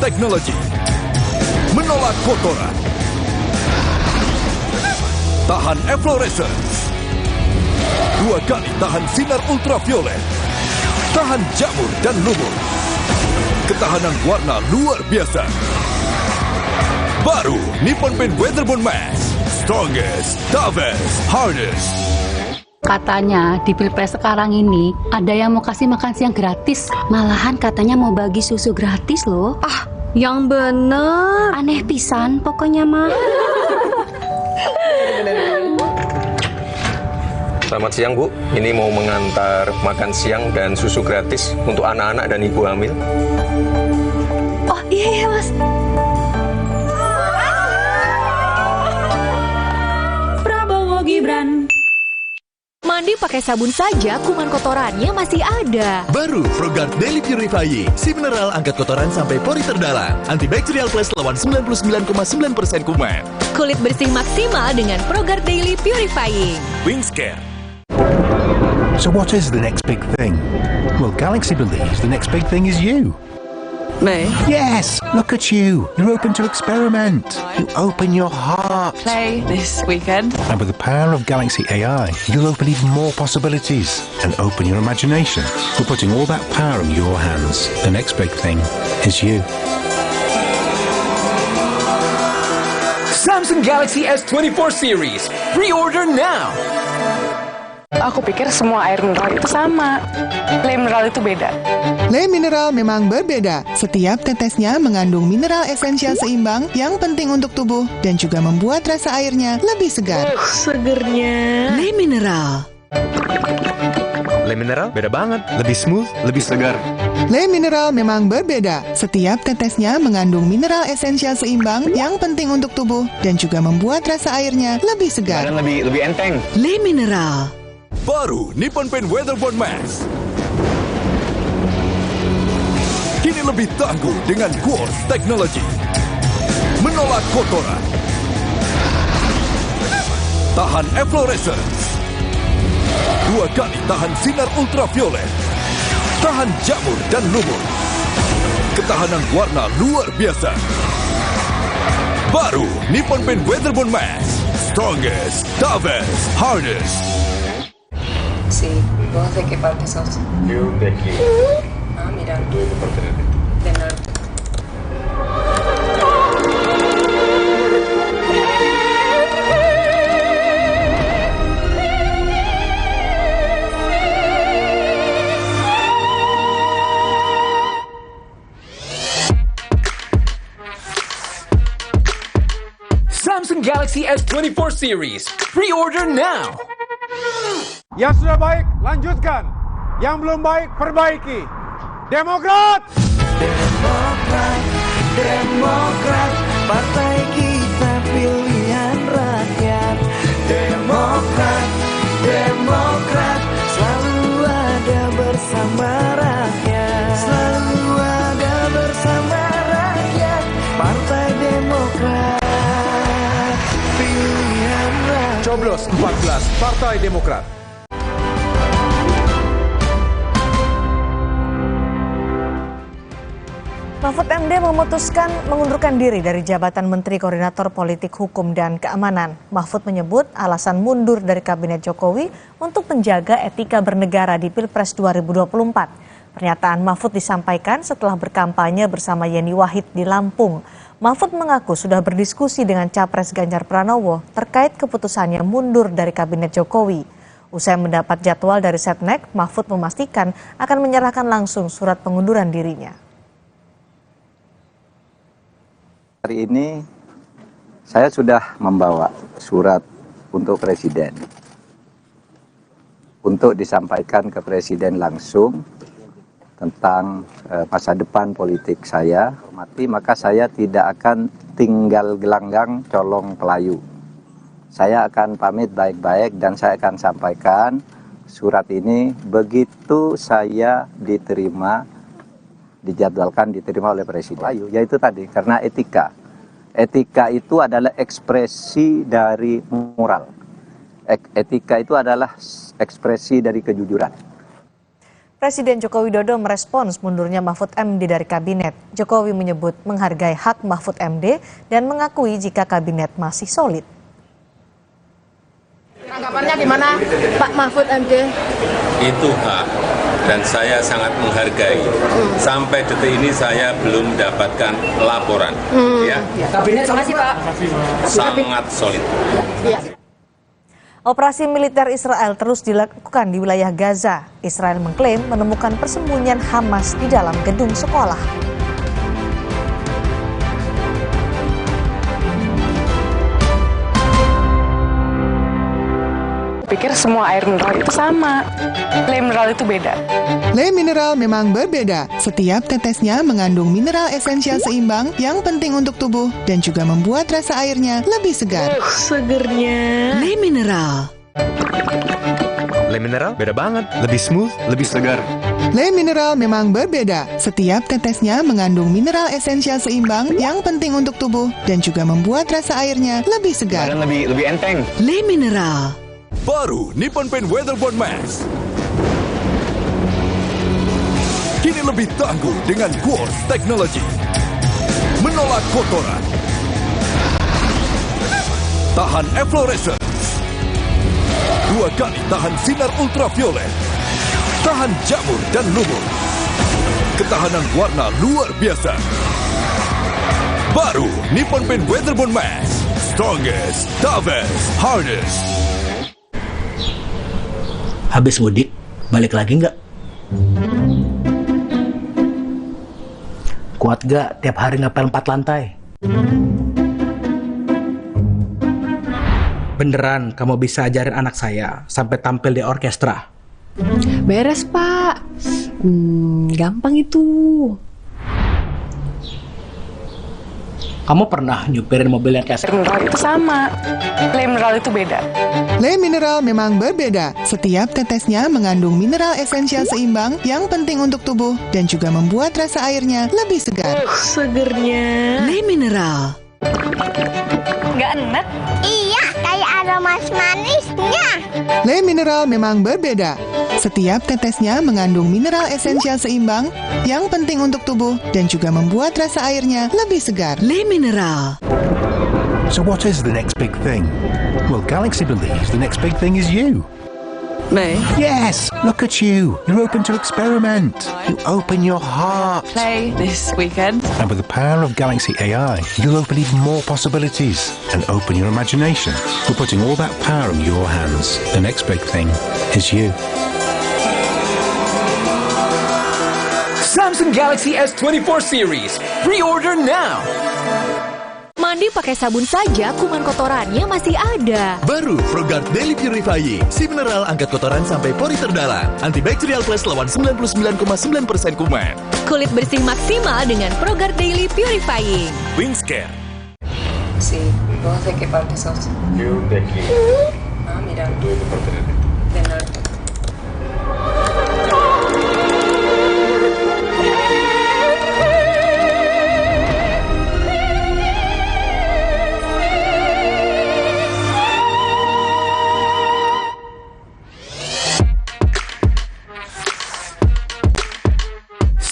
Technology. Menolak kotoran. Tahan efflorescence. 2 kali tahan sinar ultraviolet. Tahan jamur dan lumut. Ketahanan warna luar biasa. Baru Nippon Paint Weatherbond Mask. Strongest, toughest, hardest. Katanya di Pilpres sekarang ini ada yang mau kasih makan siang gratis. Malahan katanya mau bagi susu gratis loh. Ah, yang bener. Aneh pisan pokoknya mah. Selamat siang Bu, ini mau mengantar makan siang dan susu gratis untuk anak-anak dan ibu hamil. Oh iya Mas. Prabowo Gibran. Mandi pakai sabun saja, kuman kotorannya masih ada. Baru ProGuard Daily Purifying. Si mineral angkat kotoran sampai pori terdalam. Antibacterial Plus lawan 99,9% kuman. Kulit bersih maksimal dengan ProGuard Daily Purifying. Wingscare. So what is the next big thing? Well, Galaxy believes the next big thing is you. Me? Yes, look at you. You're open to experiment. You open your heart. Play this weekend. And with the power of Galaxy AI, you'll open even more possibilities and open your imagination. We're putting all that power in your hands. The next big thing is you. Samsung Galaxy S24 series. Pre-order now. Aku pikir semua air mineral itu sama. Le mineral itu beda. Le mineral memang berbeda. Setiap tetesnya mengandung mineral esensial seimbang yang penting untuk tubuh dan juga membuat rasa airnya lebih segar. Segernya. Le mineral. Le mineral beda banget, lebih smooth, lebih segar. Le mineral memang berbeda. Setiap tetesnya mengandung mineral esensial seimbang yang penting untuk tubuh dan juga membuat rasa airnya lebih segar. Dan lebih enteng. Le mineral. Baru Nippon Paint Weatherbond Mask. Kini lebih tangguh dengan Quartz Technology. Menolak kotoran. Tahan efflorescence. 2 kali tahan sinar ultraviolet. Tahan jamur dan lumut. Ketahanan warna luar biasa. Baru Nippon Paint Weatherbond Mask. Strongest, toughest, hardest. Sí, vos de qué parte sos? Yo de aquí. Ah, mira. Yo de parte de aquí. De norte. Samsung Galaxy S24 series. Pre-order now. Yang sudah baik, lanjutkan. Yang belum baik, perbaiki. Demokrat! Demokrat, Demokrat, partai kita pilihan rakyat. Demokrat, Demokrat, selalu ada bersama rakyat. Selalu ada bersama rakyat. Partai Demokrat, pilihan rakyat. Coblos 14, Partai Demokrat. Mahfud MD memutuskan mengundurkan diri dari jabatan Menteri Koordinator Politik Hukum dan Keamanan. Mahfud menyebut alasan mundur dari Kabinet Jokowi untuk menjaga etika bernegara di Pilpres 2024. Pernyataan Mahfud disampaikan setelah berkampanye bersama Yeni Wahid di Lampung. Mahfud mengaku sudah berdiskusi dengan Capres Ganjar Pranowo terkait keputusannya mundur dari Kabinet Jokowi. Usai mendapat jadwal dari Setnek, Mahfud memastikan akan menyerahkan langsung surat pengunduran dirinya. Hari ini saya sudah membawa surat untuk Presiden untuk disampaikan ke Presiden langsung tentang masa depan politik saya. Maka saya tidak akan tinggal gelanggang colong pelayu. Saya akan pamit baik-baik dan saya akan sampaikan surat ini begitu saya diterima, dijadwalkan diterima oleh Presiden. Yaitu tadi, karena etika. Etika itu adalah ekspresi dari moral. Etika itu adalah ekspresi dari kejujuran. Presiden Joko Widodo merespons mundurnya Mahfud MD dari kabinet. Jokowi menyebut menghargai hak Mahfud MD dan mengakui jika kabinet masih solid. Tanggapannya gimana Pak Mahfud MD? Itu hak dan saya sangat menghargai. Sampai detik ini saya belum mendapatkan laporan. Ya. Kabinet terima kasih Pak. Sangat solid. Ya. Operasi militer Israel terus dilakukan di wilayah Gaza. Israel mengklaim menemukan persembunyian Hamas di dalam gedung sekolah. Pikir semua air mineral itu sama. Le mineral itu beda. Le mineral memang berbeda. Setiap tetesnya mengandung mineral esensial seimbang yang penting untuk tubuh dan juga membuat rasa airnya lebih segar. Segernya. Le mineral. Le mineral beda banget, lebih smooth, lebih segar. Le mineral memang berbeda. Setiap tetesnya mengandung mineral esensial seimbang yang penting untuk tubuh dan juga membuat rasa airnya lebih segar. Dan lebih enteng. Le mineral. Baru Nippon Paint Weatherbond Max. Kini lebih tangguh dengan Quartz Technology. Menolak kotoran. Tahan efflorescence. 2 kali tahan sinar ultraviolet. Tahan jamur dan lumut. Ketahanan warna luar biasa. Baru Nippon Paint Weatherbond Max. Strongest, toughest, hardest. Habis mudik, balik lagi nggak? Kuat nggak tiap hari ngepel 4 lantai? Beneran kamu bisa ajarin anak saya sampai tampil di orkestra? Beres Pak. Gampang itu. Kamu pernah nyupirin mobil yang kayak Mineral itu sama. Le mineral itu beda. Le mineral memang berbeda. Setiap tetesnya mengandung mineral esensial seimbang yang penting untuk tubuh dan juga membuat rasa airnya lebih segar. Segernya. Le mineral. Nggak enak? Iya, kayak aroma manisnya. Le mineral memang berbeda. Setiap tetesnya mengandung mineral esensial seimbang yang penting untuk tubuh dan juga membuat rasa airnya lebih segar. Le mineral. So what is the next big thing? Well, Galaxy believes the next big thing is you. Me? Yes, look at you. You're open to experiment. You open your heart. Play this weekend. And with the power of Galaxy AI, you'll open even more possibilities and open your imagination. We're putting all that power in your hands. The next big thing is you. Samsung Galaxy S24 series. Pre-order now. Mandi pakai sabun saja, kuman kotorannya masih ada. Baru ProGuard Daily Purifying. Si mineral angkat kotoran sampai pori terdalam. Antibacterial Plus lawan 99,9% kuman. Kulit bersih maksimal dengan ProGuard Daily Purifying. Wingscare. Sí, vos de qué parte sos? Yo de aquí. Ah, mira. Yo de parte de aquí. Del norte.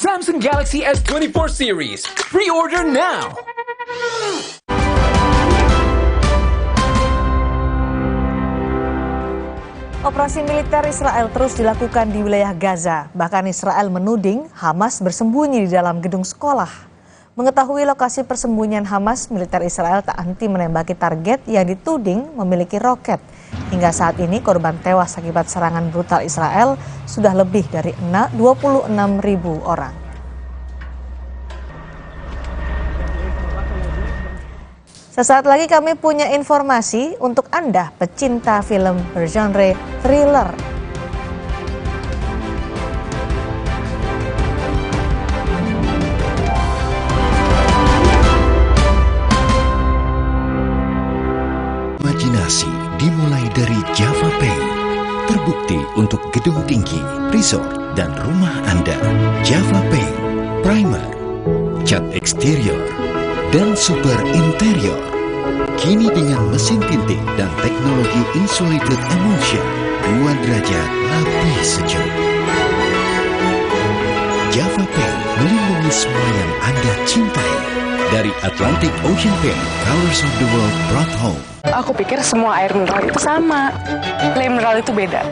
Samsung Galaxy S24 series. Pre-order now. Operasi militer Israel terus dilakukan di wilayah Gaza. Bahkan Israel menuding Hamas bersembunyi di dalam gedung sekolah. Mengetahui lokasi persembunyian Hamas, militer Israel tak henti menembaki target yang dituding memiliki roket. Hingga saat ini korban tewas akibat serangan brutal Israel sudah lebih dari 26.000 orang. Sesaat lagi kami punya informasi untuk Anda pecinta film bergenre thriller. Imajinasi dimulai dari Java Pay. Terbukti untuk gedung tinggi, resort, dan rumah Anda. Java Pay, primer, cat eksterior, dan super interior. Kini dengan mesin tinting dan teknologi insulated emulsion, 2 derajat lebih sejuk. Java Pay melindungi semua yang Anda cintai. Dari Atlantic Ocean Pay, Colors of the World brought home. Aku pikir semua air mineral itu sama. Le mineral itu beda.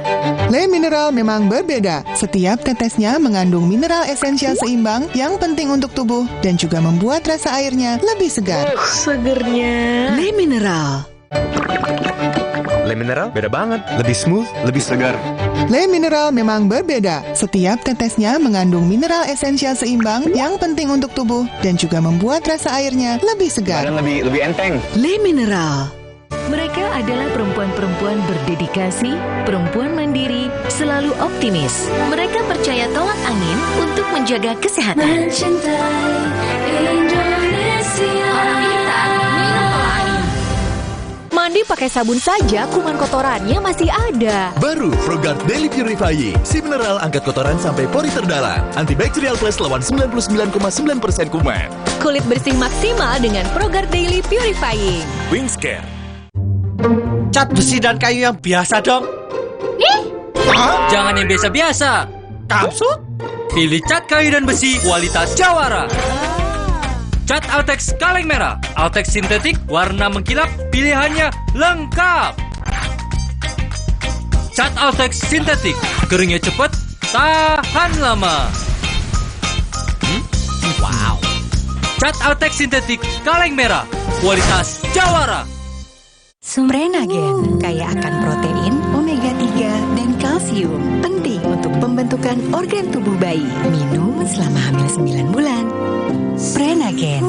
Le mineral memang berbeda. Setiap tetesnya mengandung mineral esensial seimbang yang penting untuk tubuh dan juga membuat rasa airnya lebih segar. Segernya Le mineral. Le mineral beda banget, lebih smooth, lebih segar. Le mineral memang berbeda. Setiap tetesnya mengandung mineral esensial seimbang yang penting untuk tubuh dan juga membuat rasa airnya lebih segar. Lebih enteng. Le mineral. Mereka adalah perempuan-perempuan berdedikasi, perempuan mandiri, selalu optimis. Mereka percaya tolak angin untuk menjaga kesehatan. Mencintai Indonesia. Orang kita minum tolak angin. Mandi pakai sabun saja, kuman kotorannya masih ada. Baru ProGuard Daily Purifying, si mineral angkat kotoran sampai pori terdalam. Antibacterial Plus lawan 99,9% kuman. Kulit bersih maksimal dengan ProGuard Daily Purifying. Wings Care. Cat besi dan kayu yang biasa dong. Jangan yang biasa-biasa. Maksud? Pilih cat kayu dan besi kualitas Jawara. Cat Altex kaleng merah, Altex sintetik warna mengkilap, pilihannya lengkap. Cat Altex sintetik, keringnya cepat, tahan lama. Wow. Cat Altex sintetik kaleng merah, kualitas Jawara. Prenagen kaya akan protein, omega 3, dan kalsium. Penting untuk pembentukan organ tubuh bayi. Minum selama hamil 9 bulan. Prenagen.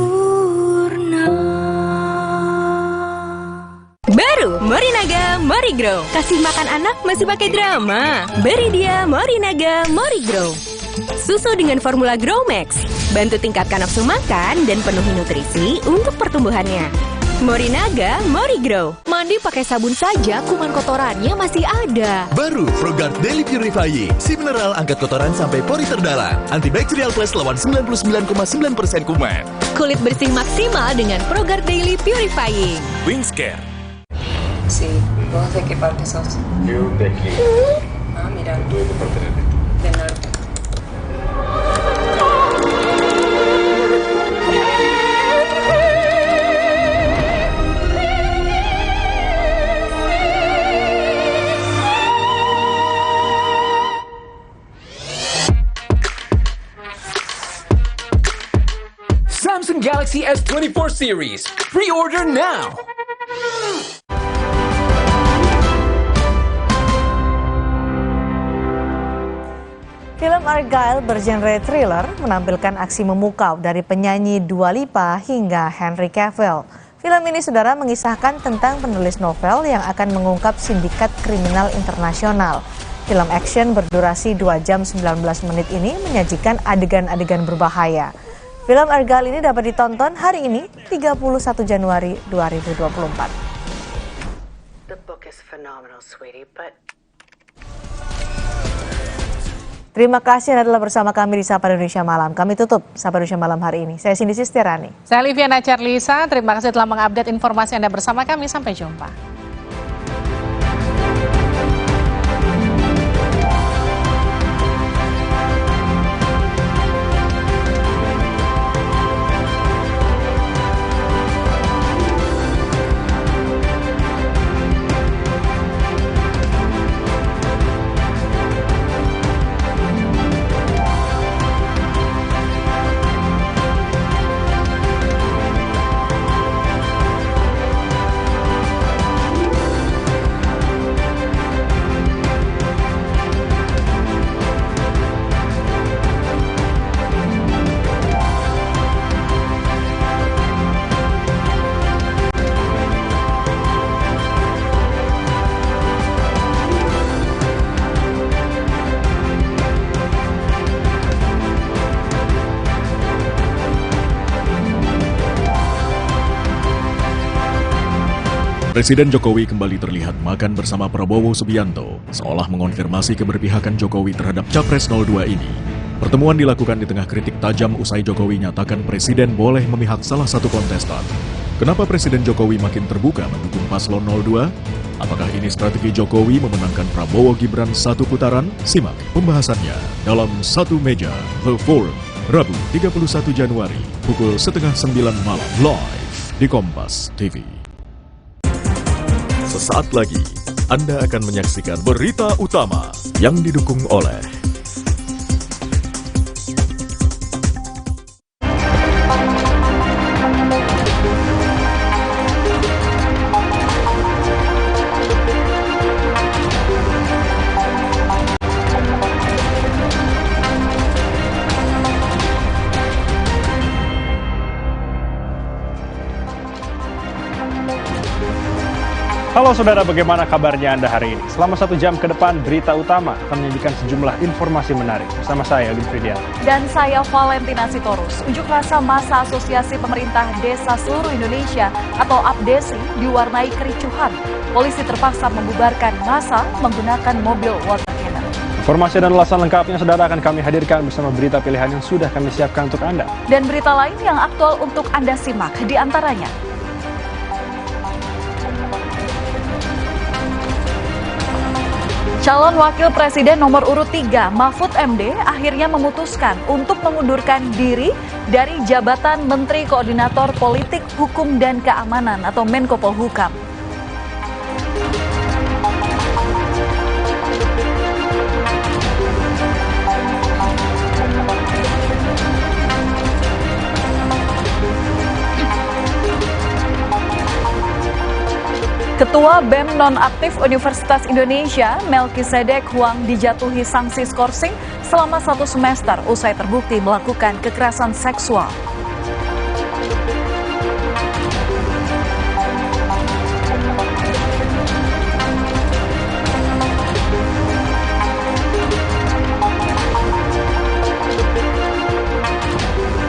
Baru Morinaga Morigrow. Kasih makan anak masih pakai drama? Beri dia Morinaga Morigrow. Susu dengan formula Grow Max. Bantu tingkatkan nafsu makan dan penuhi nutrisi untuk pertumbuhannya. Morinaga Morigrow. Mandi pakai sabun saja, kuman kotorannya masih ada. Baru ProGuard Daily Purifying, si mineral angkat kotoran sampai pori terdalam. Antibacterial Plus lawan 99,9% kuman. Kulit bersih maksimal dengan ProGuard Daily Purifying. Wings Care. Sí, ¿vos de qué parte sos? Yo de aquí. Ah, mira. Tú de qué parte eres? Del norte. Samsung Galaxy S24 series. Pre-order now! Film Argyle bergenre thriller menampilkan aksi memukau dari penyanyi Dua Lipa hingga Henry Cavill. Film ini, saudara, mengisahkan tentang penulis novel yang akan mengungkap sindikat kriminal internasional. Film action berdurasi 2 jam 19 menit ini menyajikan adegan-adegan berbahaya. Film Argyle ini dapat ditonton hari ini, 31 Januari 2024. The book is phenomenal, sweetie, but Terima kasih Anda telah bersama kami di Sapa Indonesia Malam. Kami tutup Sapa Indonesia Malam hari ini. Saya Cindy Sistiarani. Saya Liviana Charlisa. Terima kasih telah mengupdate informasi Anda bersama kami. Sampai jumpa. Presiden Jokowi kembali terlihat makan bersama Prabowo Subianto, seolah mengonfirmasi keberpihakan Jokowi terhadap Capres 02 ini. Pertemuan dilakukan di tengah kritik tajam usai Jokowi nyatakan Presiden boleh memihak salah satu kontestan. Kenapa Presiden Jokowi makin terbuka mendukung paslon 02? Apakah ini strategi Jokowi memenangkan Prabowo Gibran satu putaran? Simak pembahasannya dalam Satu Meja The Forum, Rabu 31 Januari, pukul 8:30 malam, live di Kompas TV. Sesaat lagi, Anda akan menyaksikan berita utama yang didukung oleh Halo saudara, bagaimana kabarnya Anda hari ini? Selama 1 jam ke depan, Berita Utama akan menyajikan sejumlah informasi menarik. Bersama saya, Alvin Fridian. Dan saya, Valentina Sitorus. Unjuk rasa massa Asosiasi Pemerintah Desa Seluruh Indonesia atau APDESI diwarnai kericuhan. Polisi terpaksa membubarkan massa menggunakan mobil water cannon. Informasi dan ulasan lengkapnya saudara akan kami hadirkan bersama berita pilihan yang sudah kami siapkan untuk Anda. Dan berita lain yang aktual untuk Anda simak di antaranya. Calon Wakil Presiden nomor urut 3, Mahfud MD, akhirnya memutuskan untuk mengundurkan diri dari jabatan Menteri Koordinator Politik, Hukum, dan Keamanan atau Menko Polhukam. Ketua BEM Nonaktif Universitas Indonesia, Melkisedek Huang, dijatuhi sanksi skorsing selama 1 semester usai terbukti melakukan kekerasan seksual.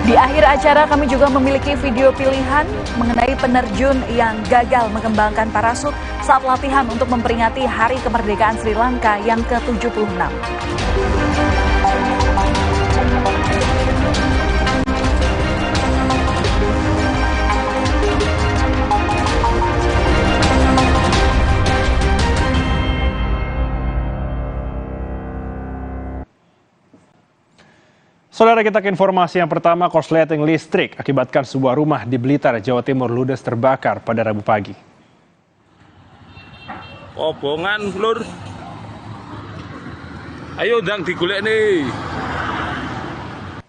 Di akhir acara kami juga memiliki video pilihan mengenai penerjun yang gagal mengembangkan parasut saat latihan untuk memperingati Hari Kemerdekaan Sri Lanka yang ke-76. Saudara, kita ke informasi yang pertama. Korsleting listrik akibatkan sebuah rumah di Blitar, Jawa Timur ludes terbakar pada Rabu pagi. Obongan, Lur. Ayo ndang digolek nih.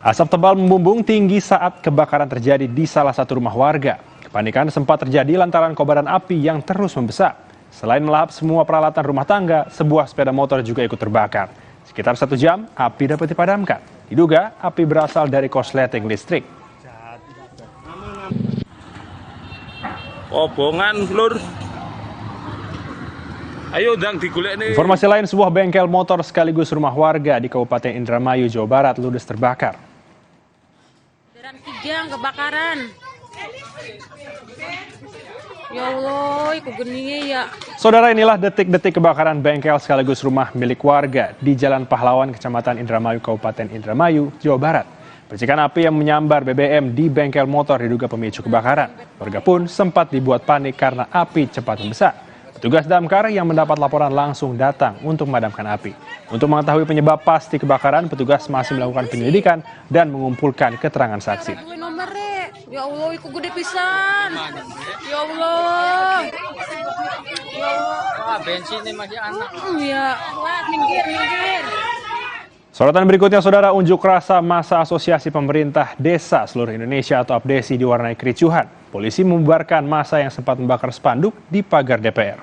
Asap tebal membumbung tinggi saat kebakaran terjadi di salah satu rumah warga. Kepanikan sempat terjadi lantaran kobaran api yang terus membesar. Selain melahap semua peralatan rumah tangga, sebuah sepeda motor juga ikut terbakar. Sekitar 1 jam, api dapat dipadamkan. Diduga api berasal dari korsleting listrik. Obongan, Lur. Ayo ndang digolek nih. Informasi lain, sebuah bengkel motor sekaligus rumah warga di Kabupaten Indramayu, Jawa Barat ludes terbakar. Beran kijang kebakaran. Ya Allah, iku geni ya. Saudara, inilah detik-detik kebakaran bengkel sekaligus rumah milik warga di Jalan Pahlawan, Kecamatan Indramayu, Kabupaten Indramayu, Jawa Barat. Percikan api yang menyambar BBM di bengkel motor diduga pemicu kebakaran. Warga pun sempat dibuat panik karena api cepat membesar. Petugas damkar yang mendapat laporan langsung datang untuk memadamkan api. Untuk mengetahui penyebab pasti kebakaran, petugas masih melakukan penyelidikan dan mengumpulkan keterangan saksi. Ya Allah, iku gede pisan. Ya Allah. Ya Allah. Bensinnya masih anak. Ya, minggir. Sorotan berikutnya, saudara, unjuk rasa massa Asosiasi Pemerintah Desa Seluruh Indonesia atau APDESI diwarnai kericuhan. Polisi membubarkan massa yang sempat membakar spanduk di pagar DPR.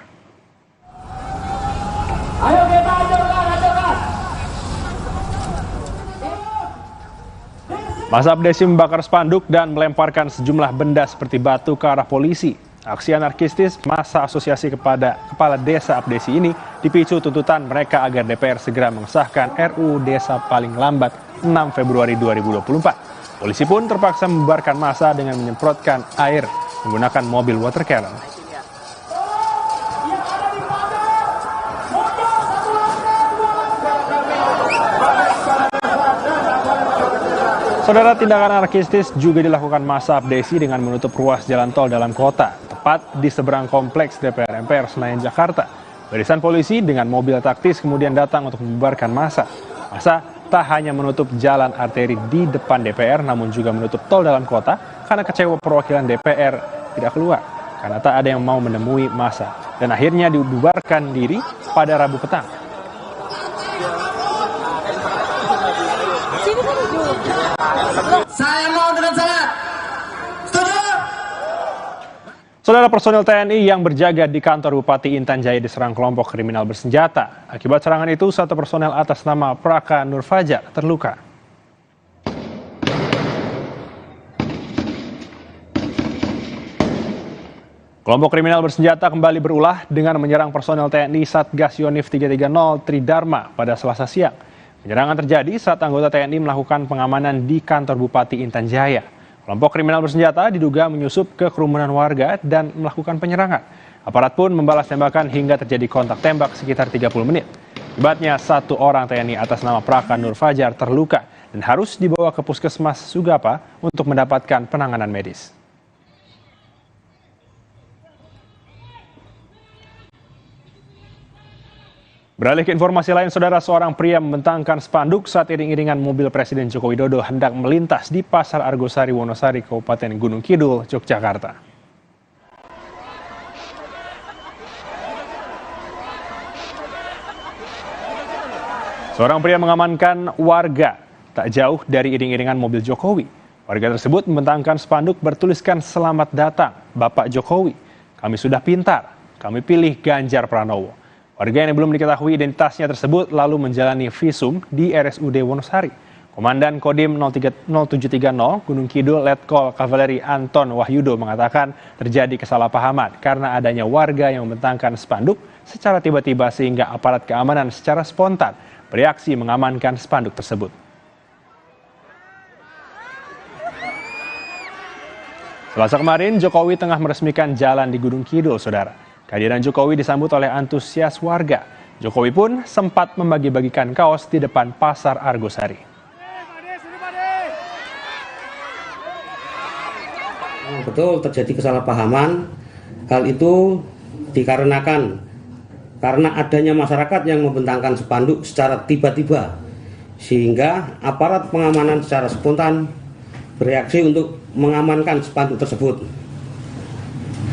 Ayo kita hancurkan. Massa APDESI membakar spanduk dan melemparkan sejumlah benda seperti batu ke arah polisi. Aksi anarkistis massa asosiasi kepada kepala desa APDESI ini dipicu tuntutan mereka agar DPR segera mengesahkan RUU Desa paling lambat 6 Februari 2024. Polisi pun terpaksa membubarkan massa dengan menyemprotkan air menggunakan mobil water cannon. Saudara, tindakan anarkistis juga dilakukan massa abdesi dengan menutup ruas jalan tol dalam kota, tepat di seberang kompleks DPR MPR Senayan, Jakarta. Barisan polisi dengan mobil taktis kemudian datang untuk membubarkan massa. Massa tak hanya menutup jalan arteri di depan DPR, namun juga menutup tol dalam kota karena kecewa perwakilan DPR tidak keluar, karena tak ada yang mau menemui massa. Dan akhirnya dibubarkan diri pada Rabu petang. Saya mau dengan salat. Setuju? Saudara, personel TNI yang berjaga di kantor Bupati Intan Jaya diserang kelompok kriminal bersenjata. Akibat serangan itu, satu personel atas nama Praka Nur Fajar terluka. Kelompok kriminal bersenjata kembali berulah dengan menyerang personel TNI Satgas Yonif 330 Tridharma pada Selasa siang. Penyerangan terjadi saat anggota TNI melakukan pengamanan di kantor Bupati Intan Jaya. Kelompok kriminal bersenjata diduga menyusup ke kerumunan warga dan melakukan penyerangan. Aparat pun membalas tembakan hingga terjadi kontak tembak sekitar 30 menit. Akibatnya satu orang TNI atas nama Praka Nur Fajar terluka dan harus dibawa ke Puskesmas Sugapa untuk mendapatkan penanganan medis. Beralih ke informasi lain, saudara, seorang pria membentangkan spanduk saat iring-iringan mobil Presiden Joko Widodo hendak melintas di Pasar Argosari, Wonosari, Kabupaten Gunung Kidul, Yogyakarta. Seorang pria mengamankan warga tak jauh dari iring-iringan mobil Jokowi. Warga tersebut membentangkan spanduk bertuliskan "Selamat datang, Bapak Jokowi. Kami sudah pintar, kami pilih Ganjar Pranowo." Warga yang belum diketahui identitasnya tersebut lalu menjalani visum di RSUD Wonosari. Komandan Kodim 0730 Gunung Kidul Letkol Kavaleri Anton Wahyudo mengatakan terjadi kesalahpahaman karena adanya warga yang membentangkan spanduk secara tiba-tiba sehingga aparat keamanan secara spontan bereaksi mengamankan spanduk tersebut. Selasa kemarin, Jokowi tengah meresmikan jalan di Gunung Kidul, saudara. Kehadiran Jokowi disambut oleh antusias warga. Jokowi pun sempat membagi-bagikan kaos di depan Pasar Argosari. Betul terjadi kesalahpahaman. Hal itu dikarenakan karena adanya masyarakat yang membentangkan spanduk secara tiba-tiba, sehingga aparat pengamanan secara spontan bereaksi untuk mengamankan spanduk tersebut.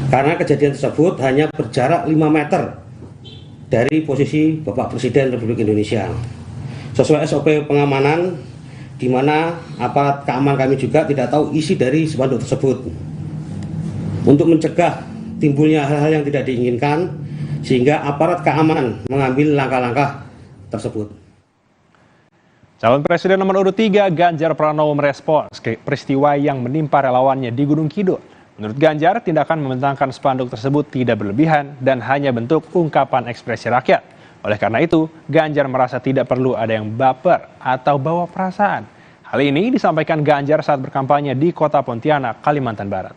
Karena kejadian tersebut hanya berjarak 5 meter dari posisi Bapak Presiden Republik Indonesia. Sesuai SOP pengamanan, di mana aparat keamanan kami juga tidak tahu isi dari spanduk tersebut. Untuk mencegah timbulnya hal-hal yang tidak diinginkan, sehingga aparat keamanan mengambil langkah-langkah tersebut. Calon Presiden nomor urut 3 Ganjar Pranowo merespons peristiwa yang menimpa relawannya di Gunung Kidul. Menurut Ganjar, tindakan membentangkan spanduk tersebut tidak berlebihan dan hanya bentuk ungkapan ekspresi rakyat. Oleh karena itu, Ganjar merasa tidak perlu ada yang baper atau bawa perasaan. Hal ini disampaikan Ganjar saat berkampanye di Kota Pontianak, Kalimantan Barat.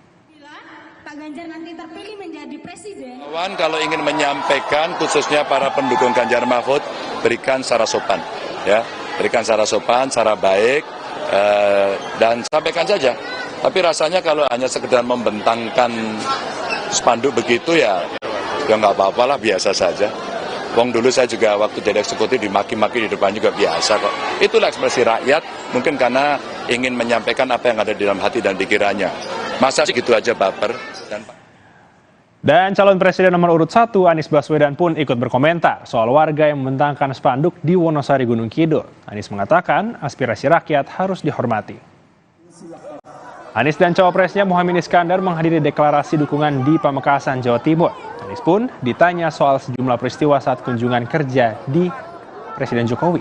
Pak Ganjar nanti terpilih menjadi presiden. Kalau ingin menyampaikan, khususnya para pendukung Ganjar Mahfud, berikan secara sopan, ya, berikan secara sopan, secara baik, dan sampaikan saja. Tapi rasanya kalau hanya sekedar membentangkan spanduk begitu ya nggak apa-apa lah, biasa saja. Wong dulu saya juga waktu jadi eksekutif dimaki-maki di depan juga biasa kok. Itulah ekspresi rakyat, mungkin karena ingin menyampaikan apa yang ada di dalam hati dan pikirannya. Masa sih gitu aja baper. Dan calon presiden nomor urut 1 Anies Baswedan pun ikut berkomentar soal warga yang membentangkan spanduk di Wonosari Gunung Kidul. Anies mengatakan aspirasi rakyat harus dihormati. Anies dan cawapresnya Muhaimin Iskandar menghadiri deklarasi dukungan di Pamekasan, Jawa Timur. Anies pun ditanya soal sejumlah peristiwa saat kunjungan kerja di Presiden Jokowi.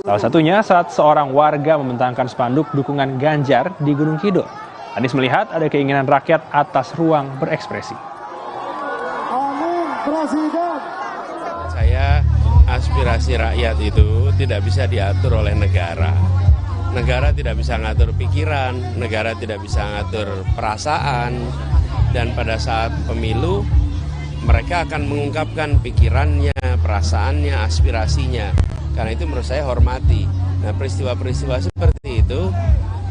Salah satunya saat seorang warga membentangkan spanduk dukungan Ganjar di Gunung Kidul. Anies melihat ada keinginan rakyat atas ruang berekspresi. Saya aspirasi rakyat itu tidak bisa diatur oleh negara. Negara tidak bisa ngatur pikiran, negara tidak bisa ngatur perasaan, dan pada saat pemilu mereka akan mengungkapkan pikirannya, perasaannya, aspirasinya. Karena itu menurut saya hormati. Nah, peristiwa-peristiwa seperti itu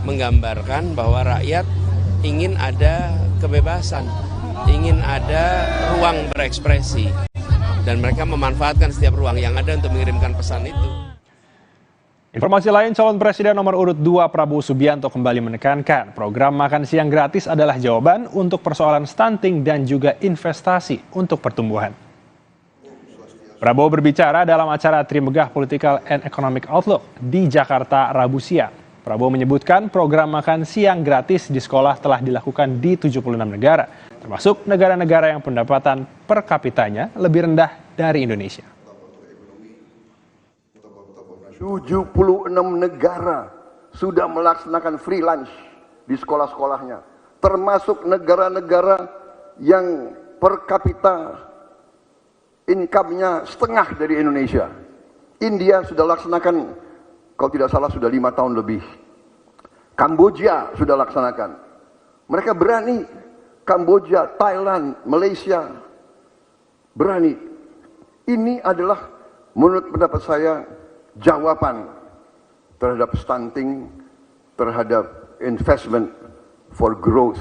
menggambarkan bahwa rakyat ingin ada kebebasan, ingin ada ruang berekspresi, dan mereka memanfaatkan setiap ruang yang ada untuk mengirimkan pesan itu. Informasi lain, calon presiden nomor urut 2 Prabowo Subianto kembali menekankan program makan siang gratis adalah jawaban untuk persoalan stunting dan juga investasi untuk pertumbuhan. Prabowo berbicara dalam acara Trimegah Political and Economic Outlook di Jakarta Rabu siang. Prabowo menyebutkan program makan siang gratis di sekolah telah dilakukan di 76 negara, termasuk negara-negara yang pendapatan per kapitanya lebih rendah dari Indonesia. 76 negara sudah melaksanakan free lunch di sekolah-sekolahnya, termasuk negara-negara yang per kapita income-nya setengah dari Indonesia. India sudah laksanakan, kalau tidak salah sudah 5 tahun lebih. Kamboja sudah laksanakan. Mereka berani, Kamboja, Thailand, Malaysia berani. Ini adalah menurut pendapat saya jawaban terhadap stunting, terhadap investment for growth.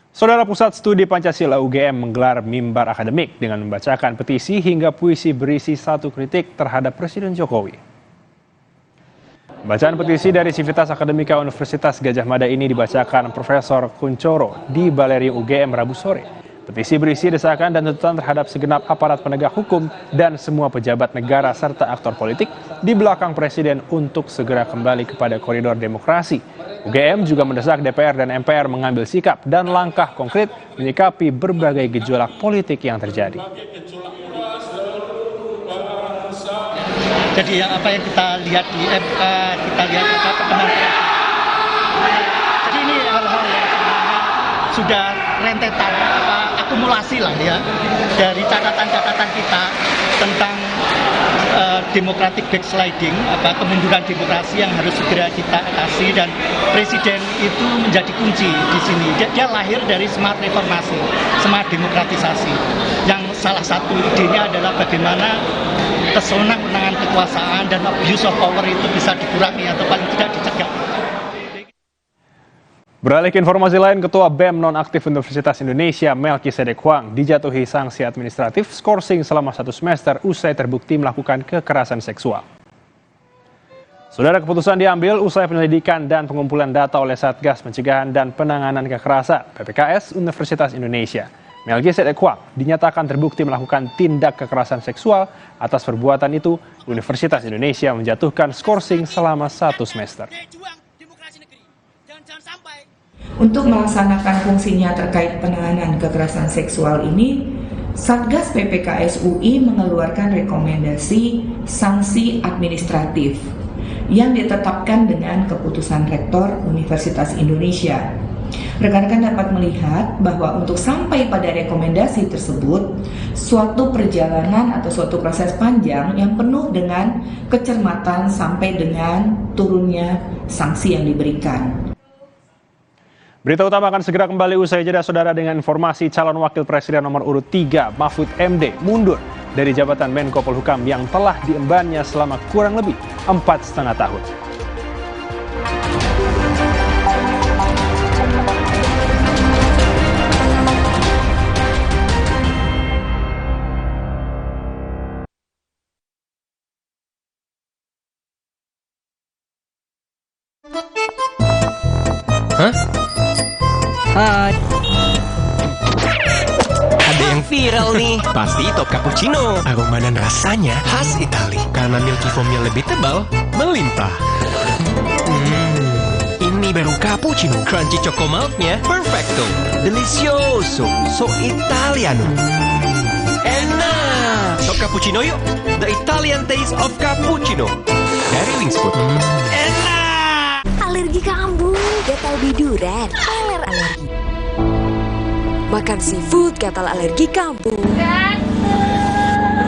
Saudara, Pusat Studi Pancasila UGM menggelar mimbar akademik dengan membacakan petisi hingga puisi berisi 1 kritik terhadap Presiden Jokowi. Bacaan petisi dari Sivitas Akademika Universitas Gadjah Mada ini dibacakan Profesor Kuncoro di Balerium UGM Rabu sore. Petisi berisi desakan dan tuntutan terhadap segenap aparat penegak hukum dan semua pejabat negara serta aktor politik di belakang Presiden untuk segera kembali kepada koridor demokrasi. UGM juga mendesak DPR dan MPR mengambil sikap dan langkah konkret menyikapi berbagai gejolak politik yang terjadi. Jadi apa yang kita lihat di MK, kita lihat pertemuan. Jadi ini hal-hal yang sudah rentetan akumulasi lah ya dari catatan-catatan kita tentang democratic backsliding, kemunduran demokrasi yang harus segera kita atasi, dan Presiden itu menjadi kunci di sini. Dia lahir dari semangat reformasi, semangat demokratisasi, yang salah satu idenya adalah bagaimana kesewenang-wenangan kekuasaan dan abuse of power itu bisa dikurangi atau paling tidak dicegah. Beralih ke informasi lain, Ketua BEM Nonaktif Universitas Indonesia Melkisedek Huang dijatuhi sanksi administratif skorsing selama 1 semester usai terbukti melakukan kekerasan seksual. Saudara, keputusan diambil usai penyelidikan dan pengumpulan data oleh Satgas Pencegahan dan Penanganan Kekerasan (PPKS) Universitas Indonesia. Melkisedek Huang dinyatakan terbukti melakukan tindak kekerasan seksual. Atas perbuatan itu, Universitas Indonesia menjatuhkan skorsing selama 1 semester. Untuk melaksanakan fungsinya terkait penanganan kekerasan seksual ini, Satgas PPKS UI mengeluarkan rekomendasi sanksi administratif yang ditetapkan dengan keputusan Rektor Universitas Indonesia. Rekan-rekan dapat melihat bahwa untuk sampai pada rekomendasi tersebut, suatu perjalanan atau suatu proses panjang yang penuh dengan kecermatan sampai dengan turunnya sanksi yang diberikan. Berita utama akan segera kembali usai jeda, saudara, dengan informasi calon wakil presiden nomor urut 3 Mahfud MD mundur dari jabatan Menko Polhukam yang telah diembannya selama kurang lebih 4,5 tahun. Hah? Hai. Ada yang viral nih. Pasti top cappuccino. Aroma dan rasanya khas Itali. Karena milky foamnya lebih tebal, melimpah. Ini baru cappuccino. Crunchy choco milknya perfecto. Delicioso. So Italiano. Enak. Top cappuccino yuk. The Italian taste of cappuccino. Dari Wingsfood. Enak. Alergi kambuh, gatal biduran, alergi. Makan seafood, gatal alergi kambuh.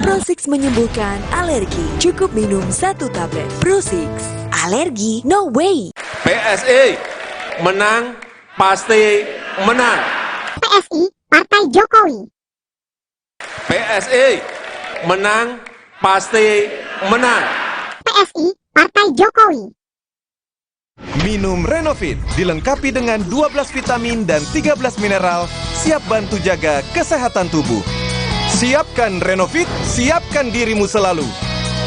Prosix menyembuhkan alergi. Cukup minum 1 tablet. Prosix. Alergi no way. PSI menang pasti menang. PSI Partai Jokowi. PSI menang pasti menang. PSI Partai Jokowi. Minum Renovit, dilengkapi dengan 12 vitamin dan 13 mineral, siap bantu jaga kesehatan tubuh. Siapkan Renovit, siapkan dirimu selalu.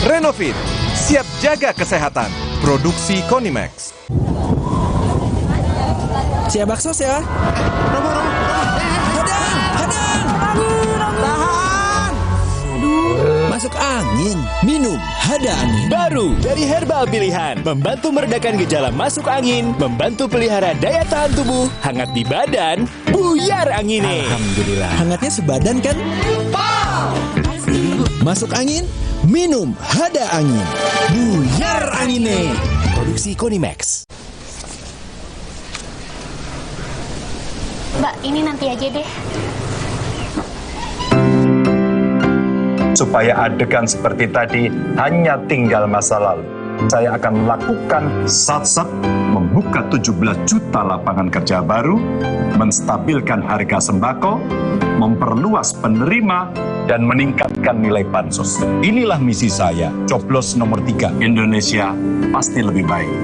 Renovit, siap jaga kesehatan. Produksi Konimax. Siap bakso ya. Masuk angin, minum Hada Angin. Baru dari herbal pilihan, membantu meredakan gejala masuk angin, membantu pelihara daya tahan tubuh, hangat di badan, buyar angine. Alhamdulillah. Hangatnya sebadan kan? Masuk angin, minum Hada Angin. Buyar angine. Produksi Konimax. Mbak, ini nanti aja deh. Supaya adegan seperti tadi hanya tinggal masa lalu. Saya akan melakukan sat-sat, membuka 17 juta lapangan kerja baru, menstabilkan harga sembako, memperluas penerima, dan meningkatkan nilai bansos. Inilah misi saya, coblos nomor 3. Indonesia pasti lebih baik.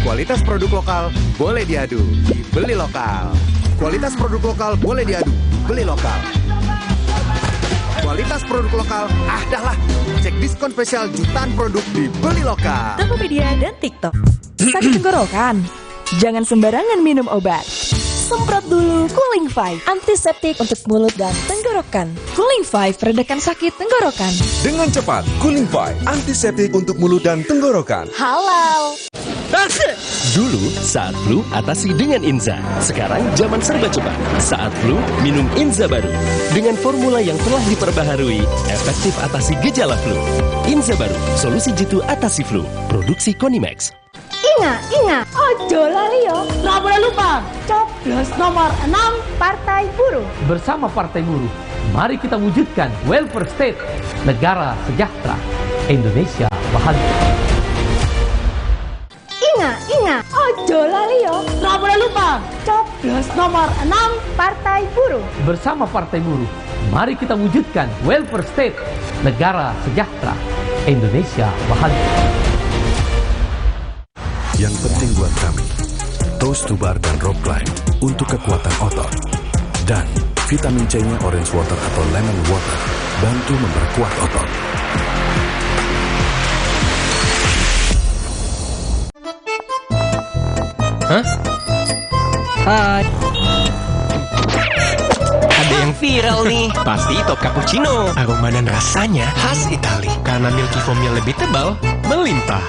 Kualitas produk lokal boleh diadu, beli lokal. Kualitas produk lokal boleh diadu, beli lokal. Kualitas produk lokal, dah lah. Cek diskon spesial jutaan produk di Beli Lokal. Tokopedia dan TikTok. Sakit tenggorokan? Jangan sembarangan minum obat. Semprot dulu Cooling 5, antiseptik untuk mulut dan tenggorokan. Cooling 5 meredakan sakit tenggorokan. Dengan cepat, Cooling 5, antiseptik untuk mulut dan tenggorokan. Halal. Dulu, saat flu, atasi dengan Inza. Sekarang, zaman serba cepat. Saat flu, minum Inza baru. Dengan formula yang telah diperbaharui, efektif atasi gejala flu. Inza baru, solusi jitu atasi flu. Produksi Konimax. Ingat, ojo lali yo. Nggak boleh lupa, coblos nomor 6 Partai Buruh. Bersama Partai Buruh, mari kita wujudkan welfare state, negara sejahtera, Indonesia bahagia. Ingat, ojo lali yo. Nggak boleh lupa, coblos nomor 6 Partai Buruh. Bersama Partai Buruh, mari kita wujudkan welfare state, negara sejahtera, Indonesia bahagia. Yang penting buat kami, Toast to Bar dan Rock Climb untuk kekuatan otot. Dan vitamin C-nya Orange Water atau Lemon Water bantu memperkuat otot. Hah? Hai. Ada yang viral nih. Pasti top cappuccino. Aroma dan rasanya khas Itali. Karena milky foamnya lebih tebal, melimpah.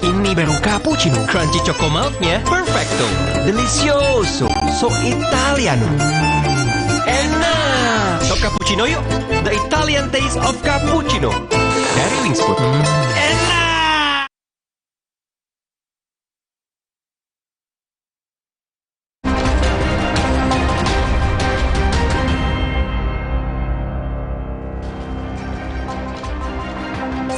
Ini baru cappuccino. Crunchy choco milknya perfecto. Delicioso. So Italiano. Enak. Top cappuccino yuk. The Italian taste of cappuccino. Dari Wingsfood. Enak.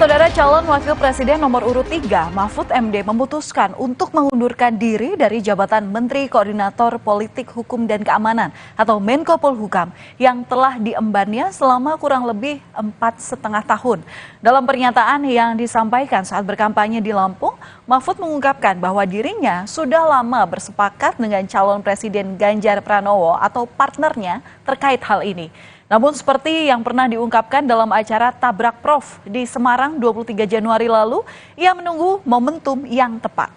Saudara calon wakil presiden nomor urut 3, Mahfud MD memutuskan untuk mengundurkan diri dari jabatan Menteri Koordinator Politik Hukum dan Keamanan atau Menko Polhukam yang telah diembannya selama kurang lebih 4,5 tahun. Dalam pernyataan yang disampaikan saat berkampanye di Lampung, Mahfud mengungkapkan bahwa dirinya sudah lama bersepakat dengan calon presiden Ganjar Pranowo atau partnernya terkait hal ini. Namun seperti yang pernah diungkapkan dalam acara Tabrak Prof di Semarang 23 Januari lalu, ia menunggu momentum yang tepat.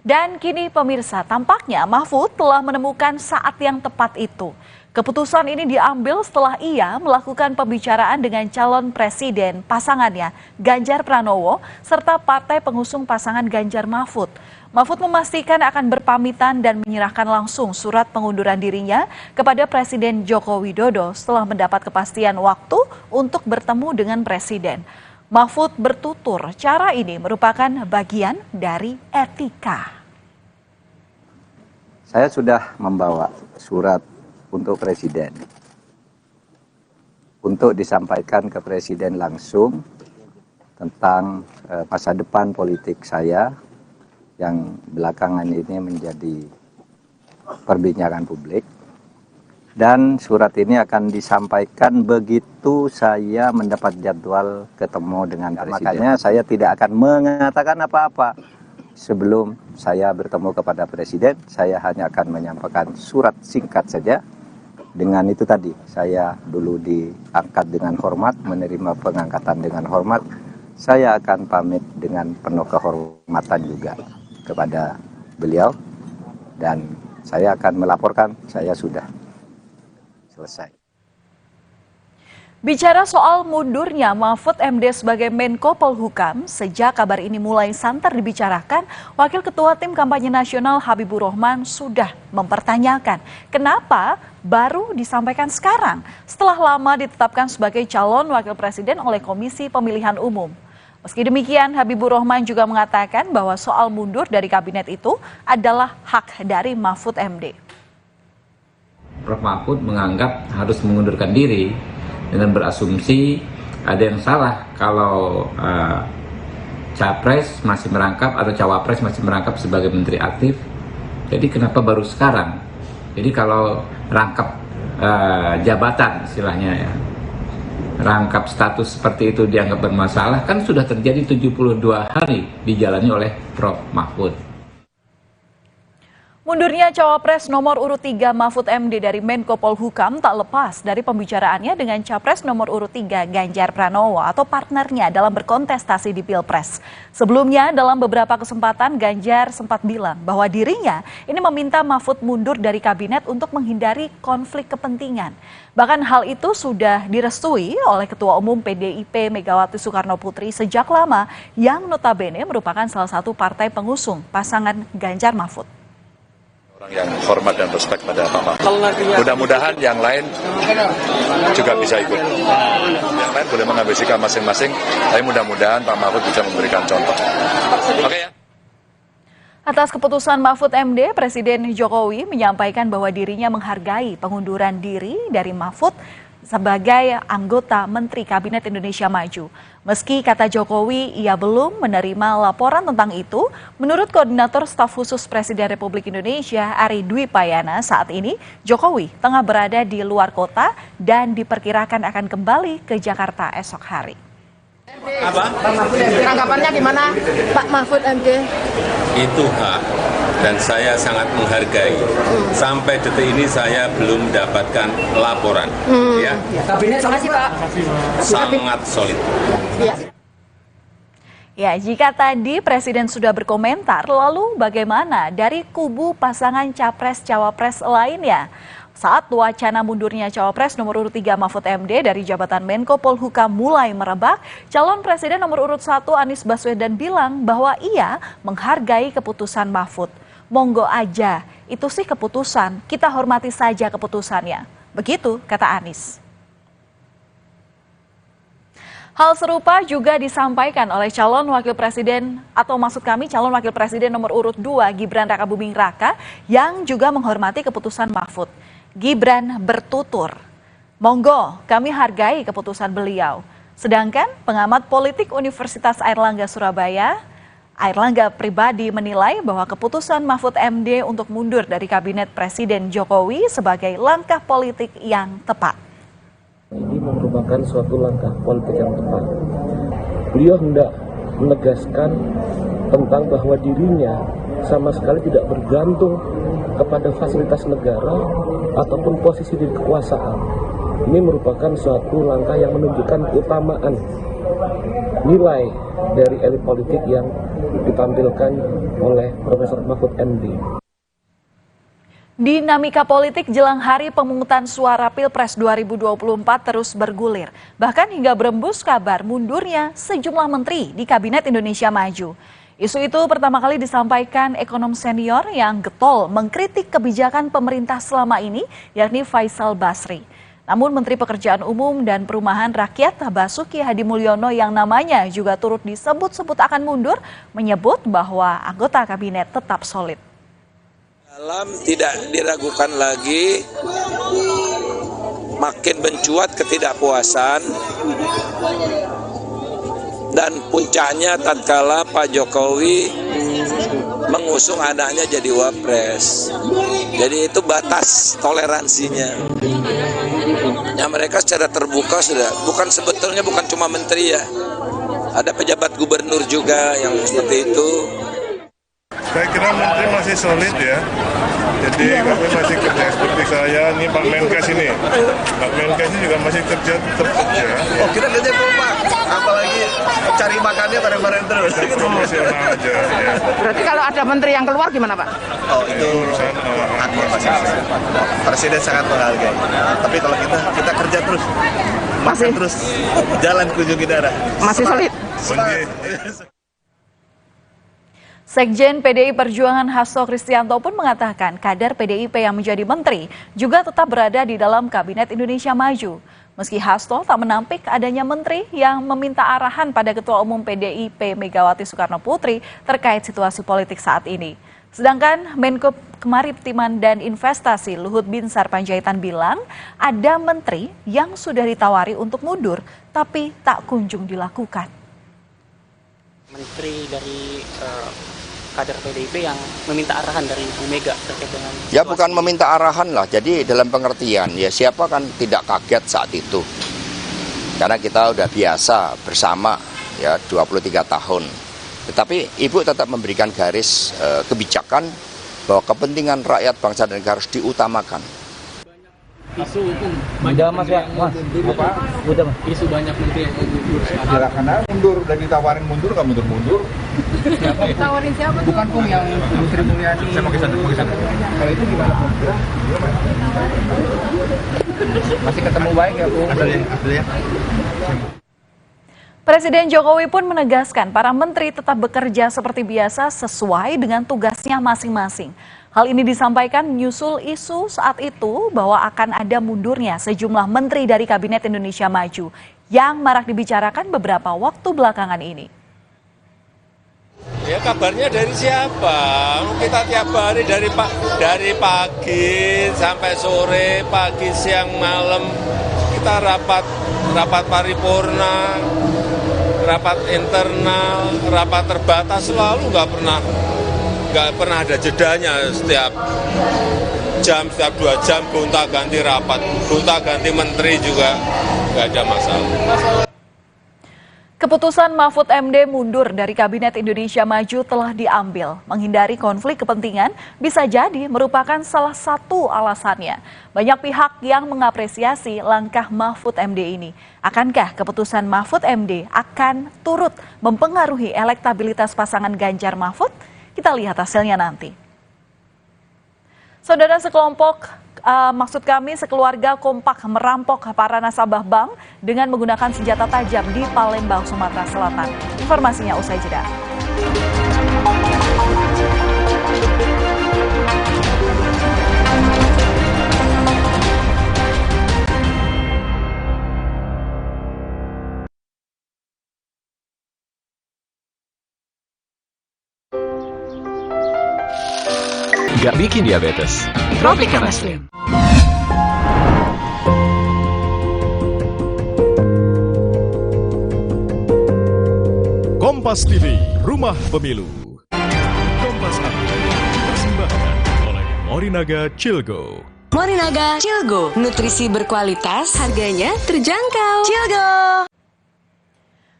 Dan kini pemirsa, tampaknya Mahfud telah menemukan saat yang tepat itu. Keputusan ini diambil setelah ia melakukan pembicaraan dengan calon presiden pasangannya Ganjar Pranowo serta partai pengusung pasangan Ganjar Mahfud. Mahfud memastikan akan berpamitan dan menyerahkan langsung surat pengunduran dirinya kepada Presiden Joko Widodo setelah mendapat kepastian waktu untuk bertemu dengan Presiden. Mahfud bertutur cara ini merupakan bagian dari etika. Saya sudah membawa surat untuk Presiden, untuk disampaikan ke Presiden langsung tentang masa depan politik saya yang belakangan ini menjadi perbincangan publik. Dan surat ini akan disampaikan begitu saya mendapat jadwal ketemu dengan Presiden. Makanya saya tidak akan mengatakan apa-apa sebelum saya bertemu kepada Presiden. Saya hanya akan menyampaikan surat singkat saja. Dengan itu tadi, saya dulu diangkat dengan hormat, menerima pengangkatan dengan hormat. Saya akan pamit dengan penuh kehormatan juga kepada beliau. Dan saya akan melaporkan, saya sudah selesai. Bicara soal mundurnya Mahfud MD sebagai Menko Polhukam, sejak kabar ini mulai santer dibicarakan, Wakil Ketua Tim Kampanye Nasional Habibur Rahman sudah mempertanyakan kenapa baru disampaikan sekarang setelah lama ditetapkan sebagai calon Wakil Presiden oleh Komisi Pemilihan Umum. Meski demikian, Habibur Rahman juga mengatakan bahwa soal mundur dari kabinet itu adalah hak dari Mahfud MD. Prof. Mahfud menganggap harus mengundurkan diri dengan berasumsi ada yang salah kalau capres masih merangkap atau cawapres masih merangkap sebagai menteri aktif. Jadi kenapa baru sekarang? Jadi kalau rangkap jabatan istilahnya ya, rangkap status seperti itu dianggap bermasalah, kan sudah terjadi 72 hari dijalani oleh Prof. Mahfud. Mundurnya Cawapres nomor urut 3 Mahfud MD dari Menko Polhukam tak lepas dari pembicaraannya dengan Capres nomor urut 3 Ganjar Pranowo atau partnernya dalam berkontestasi di Pilpres. Sebelumnya dalam beberapa kesempatan Ganjar sempat bilang bahwa dirinya ini meminta Mahfud mundur dari kabinet untuk menghindari konflik kepentingan. Bahkan hal itu sudah direstui oleh Ketua Umum PDIP Megawati Soekarnoputri sejak lama yang notabene merupakan salah satu partai pengusung pasangan Ganjar Mahfud. Orang yang hormat dan respek pada Pak Mahfud. Mudah-mudahan yang lain juga bisa ikut. Yang lain boleh mengambil sikap masing-masing, tapi mudah-mudahan Pak Mahfud bisa memberikan contoh. Oke ya. Atas keputusan Mahfud MD, Presiden Jokowi menyampaikan bahwa dirinya menghargai pengunduran diri dari Mahfud sebagai anggota Menteri Kabinet Indonesia Maju. Meski kata Jokowi ia belum menerima laporan tentang itu, menurut Koordinator Staf Khusus Presiden Republik Indonesia Ari Dwi Payana, saat ini Jokowi tengah berada di luar kota dan diperkirakan akan kembali ke Jakarta esok hari. Apa? Tanggapannya gimana Pak Mahfud MD? Itu hak dan saya sangat menghargai. Sampai detik ini saya belum mendapatkan laporan. Ya. Kabinet terima kasih Pak. Sangat solid. Ya, jika tadi Presiden sudah berkomentar, lalu bagaimana dari kubu pasangan Capres-Cawapres lainnya? Saat wacana mundurnya Cawapres nomor urut 3 Mahfud MD dari jabatan Menko Polhukam mulai merebak, calon Presiden nomor urut 1 Anies Baswedan bilang bahwa ia menghargai keputusan Mahfud. Monggo aja, itu sih keputusan, kita hormati saja keputusannya. Begitu kata Anies. Hal serupa juga disampaikan oleh calon wakil presiden atau maksud kami calon wakil presiden nomor urut 2 Gibran Rakabuming Raka yang juga menghormati keputusan Mahfud. Gibran bertutur, monggo kami hargai keputusan beliau. Sedangkan pengamat politik Universitas Airlangga Surabaya, Airlangga pribadi menilai bahwa keputusan Mahfud MD untuk mundur dari kabinet Presiden Jokowi sebagai langkah politik yang tepat. Ini merupakan suatu langkah politik yang tepat. Beliau hendak menegaskan tentang bahwa dirinya sama sekali tidak bergantung kepada fasilitas negara ataupun posisi di kekuasaan. Ini merupakan suatu langkah yang menunjukkan keutamaan nilai dari elit politik yang ditampilkan oleh Profesor Mahfud MD. Dinamika politik jelang hari pemungutan suara Pilpres 2024 terus bergulir. Bahkan hingga berembus kabar mundurnya sejumlah menteri di Kabinet Indonesia Maju. Isu itu pertama kali disampaikan ekonom senior yang getol mengkritik kebijakan pemerintah selama ini, yakni Faisal Basri. Namun Menteri Pekerjaan Umum dan Perumahan Rakyat Basuki Hadi Mulyono yang namanya juga turut disebut-sebut akan mundur, menyebut bahwa anggota kabinet tetap solid. Dalam tidak diragukan lagi, makin mencuat ketidakpuasan dan puncaknya tatkala Pak Jokowi mengusung anaknya jadi wapres. Jadi itu batas toleransinya. Ya, mereka secara terbuka sudah, sebetulnya bukan cuma menteri ya, ada pejabat gubernur juga yang seperti itu. Saya kira menteri masih solid ya. Jadi kami masih kerja seperti saya, ini Pak Menkes ini. Pak Menkes ini juga masih kerja tetap kerja. Oh, kita kerja Pak. Apalagi cari makannya bareng-bareng terus. Profesional aja ya. Berarti kalau ada menteri yang keluar gimana Pak? Oh, itu urusan hak masing-masing. Presiden sangat menghargai. Tapi kalau kita kerja terus, masih terus jalan kunjungi daerah. Masih solid. Sekjen PDI Perjuangan Hasto Kristianto pun mengatakan kader PDIP yang menjadi menteri juga tetap berada di dalam Kabinet Indonesia Maju. Meski Hasto tak menampik adanya menteri yang meminta arahan pada Ketua Umum PDIP Megawati Soekarno Putri terkait situasi politik saat ini. Sedangkan Menko Kemaritiman dan Investasi Luhut Binsar Panjaitan bilang ada menteri yang sudah ditawari untuk mundur tapi tak kunjung dilakukan. Menteri dari kader PDIP yang meminta arahan dari Bu Mega terkait dengan ya bukan meminta arahan lah, jadi dalam pengertian ya siapa kan tidak kaget saat itu karena kita udah biasa bersama ya 23 tahun, tetapi Ibu tetap memberikan garis kebijakan bahwa kepentingan rakyat bangsa dan negara harus diutamakan. Isu udah mas ya, mas apa? Udah mas. Isu banyak menteri yang mundur. Karena mundur dan ditawarin mundur nggak mundur. Ditawarin siapa? Bukan Pung yang Menteri Mulyani. Saya mau kesana. Kalau itu gimana? Masih ketemu baik ya Pung? Ya. Presiden Jokowi pun menegaskan para menteri tetap bekerja seperti biasa sesuai dengan tugasnya masing-masing. Hal ini disampaikan menyusul isu saat itu bahwa akan ada mundurnya sejumlah menteri dari Kabinet Indonesia Maju yang marak dibicarakan beberapa waktu belakangan ini. Ya kabarnya dari siapa? Kita tiap hari dari pagi sampai sore, pagi, siang, malam kita rapat paripurna, rapat internal, rapat terbatas, selalu nggak pernah ada jedanya. Setiap jam, setiap 2 jam gonta-ganti rapat, gonta-ganti menteri juga nggak ada masalah. Keputusan Mahfud MD mundur dari Kabinet Indonesia Maju telah diambil. Menghindari konflik kepentingan bisa jadi merupakan salah satu alasannya. Banyak pihak yang mengapresiasi langkah Mahfud MD ini. Akankah keputusan Mahfud MD akan turut mempengaruhi elektabilitas pasangan Ganjar Mahfud? Kita lihat hasilnya nanti. Saudara, sekeluarga kompak merampok para nasabah bank dengan menggunakan senjata tajam di Palembang, Sumatera Selatan. Informasinya usai jeda. Gak bikin diabetes. Tropicana Slim. Kompas TV, Rumah Pemilu. Kompas TV dipersembahkan oleh Morinaga Cilgo. Morinaga Cilgo, nutrisi berkualitas, harganya terjangkau. Cilgo.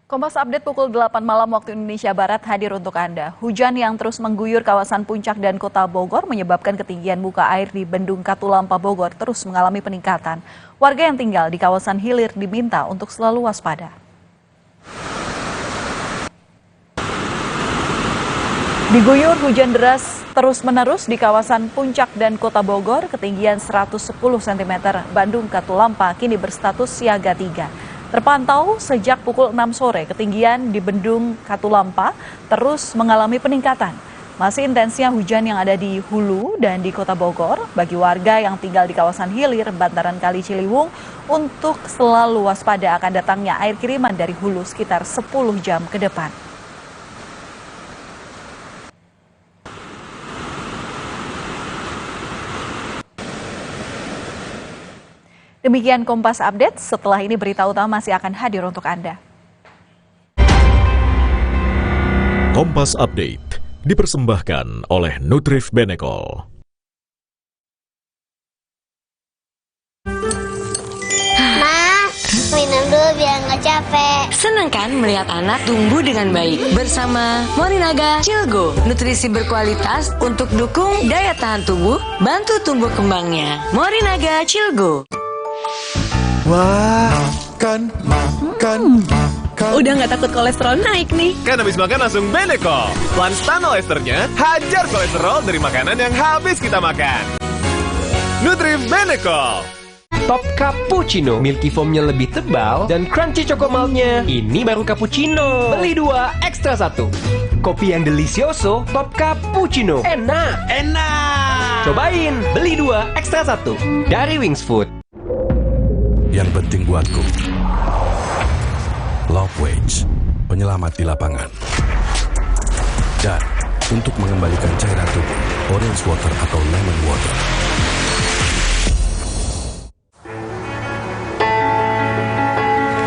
Kompas Update pukul 8 malam waktu Indonesia Barat hadir untuk Anda. Hujan yang terus mengguyur kawasan Puncak dan Kota Bogor menyebabkan ketinggian muka air di Bendung Katulampa Bogor terus mengalami peningkatan. Warga yang tinggal di kawasan hilir diminta untuk selalu waspada. Diguyur hujan deras terus-menerus di kawasan Puncak dan Kota Bogor, ketinggian 110 cm Bandung Katulampa kini berstatus siaga 3. Terpantau sejak pukul 6 sore, ketinggian di Bendung Katulampa terus mengalami peningkatan. Masih intensnya hujan yang ada di Hulu dan di Kota Bogor, bagi warga yang tinggal di kawasan hilir bantaran Kali Ciliwung untuk selalu waspada akan datangnya air kiriman dari Hulu sekitar 10 jam ke depan. Demikian Kompas Update, setelah ini berita utama masih akan hadir untuk Anda. Kompas Update dipersembahkan oleh Nutrif Benecol. Minum dulu biar nggak capek. Senang kan melihat anak tumbuh dengan baik bersama Morinaga Cilgo, nutrisi berkualitas untuk dukung daya tahan tubuh, bantu tumbuh kembangnya. Morinaga Cilgo. Wah, makan. Udah nggak takut kolesterol naik nih. Kan habis makan langsung Benecol. Lanstan esternya hajar kolesterol dari makanan yang habis kita makan. Nutrif Benecol. Top Cappuccino, milky foamnya lebih tebal dan crunchy choco maltnya. Ini baru cappuccino. Beli 2 ekstra 1. Kopi yang delicioso, Top Cappuccino. Enak. Cobain, beli 2 ekstra 1 dari Wings Food. Yang penting buatku, Love Wage, penyelamat di lapangan. Dan untuk mengembalikan cairan tubuh, Orange Water atau Lemon Water.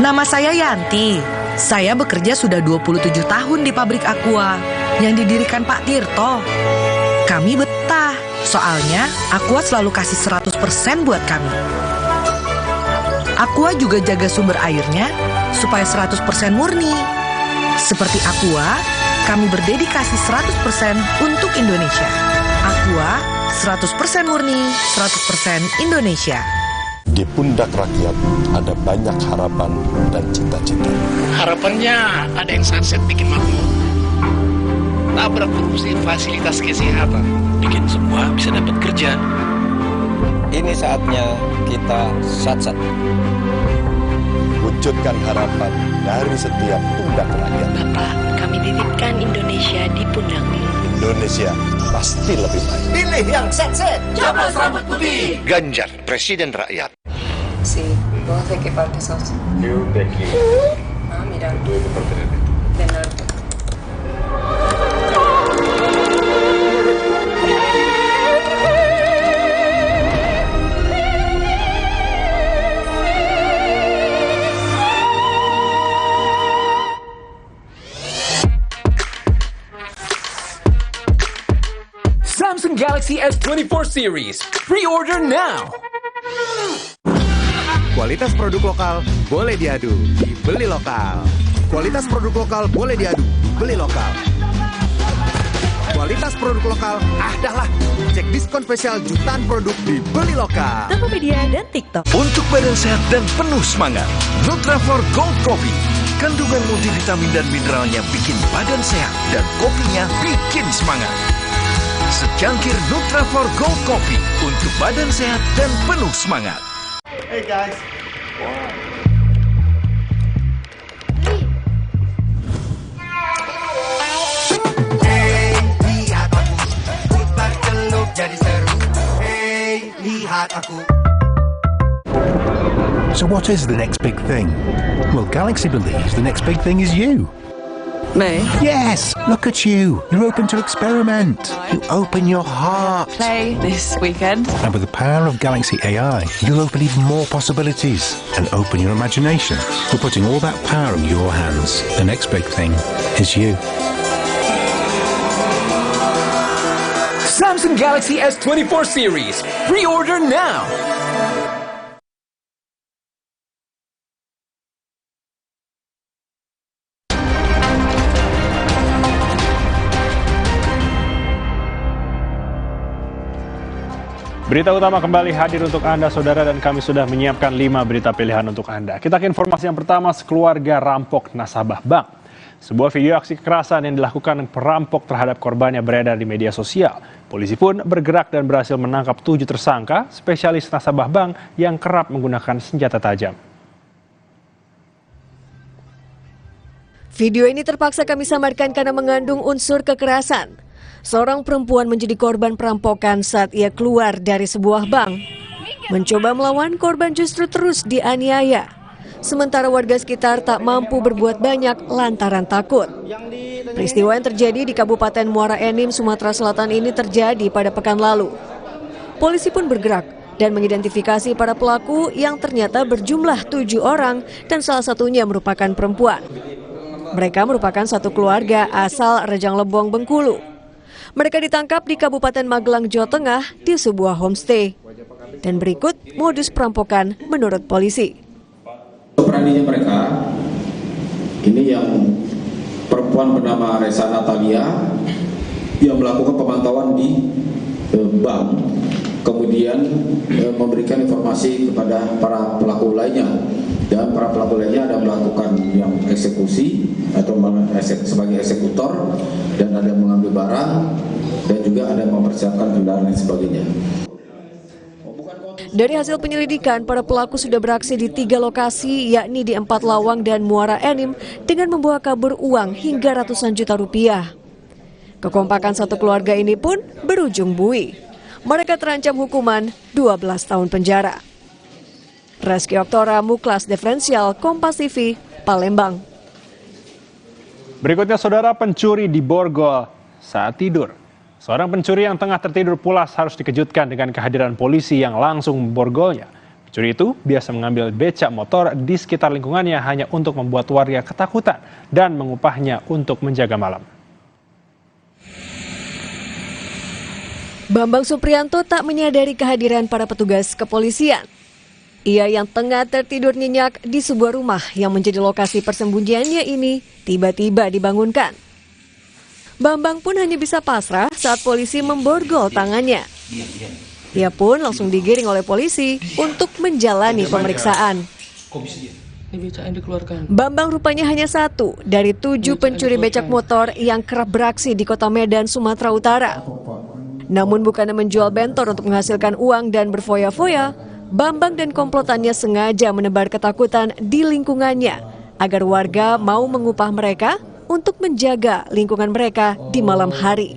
Nama saya Yanti. Saya bekerja sudah 27 tahun di pabrik Aqua yang didirikan Pak Tirto. Kami betah, soalnya Aqua selalu kasih 100% buat kami. Aqua juga jaga sumber airnya supaya 100% murni. Seperti Aqua, kami berdedikasi 100% untuk Indonesia. Aqua, 100% murni, 100% Indonesia. Di pundak rakyat ada banyak harapan dan cita-cita. Harapannya ada yang sunset bikin makmur, tabrak korupsi fasilitas kesehatan, bikin semua bisa dapat kerja. Ini saatnya kita satsat. Wujudkan harapan dari setiap pundak rakyat. Bapak, kami titipkan Indonesia di pundakmu. Indonesia pasti lebih baik. Pilih yang set-set. Capres rambut putih. Ganjar, Presiden Rakyat. Sí, ¿dónde de qué parte sos? Yo de aquí. Ah, mira. Tú de parte de aquí. Del norte. Samsung Galaxy S24 series. Pre-order now. Kualitas produk lokal boleh diadu, beli lokal. Kualitas produk lokal boleh diadu, beli lokal. Kualitas produk lokal, dah lah. Cek diskon spesial jutaan produk di Beli Lokal. Tokopedia dan TikTok. Untuk badan sehat dan penuh semangat, Nutrafor Gold Coffee. Kandungan multivitamin dan mineralnya bikin badan sehat dan kopinya bikin semangat. Secangkir Nutrafor Gold Coffee untuk badan sehat dan penuh semangat. Hey guys. Hey, lihat aku putar celup jadi seru. Hey, lihat aku. So what is the next big thing? Well, Galaxy believes the next big thing is you. Me? Yes, look at you. You're open to experiment. You open your heart. Play this weekend. And with the power of Galaxy AI, you'll open even more possibilities and open your imagination. We're putting all that power in your hands. The next big thing is you. Samsung Galaxy S24 series. Pre-order now. Berita utama kembali hadir untuk Anda, Saudara, dan kami sudah menyiapkan 5 berita pilihan untuk Anda. Kita ke informasi yang pertama, sekeluarga rampok nasabah bank. Sebuah video aksi kekerasan yang dilakukan perampok terhadap korbannya beredar di media sosial. Polisi pun bergerak dan berhasil menangkap 7 tersangka, spesialis nasabah bank yang kerap menggunakan senjata tajam. Video ini terpaksa kami samarkan karena mengandung unsur kekerasan. Seorang perempuan menjadi korban perampokan saat ia keluar dari sebuah bank. Mencoba melawan, korban justru terus dianiaya. Sementara warga sekitar tak mampu berbuat banyak lantaran takut. Peristiwa yang terjadi di Kabupaten Muara Enim, Sumatera Selatan ini terjadi pada pekan lalu. Polisi pun bergerak dan mengidentifikasi para pelaku yang ternyata berjumlah 7 orang dan salah satunya merupakan perempuan. Mereka merupakan satu keluarga asal Rejang Lebong, Bengkulu. Mereka ditangkap di Kabupaten Magelang, Jawa Tengah di sebuah homestay. Dan berikut modus perampokan menurut polisi. Operandinya mereka, ini yang perempuan bernama Reza Natalia yang melakukan pemantauan di bank, kemudian memberikan informasi kepada para pelaku lainnya, dan para pelaku lainnya ada melakukan yang eksekusi atau sebagai eksekutor, dan ada mengambil barang, dan juga ada mempersiapkan kendaraan dan sebagainya. Dari hasil penyelidikan, para pelaku sudah beraksi di 3 lokasi, yakni di 4 Lawang dan Muara Enim, dengan membawa kabur uang hingga ratusan juta rupiah. Kekompakan satu keluarga ini pun berujung bui. Mereka terancam hukuman 12 tahun penjara. Reski Oktora, Muklas Diferensial, Kompas TV, Palembang. Berikutnya, saudara, pencuri diborgol saat tidur. Seorang pencuri yang tengah tertidur pulas harus dikejutkan dengan kehadiran polisi yang langsung memborgolnya. Pencuri itu biasa mengambil becak motor di sekitar lingkungannya hanya untuk membuat warga ketakutan dan mengupahnya untuk menjaga malam. Bambang Supriyanto tak menyadari kehadiran para petugas kepolisian. Ia yang tengah tertidur nyenyak di sebuah rumah yang menjadi lokasi persembunyiannya ini tiba-tiba dibangunkan. Bambang pun hanya bisa pasrah saat polisi memborgol tangannya. Ia pun langsung digiring oleh polisi untuk menjalani pemeriksaan. Bambang rupanya hanya satu dari 7 pencuri becak motor yang kerap beraksi di kota Medan, Sumatera Utara. Namun bukannya menjual bentor untuk menghasilkan uang dan berfoya-foya, Bambang dan komplotannya sengaja menebar ketakutan di lingkungannya agar warga mau mengupah mereka untuk menjaga lingkungan mereka di malam hari.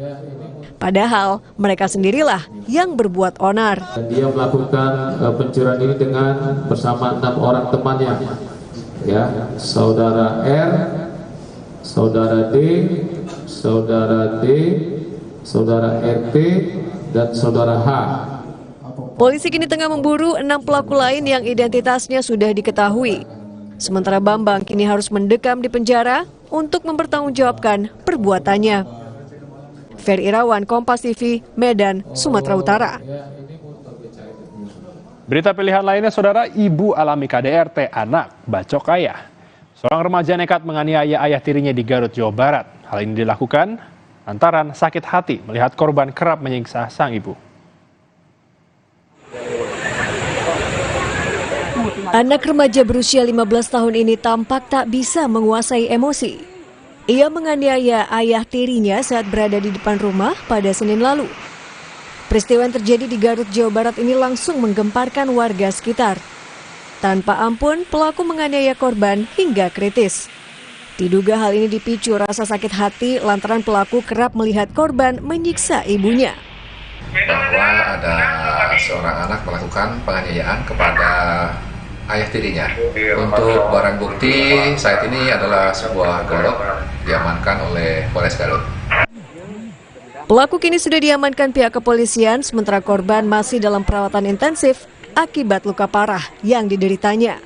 Padahal mereka sendirilah yang berbuat onar. Dia melakukan pencurian ini dengan bersama 6 orang temannya, ya, saudara R, saudara D, saudara RT, dan saudara H. Polisi kini tengah memburu 6 pelaku lain yang identitasnya sudah diketahui. Sementara Bambang kini harus mendekam di penjara untuk mempertanggungjawabkan perbuatannya. Ferry Irawan, Kompas TV, Medan, Sumatera Utara. Berita pilihan lainnya, saudara, ibu alami KDRT, anak bacok ayah. Seorang remaja nekat menganiaya ayah tirinya di Garut, Jawa Barat. Hal ini dilakukan lantaran sakit hati melihat korban kerap menyiksa sang ibu. Anak remaja berusia 15 tahun ini tampak tak bisa menguasai emosi. Ia menganiaya ayah tirinya saat berada di depan rumah pada Senin lalu. Peristiwa yang terjadi di Garut, Jawa Barat ini langsung menggemparkan warga sekitar. Tanpa ampun, pelaku menganiaya korban hingga kritis. Diduga hal ini dipicu rasa sakit hati lantaran pelaku kerap melihat korban menyiksa ibunya. Bahwa ada seorang anak melakukan penganiayaan kepada ayah tirinya. Untuk barang bukti saat ini adalah sebuah golok diamankan oleh Polres Garut. Pelaku kini sudah diamankan pihak kepolisian, sementara korban masih dalam perawatan intensif akibat luka parah yang dideritanya.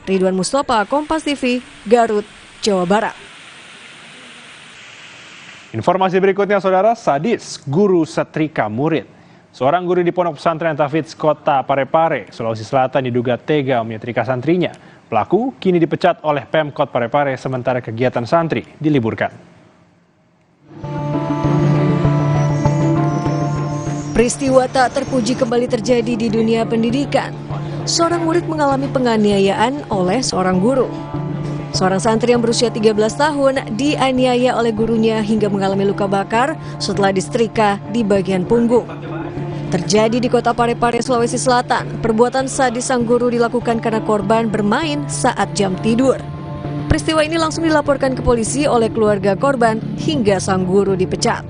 Ridwan Mustafa, Kompas TV, Garut, Jawa Barat. Informasi berikutnya, saudara, sadis guru setrika murid. Seorang guru di Pondok Pesantren Tahfidz Kota Parepare, Sulawesi Selatan diduga tega menyetrika santrinya. Pelaku kini dipecat oleh Pemkot Parepare sementara kegiatan santri diliburkan. Peristiwa tak terpuji kembali terjadi di dunia pendidikan. Seorang murid mengalami penganiayaan oleh seorang guru. Seorang santri yang berusia 13 tahun dianiaya oleh gurunya hingga mengalami luka bakar setelah disetrika di bagian punggung. Terjadi di Kota Parepare, Sulawesi Selatan. Perbuatan sadis sang guru dilakukan karena korban bermain saat jam tidur. Peristiwa ini langsung dilaporkan ke polisi oleh keluarga korban hingga sang guru dipecat.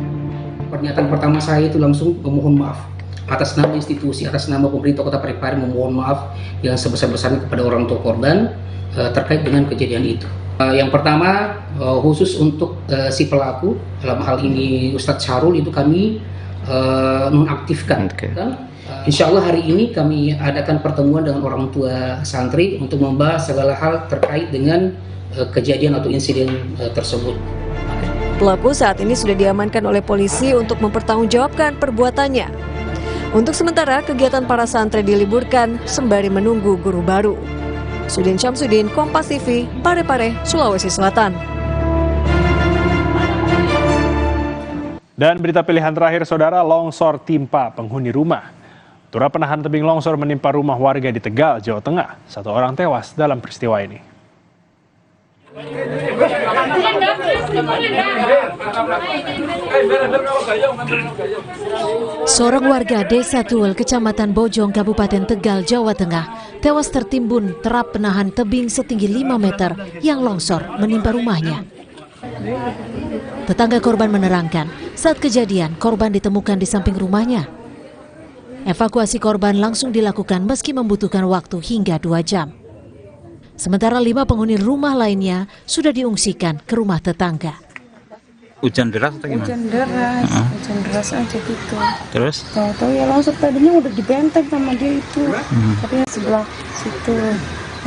Pernyataan pertama saya itu langsung memohon maaf atas nama institusi, atas nama pemerintah Kota Parepare, memohon maaf yang sebesar-besarnya kepada orang tua korban terkait dengan kejadian itu. Yang pertama, khusus untuk si pelaku, dalam hal ini Ustadz Syarul, itu kami nonaktifkan. Insya Allah hari ini kami adakan pertemuan dengan orang tua santri untuk membahas segala hal terkait dengan kejadian atau insiden tersebut. Pelaku saat ini sudah diamankan oleh polisi untuk mempertanggungjawabkan perbuatannya. Untuk sementara, kegiatan para santri diliburkan sembari menunggu guru baru. Sudin Syamsuddin, Kompas TV, Parepare, Sulawesi Selatan. Dan berita pilihan terakhir, saudara, longsor timpa penghuni rumah. Turap penahan tebing longsor menimpa rumah warga di Tegal, Jawa Tengah. 1 orang tewas dalam peristiwa ini. Seorang warga Desa Tuwel, Kecamatan Bojong, Kabupaten Tegal, Jawa Tengah, tewas tertimbun terap penahan tebing setinggi 5 meter yang longsor menimpa rumahnya. Tetangga korban menerangkan, saat kejadian korban ditemukan di samping rumahnya. Evakuasi korban langsung dilakukan meski membutuhkan waktu hingga 2 jam. Sementara 5 penghuni rumah lainnya sudah diungsikan ke rumah tetangga. Hujan deras atau gimana? Hujan deras aja gitu. Terus? Tahu-tahu ya longsor tadinya udah dibenteng sama dia itu. Tapi yang sebelah situ,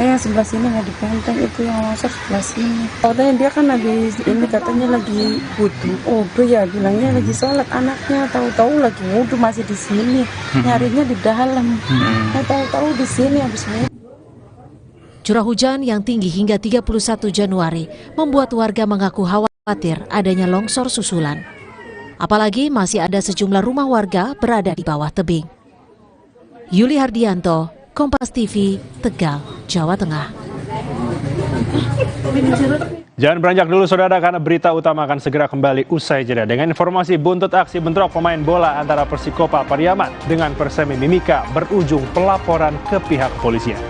yang sebelah sini nggak dibenteng, itu yang longsor sebelah sini. Tahu-tahu dia kan habis ini katanya lagi wudu ya, bilangnya lagi sholat anaknya. Tahu-tahu lagi wudu masih di sini, nyarinya di dalam. Tahu-tahu di sini habis wudu. Curah hujan yang tinggi hingga 31 Januari membuat warga mengaku khawatir adanya longsor susulan. Apalagi masih ada sejumlah rumah warga berada di bawah tebing. Yuli Hardianto, Kompas TV, Tegal, Jawa Tengah. Jangan beranjak dulu, saudara, karena berita utama akan segera kembali usai jeda dengan informasi buntut aksi bentrok pemain bola antara Persikopa Pariaman dengan Persemi Mimika berujung pelaporan ke pihak kepolisian.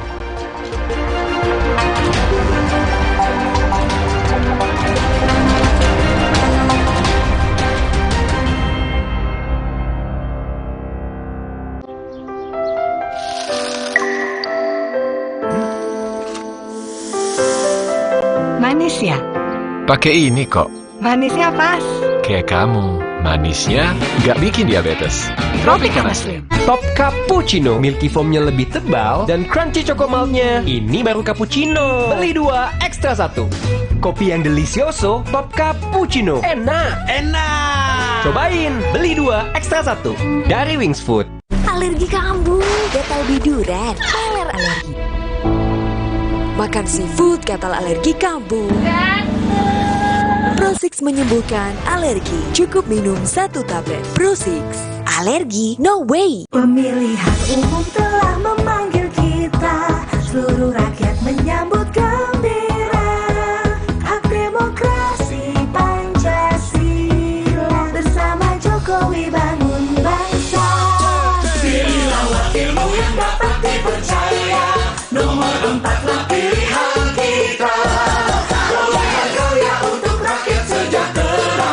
Manis ya? Pakai ini kok. Manisnya pas. Kayak kamu, manisnya nggak bikin diabetes. Tropicana Slim. Top Cappuccino, milky foamnya lebih tebal dan crunchy chocomaltnya. Ini baru cappuccino. Beli 2, ekstra 1. Kopi yang delicioso, Top Cappuccino. Enak. Cobain, beli 2, ekstra 1. Dari Wings Food. Alergi kambuh, gatal biduran, peler alergi. Makan seafood, gatal alergi kambuh. Prosix menyembuhkan alergi. Cukup minum 1 tablet. Prosix. Alergi, no way. Pemilihan umum telah memanggil kita. Seluruh rakyat menyambut gembira. Hak demokrasi Pancasila. Bersama Jokowi bangun bangsa. Pilihlah wakilmu yang dapat dipercaya. Nomor 4 lah pilihan kita. Goyah untuk rakyat sejahtera.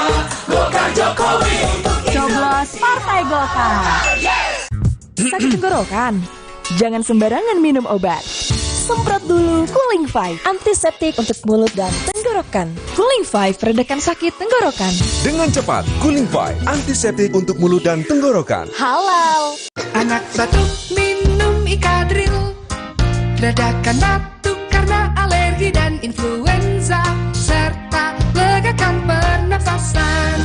Golkar Jokowi untuk Coblos Partai Golkar. Sakit tenggorokan? Jangan sembarangan minum obat. Semprot dulu Cooling 5, antiseptik untuk mulut dan tenggorokan. Cooling 5 meredakan sakit tenggorokan. Dengan cepat, Cooling 5, antiseptik untuk mulut dan tenggorokan. Halal. Anak satu minum Ikadril. Redakan batuk karena alergi dan influenza, serta legakan pernafasan.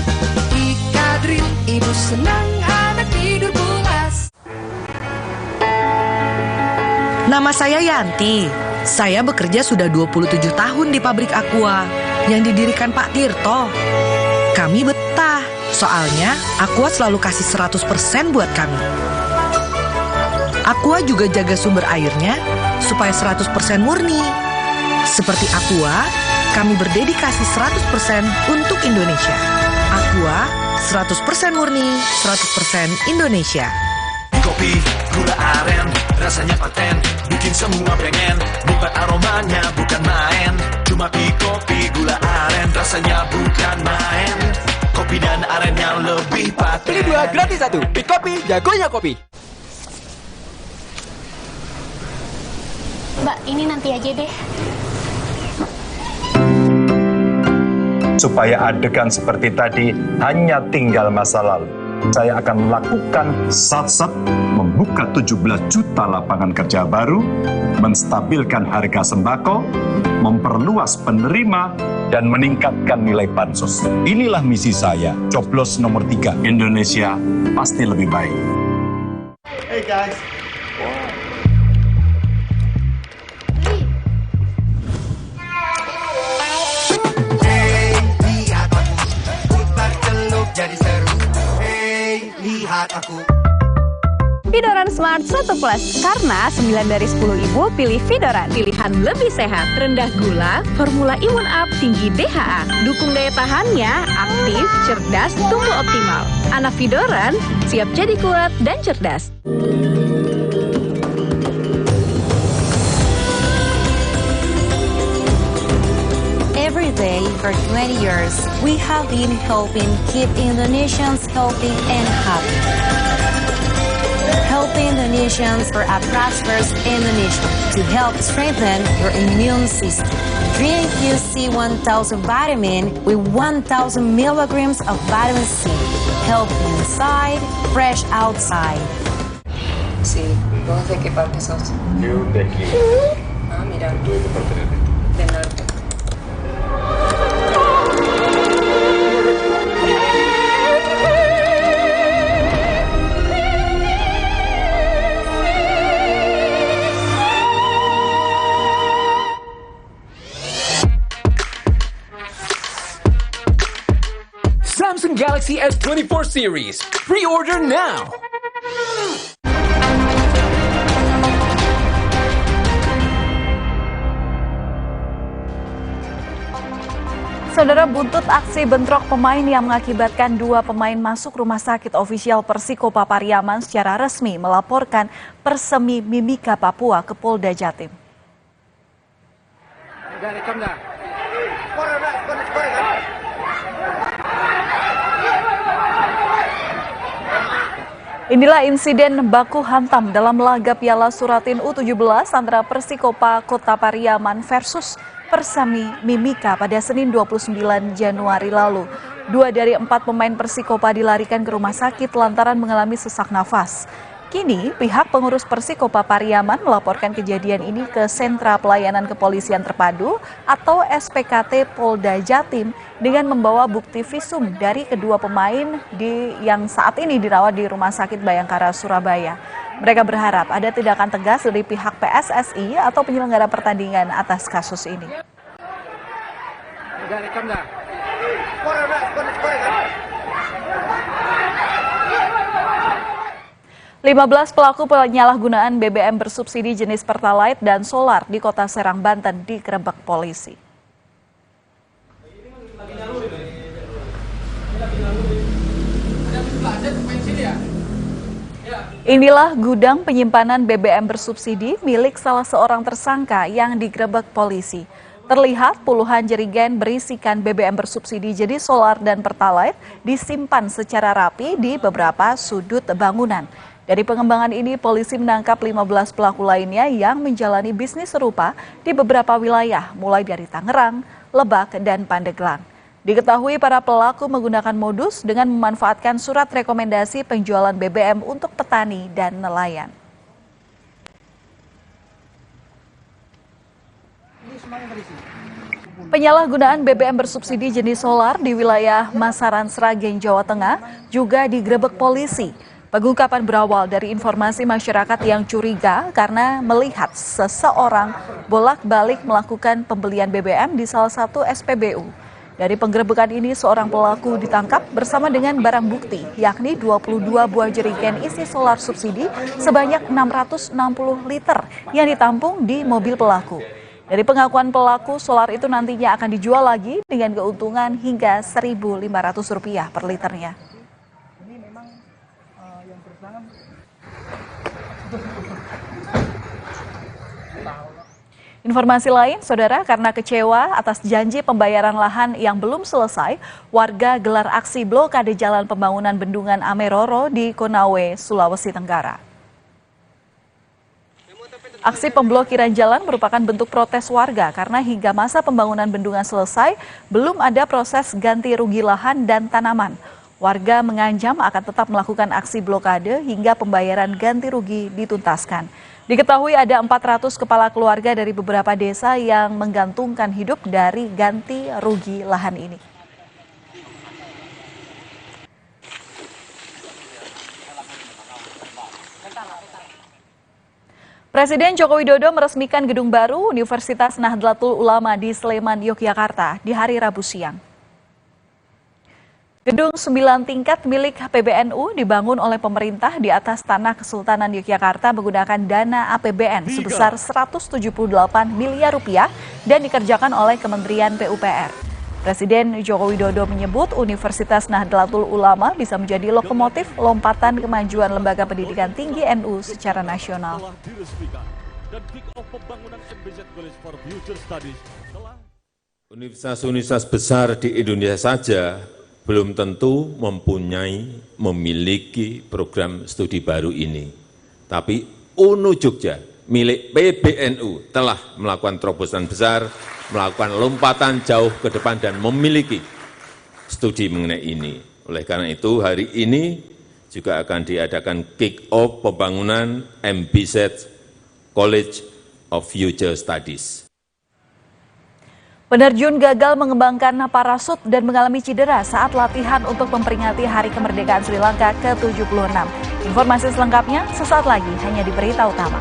Ikadril, ibu senang anak tidur pulas. Nama saya Yanti. Saya bekerja sudah 27 tahun di pabrik Aqua yang didirikan Pak Tirto. Kami betah, soalnya Aqua selalu kasih 100% buat kami. Aqua juga jaga sumber airnya supaya 100% murni. Seperti Aqua, kami berdedikasi 100% untuk Indonesia. Aqua, 100% murni, 100% Indonesia. Kopi, gula aren, rasanya paten, bikin semua pengen. Nikmat aromanya bukan main. Cuma kopi, gula aren, rasanya bukan main. Kopi dan aren yang lebih paten. Beli 2 gratis 1. Pick Kopi, jagonya kopi. Mbak, ini nanti aja deh. Supaya adegan seperti tadi hanya tinggal masa lalu. Saya akan melakukan sat-sat, membuka 17 juta lapangan kerja baru, menstabilkan harga sembako, memperluas penerima, dan meningkatkan nilai bansos. Inilah misi saya, coblos nomor 3. Indonesia pasti lebih baik. Hey guys. Jadi seru, hey lihat aku. Vidoran Smart 1 Plus, karena 9 dari 10 ibu pilih Vidoran. Pilihan lebih sehat, rendah gula, formula imun up, tinggi DHA. Dukung daya tahannya, aktif, cerdas, tumbuh optimal. Anak Vidoran, siap jadi kuat dan cerdas. Every day for 20 years, we have been helping keep Indonesians healthy and happy. Helping Indonesians for a prosperous Indonesia to help strengthen your immune system. Drink UC 1000 vitamin with 1000 milligrams of vitamin C. Help inside, fresh outside. Sí, ¿dónde sé qué parte sos? Yo de aquí. Ah, mira. Tú de qué parte eres? Del norte. Samsung Galaxy S24 series. Pre-order now. Saudara, buntut aksi bentrok pemain yang mengakibatkan 2 pemain masuk rumah sakit, ofisial Persikopa Pariaman secara resmi melaporkan Persemi Mimika Papua ke Polda Jatim. Inilah insiden baku hantam dalam laga Piala Suratin U17 antara Persikopa Kota Pariaman versus Persemi Mimika pada Senin 29 Januari lalu. 2 dari 4 pemain Persikopa dilarikan ke rumah sakit lantaran mengalami sesak nafas. Kini, pihak pengurus Persikopa Pariaman melaporkan kejadian ini ke Sentra Pelayanan Kepolisian Terpadu atau SPKT Polda Jatim dengan membawa bukti visum dari kedua pemain yang saat ini dirawat di Rumah Sakit Bayangkara, Surabaya. Mereka berharap ada tindakan tegas dari pihak PSSI atau penyelenggara pertandingan atas kasus ini. 15 pelaku penyalahgunaan BBM bersubsidi jenis Pertalite dan solar di Kota Serang, Banten digerebek polisi. Inilah gudang penyimpanan BBM bersubsidi milik salah seorang tersangka yang digerebek polisi. Terlihat puluhan jerigen berisikan BBM bersubsidi jenis solar dan Pertalite disimpan secara rapi di beberapa sudut bangunan. Dari pengembangan ini, polisi menangkap 15 pelaku lainnya yang menjalani bisnis serupa di beberapa wilayah, mulai dari Tangerang, Lebak, dan Pandeglang. Diketahui para pelaku menggunakan modus dengan memanfaatkan surat rekomendasi penjualan BBM untuk petani dan nelayan. Penyalahgunaan BBM bersubsidi jenis solar di wilayah Masaran, Sragen, Jawa Tengah juga digerebek polisi. Pengungkapan berawal dari informasi masyarakat yang curiga karena melihat seseorang bolak-balik melakukan pembelian BBM di salah satu SPBU. Dari penggerebekan ini, seorang pelaku ditangkap bersama dengan barang bukti, yakni 22 buah jerigen isi solar subsidi sebanyak 660 liter yang ditampung di mobil pelaku. Dari pengakuan pelaku, solar itu nantinya akan dijual lagi dengan keuntungan hingga Rp1.500 per liternya. Informasi lain, saudara, karena kecewa atas janji pembayaran lahan yang belum selesai, warga gelar aksi blokade jalan pembangunan bendungan Ameroro di Konawe, Sulawesi Tenggara. Aksi pemblokiran jalan merupakan bentuk protes warga karena hingga masa pembangunan bendungan selesai, belum ada proses ganti rugi lahan dan tanaman. Warga mengancam akan tetap melakukan aksi blokade hingga pembayaran ganti rugi dituntaskan. Diketahui ada 400 kepala keluarga dari beberapa desa yang menggantungkan hidup dari ganti rugi lahan ini. Presiden Joko Widodo meresmikan gedung baru Universitas Nahdlatul Ulama di Sleman, Yogyakarta di hari Rabu siang. Gedung 9 tingkat milik PBNU dibangun oleh pemerintah di atas tanah Kesultanan Yogyakarta menggunakan dana APBN sebesar 178 miliar rupiah dan dikerjakan oleh Kementerian PUPR. Presiden Joko Widodo menyebut Universitas Nahdlatul Ulama bisa menjadi lokomotif lompatan kemajuan lembaga pendidikan tinggi NU secara nasional. Universitas-universitas besar di Indonesia saja belum tentu memiliki program studi baru ini. Tapi UNU Jogja milik PBNU telah melakukan terobosan besar, melakukan lompatan jauh ke depan dan memiliki studi mengenai ini. Oleh karena itu hari ini juga akan diadakan kick-off pembangunan MBZ College of Future Studies. Penerjun gagal mengembangkan parasut dan mengalami cedera saat latihan untuk memperingati Hari Kemerdekaan Sri Lanka ke-76. Informasi selengkapnya sesaat lagi hanya di Berita Utama.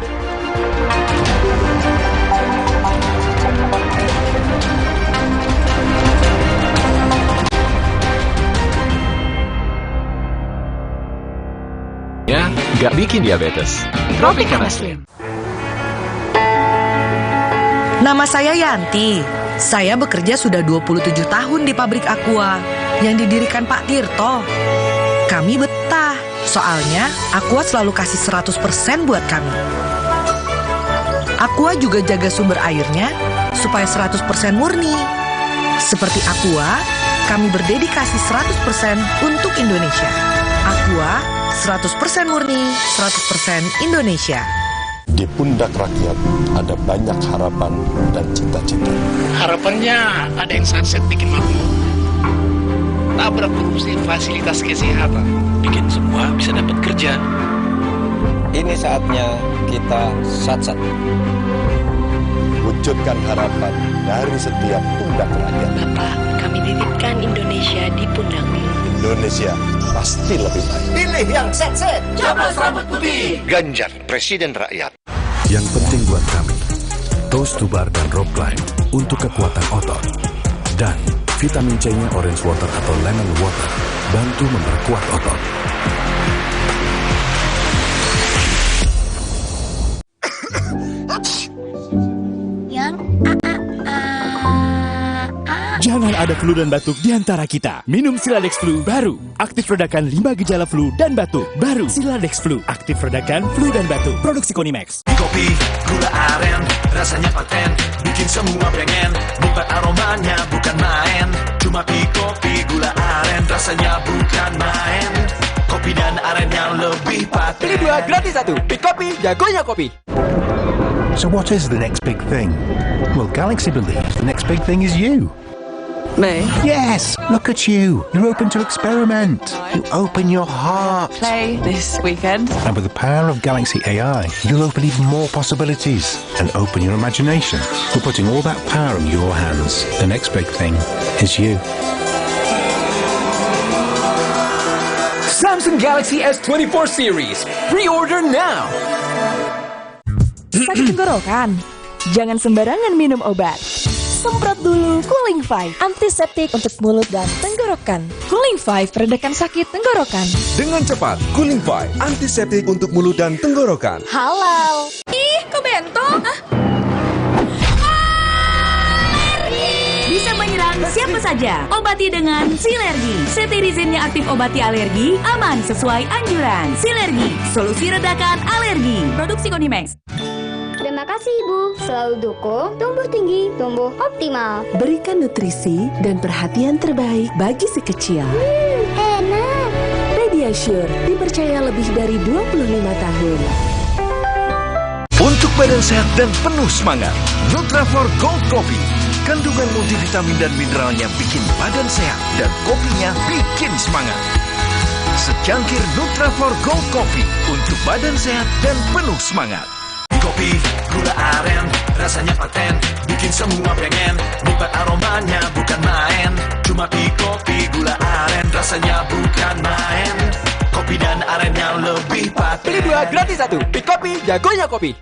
Ya, nggak bikin diabetes. Tropicana Slim. Nama saya Yanti. Saya bekerja sudah 27 tahun di pabrik Aqua yang didirikan Pak Tirto. Kami betah, soalnya Aqua selalu kasih 100% buat kami. Aqua juga jaga sumber airnya supaya 100% murni. Seperti Aqua, kami berdedikasi 100% untuk Indonesia. Aqua, 100% murni, 100% Indonesia. Di pundak rakyat ada banyak harapan dan cita-cita. Harapannya ada yang sunset bikin makmur, tabrak korupsi fasilitas kesehatan, bikin semua bisa dapat kerja. Ini saatnya kita satsat. Wujudkan harapan dari setiap pundak rakyat. Bapak, kami titipkan Indonesia di pundakmu. Indonesia pasti lebih baik. Pilih yang set-set, capres rambut putih. Ganjar, Presiden Rakyat. Yang penting buat kami, Toast to Bar dan Rock Climb untuk kekuatan otot. Dan vitamin C-nya Orange Water atau Lemon Water bantu memperkuat otot. Jangan ada flu dan batuk di antara kita. Minum Siladex Flu baru. Aktif redakan 5 gejala flu dan batuk. Baru Siladex Flu. Aktif redakan flu dan batuk. Produksi Konimax. Kopi, gula aren, rasanya paten, bikin semua pengen. Nikmat aromanya bukan main. Cuma kopi, gula aren, rasanya bukan main. Kopi dan aren yang lebih paten. Pilih 2 gratis 1. Pick Kopi, jagonya kopi. So what is the next big thing? Well, Galaxy believes the next big thing is you. Me? Yes, look at you. You're open to experiment. You open your heart. Play this weekend. And with the power of Galaxy AI, you'll open even more possibilities and open your imagination. We're putting all that power in your hands. The next big thing is you. Samsung Galaxy S24 series. Pre-order now. Sakit tenggorokan? Jangan sembarangan minum obat. Semprot dulu Cooling 5, antiseptik untuk mulut dan tenggorokan. Cooling 5 meredakan sakit tenggorokan. Dengan cepat, Cooling 5, antiseptik untuk mulut dan tenggorokan. Halal. Ih, kok bento? Bisa menyerang siapa saja. Obati dengan Silergi. Cetirizine aktif obati alergi, aman sesuai anjuran. Silergi, solusi redakan alergi. Produksi Konimax. Terima kasih Ibu, selalu dukung tumbuh tinggi, tumbuh optimal. Berikan nutrisi dan perhatian terbaik bagi si kecil. Enak. Pediasure dipercaya lebih dari 25 tahun. Untuk badan sehat dan penuh semangat, Nutrafor Gold Coffee. Kandungan multivitamin dan mineralnya bikin badan sehat dan kopinya bikin semangat. secangkir Nutrafor Gold Coffee untuk badan sehat dan penuh semangat. Kopi gula aren, rasanya paten, bikin semua pengen. Nikmat aromanya bukan main. Cuma kopi gula aren, rasanya bukan main. Kopi dan arennya lebih paten. Beli 2 gratis 1. Pick Kopi, jagonya kopi.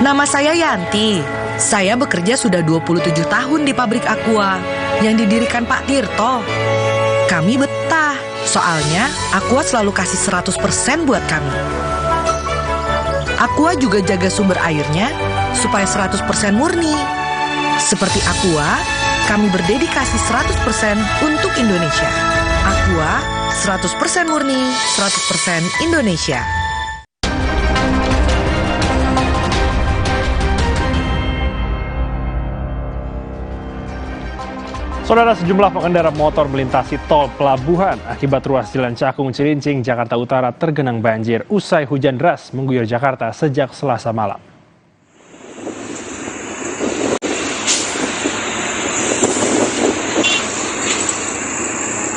Nama saya Yanti. Saya bekerja sudah 27 tahun di pabrik Aqua yang didirikan Pak Tirto. Kami betah, soalnya Aqua selalu kasih 100% buat kami. Aqua juga jaga sumber airnya supaya 100% murni. Seperti Aqua, kami berdedikasi 100% untuk Indonesia. Aqua, 100% murni, 100% Indonesia. Saudara, sejumlah pengendara motor melintasi tol pelabuhan akibat ruas Jalan Cakung Cilincing, Jakarta Utara tergenang banjir usai hujan deras mengguyur Jakarta sejak Selasa malam.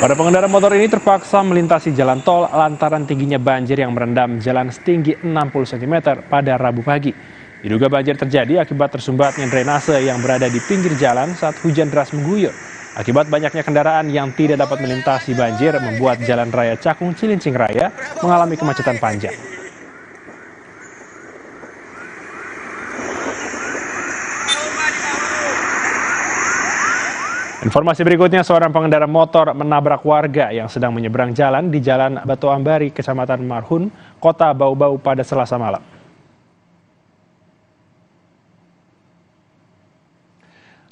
Para pengendara motor ini terpaksa melintasi jalan tol lantaran tingginya banjir yang merendam jalan setinggi 60 cm pada Rabu pagi. Diduga banjir terjadi akibat tersumbatnya drainase yang berada di pinggir jalan saat hujan deras mengguyur. Akibat banyaknya kendaraan yang tidak dapat melintasi banjir membuat Jalan Raya Cakung Cilincing Raya mengalami kemacetan panjang. Informasi berikutnya, seorang pengendara motor menabrak warga yang sedang menyeberang jalan di Jalan Batu Ambari, Kecamatan Marhun, Kota Bau-Bau pada Selasa malam.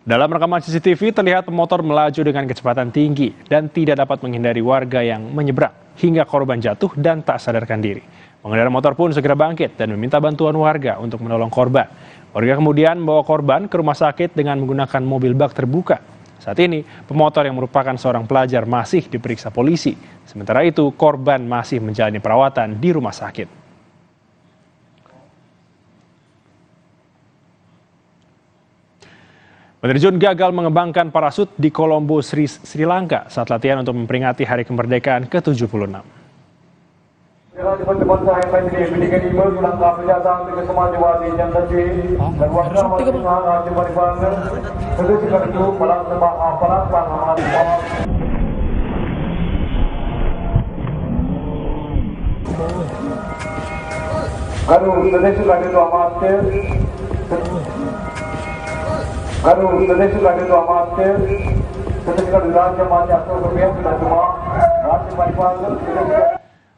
Dalam rekaman CCTV terlihat pemotor melaju dengan kecepatan tinggi dan tidak dapat menghindari warga yang menyeberang hingga korban jatuh dan tak sadarkan diri. Pengendara motor pun segera bangkit dan meminta bantuan warga untuk menolong korban. Warga kemudian membawa korban ke rumah sakit dengan menggunakan mobil bak terbuka. Saat ini, pemotor yang merupakan seorang pelajar masih diperiksa polisi. Sementara itu, korban masih menjalani perawatan di rumah sakit. Penerjun gagal mengembangkan parasut di Colombo, Sri Lanka saat latihan untuk memperingati Hari Kemerdekaan ke-76.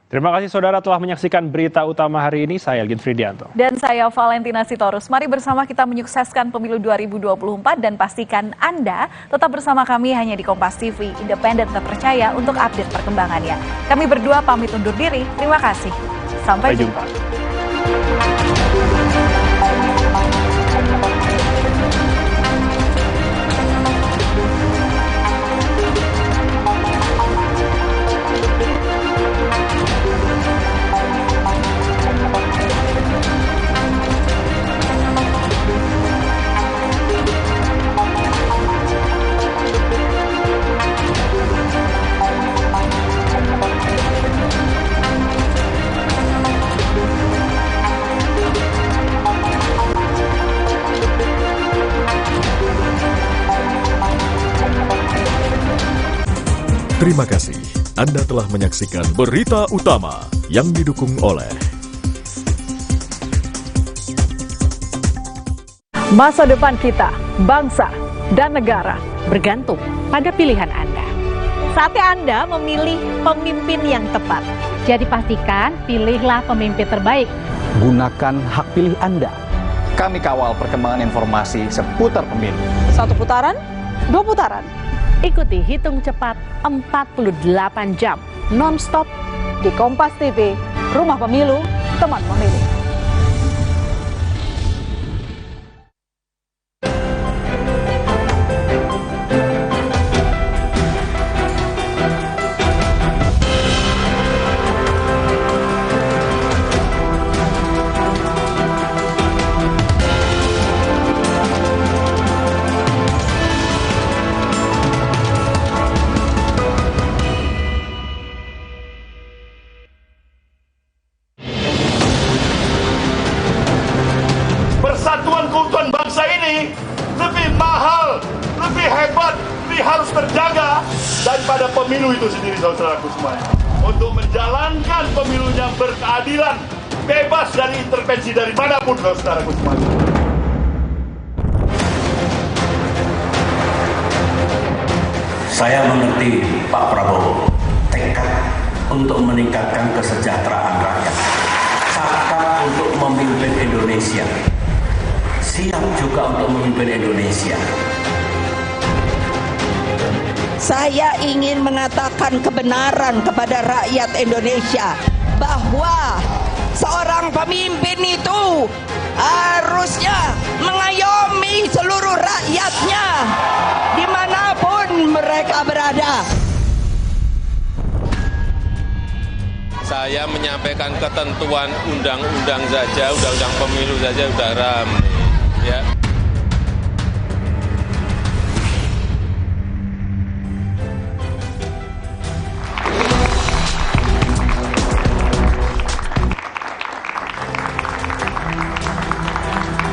Terima kasih saudara telah menyaksikan berita utama hari ini. Saya Elgin Fridianto. Dan saya Valentina Sitorus. Mari bersama kita menyukseskan pemilu 2024 dan pastikan Anda tetap bersama kami hanya di Kompas TV, independen terpercaya untuk update perkembangannya. Kami berdua pamit undur diri. Terima kasih. Sampai jumpa. Terima kasih. Anda telah menyaksikan Berita Utama yang didukung oleh masa depan kita, bangsa, dan negara bergantung pada pilihan Anda. Saatnya Anda memilih pemimpin yang tepat. Jadi pastikan pilihlah pemimpin terbaik. Gunakan hak pilih Anda. Kami kawal perkembangan informasi seputar pemilu. 1 putaran, 2 putaran. Ikuti Hitung Cepat 48 jam non-stop di Kompas TV, Rumah Pemilu, Teman Memilih. saudaraku semuanya, untuk menjalankan pemilu yang berkeadilan, bebas dari intervensi dari manapun, saudaraku semuanya. Saya mengerti Pak Prabowo, tekad untuk meningkatkan kesejahteraan rakyat, cakap untuk memimpin Indonesia, siap juga untuk memimpin Indonesia. Saya ingin mengatakan kebenaran kepada rakyat Indonesia bahwa seorang pemimpin itu harusnya mengayomi seluruh rakyatnya dimanapun mereka berada. Saya menyampaikan ketentuan undang-undang saja, undang-undang pemilu saja sudah ramai, ya.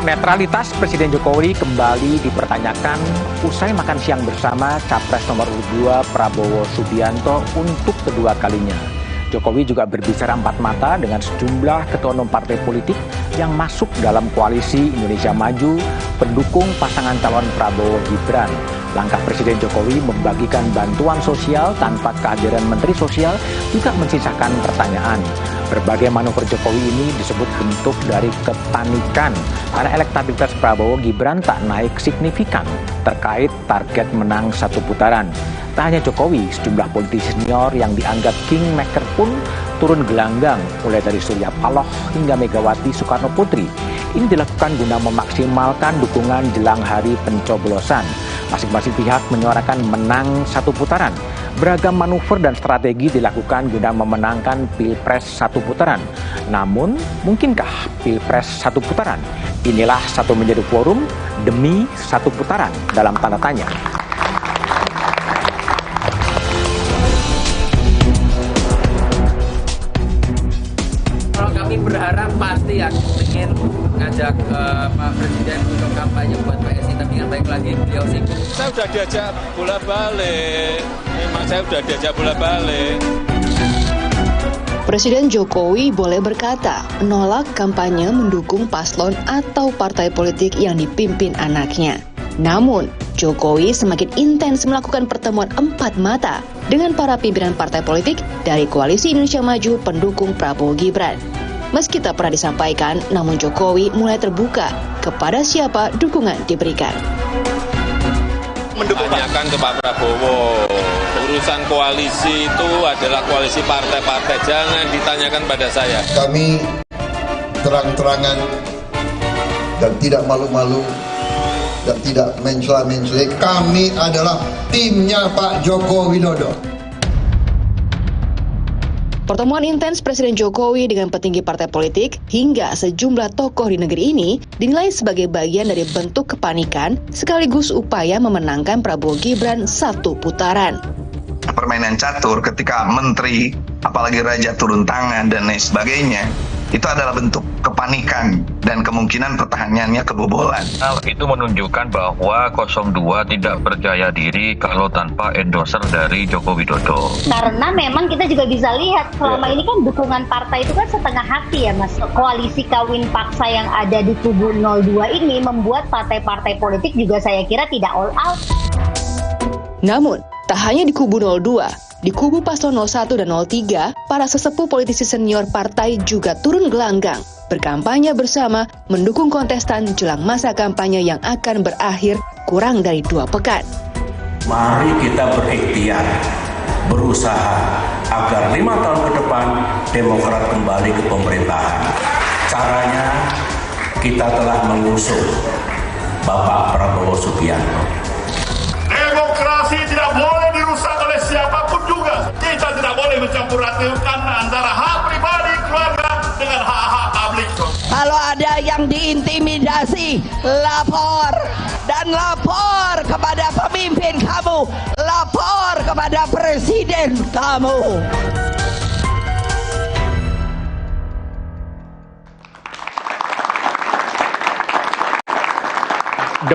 Netralitas Presiden Jokowi kembali dipertanyakan usai makan siang bersama Capres nomor 2 Prabowo Subianto untuk kedua kalinya. Jokowi juga berbicara empat mata dengan sejumlah ketua umum partai politik yang masuk dalam koalisi Indonesia Maju pendukung pasangan calon Prabowo Gibran. Langkah Presiden Jokowi membagikan bantuan sosial tanpa kehadiran Menteri Sosial juga menyisakan pertanyaan. Berbagai manuver Jokowi ini disebut bentuk dari kepanikan karena elektabilitas Prabowo Gibran tak naik signifikan terkait target menang satu putaran. Tak hanya Jokowi, sejumlah politisi senior yang dianggap kingmaker pun turun gelanggang, mulai dari Surya Paloh hingga Megawati Soekarno Putri. Ini dilakukan guna memaksimalkan dukungan jelang hari pencoblosan. Masing-masing pihak menyuarakan menang satu putaran. Beragam manuver dan strategi dilakukan guna memenangkan Pilpres satu putaran. Namun, mungkinkah Pilpres satu putaran? Inilah satu menjadi forum demi satu putaran dalam tanda tanya. Kami berharap pasti ingin ngajak Pak Presiden untuk kampanye buat PSI, tapi yang baik lagi beliau sibuk. Saya sudah diajak bola-balik, memang saya sudah diajak bola-balik. Presiden Jokowi boleh berkata menolak kampanye mendukung paslon atau partai politik yang dipimpin anaknya. Namun, Jokowi semakin intens melakukan pertemuan empat mata dengan para pimpinan partai politik dari Koalisi Indonesia Maju pendukung Prabowo Gibran. Meski tak pernah disampaikan, namun Jokowi mulai terbuka kepada siapa dukungan diberikan. Tanyakan ke Pak Prabowo, urusan koalisi itu adalah koalisi partai-partai, jangan ditanyakan pada saya. Kami terang-terangan dan tidak malu-malu dan tidak mencela-mencela, kami adalah timnya Pak Joko Widodo. Pertemuan intens Presiden Jokowi dengan petinggi partai politik hingga sejumlah tokoh di negeri ini dinilai sebagai bagian dari bentuk kepanikan sekaligus upaya memenangkan Prabowo Gibran satu putaran. Permainan catur ketika menteri, apalagi raja turun tangan dan lain sebagainya, itu adalah bentuk kepanikan dan kemungkinan pertahanannya kebobolan. Itu menunjukkan bahwa 02 tidak percaya diri kalau tanpa endorser dari Joko Widodo. Karena memang kita juga bisa lihat selama ini kan dukungan partai itu kan setengah hati ya Mas. Koalisi kawin paksa yang ada di kubu 02 ini membuat partai-partai politik juga saya kira tidak all out. Namun, tak hanya di kubu 02, di kubu paslon 01 dan 03, para sesepuh politisi senior partai juga turun gelanggang, berkampanye bersama mendukung kontestan jelang masa kampanye yang akan berakhir kurang dari 2 pekan. Mari kita berikhtiar, berusaha agar 5 tahun ke depan Demokrat kembali ke pemerintahan. Caranya, kita telah mengusung Bapak Prabowo Subianto. Demokrasi tidak boleh dirusak oleh siapapun juga. Kita tidak boleh mencampur adukan antara hak pribadi keluarga dengan hak-hak publik. Kalau ada yang diintimidasi, lapor. Dan lapor kepada pemimpin kamu. Lapor kepada presiden kamu.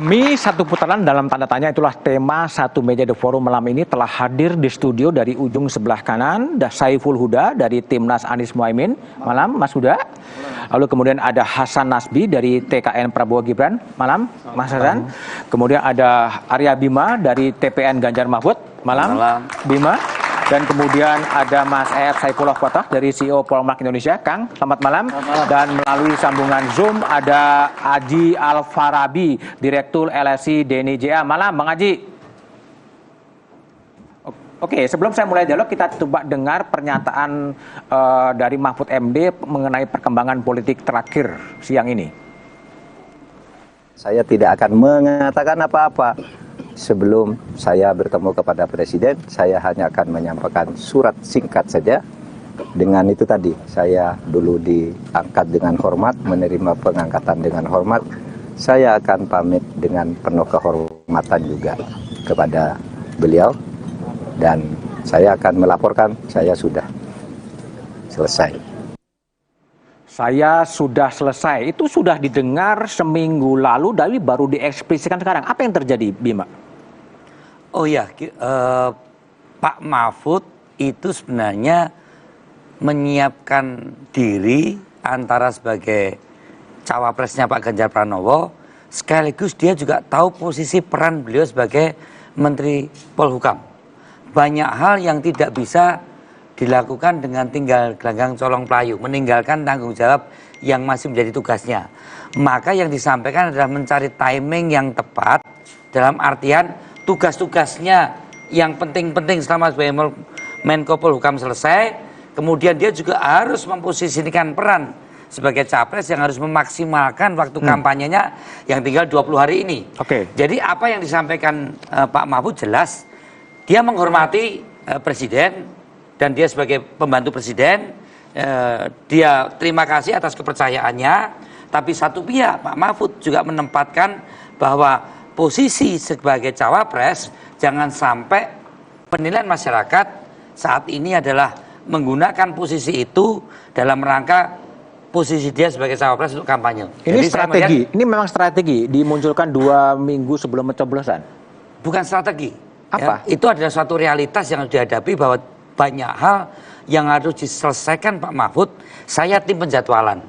Demi satu putaran dalam tanda tanya, itulah tema Satu Meja The Forum malam ini. Telah hadir di studio dari ujung sebelah kanan Saiful Huda dari Timnas Anies Muhaimin. Malam Mas Huda. Lalu kemudian ada Hasan Nasbi dari TKN Prabowo Gibran. Malam Mas Hasan. Kemudian ada Arya Bima dari TPN Ganjar Mahfud. Malam Bima. Dan kemudian ada Mas Saifullah Fatah dari CEO Polmark Indonesia. Kang, selamat malam. Dan melalui sambungan Zoom ada Aji Alfarabi, Direktur LSI Deni JA. Malam, Bang Aji. Oke, sebelum saya mulai dialog, kita coba dengar pernyataan dari Mahfud MD mengenai perkembangan politik terakhir siang ini. Saya tidak akan mengatakan apa-apa. Sebelum saya bertemu kepada Presiden, saya hanya akan menyampaikan surat singkat saja. Dengan itu tadi, saya dulu diangkat dengan hormat, menerima pengangkatan dengan hormat. Saya akan pamit dengan penuh kehormatan juga kepada beliau. Dan saya akan melaporkan, saya sudah selesai. Saya sudah selesai. Itu sudah didengar seminggu lalu, tapi baru diekspresikan sekarang. Apa yang terjadi, Bima? Oh ya, Pak Mahfud itu sebenarnya menyiapkan diri antara sebagai cawapresnya Pak Ganjar Pranowo, sekaligus dia juga tahu posisi peran beliau sebagai Menteri Polhukam. Banyak hal yang tidak bisa dilakukan dengan tinggal gelanggang colong pelayu, meninggalkan tanggung jawab yang masih menjadi tugasnya. Maka yang disampaikan adalah mencari timing yang tepat, dalam artian tugas-tugasnya yang penting-penting selama sebagai Menko Polhukam selesai, kemudian dia juga harus memposisikan peran sebagai capres yang harus memaksimalkan waktu kampanyenya yang tinggal 20 hari ini. Jadi apa yang disampaikan Pak Mahfud jelas, dia menghormati Presiden dan dia sebagai pembantu Presiden, dia terima kasih atas kepercayaannya, tapi satu pihak Pak Mahfud juga menempatkan bahwa posisi sebagai cawapres jangan sampai penilaian masyarakat saat ini adalah menggunakan posisi itu dalam rangka posisi dia sebagai cawapres untuk kampanye. Ini jadi strategi, ini memang strategi dimunculkan 2 minggu sebelum pencoblosan. Bukan strategi. Apa? Ya, itu adalah suatu realitas yang harus dihadapi bahwa banyak hal yang harus diselesaikan Pak Mahfud. Saya tim penjadwalan.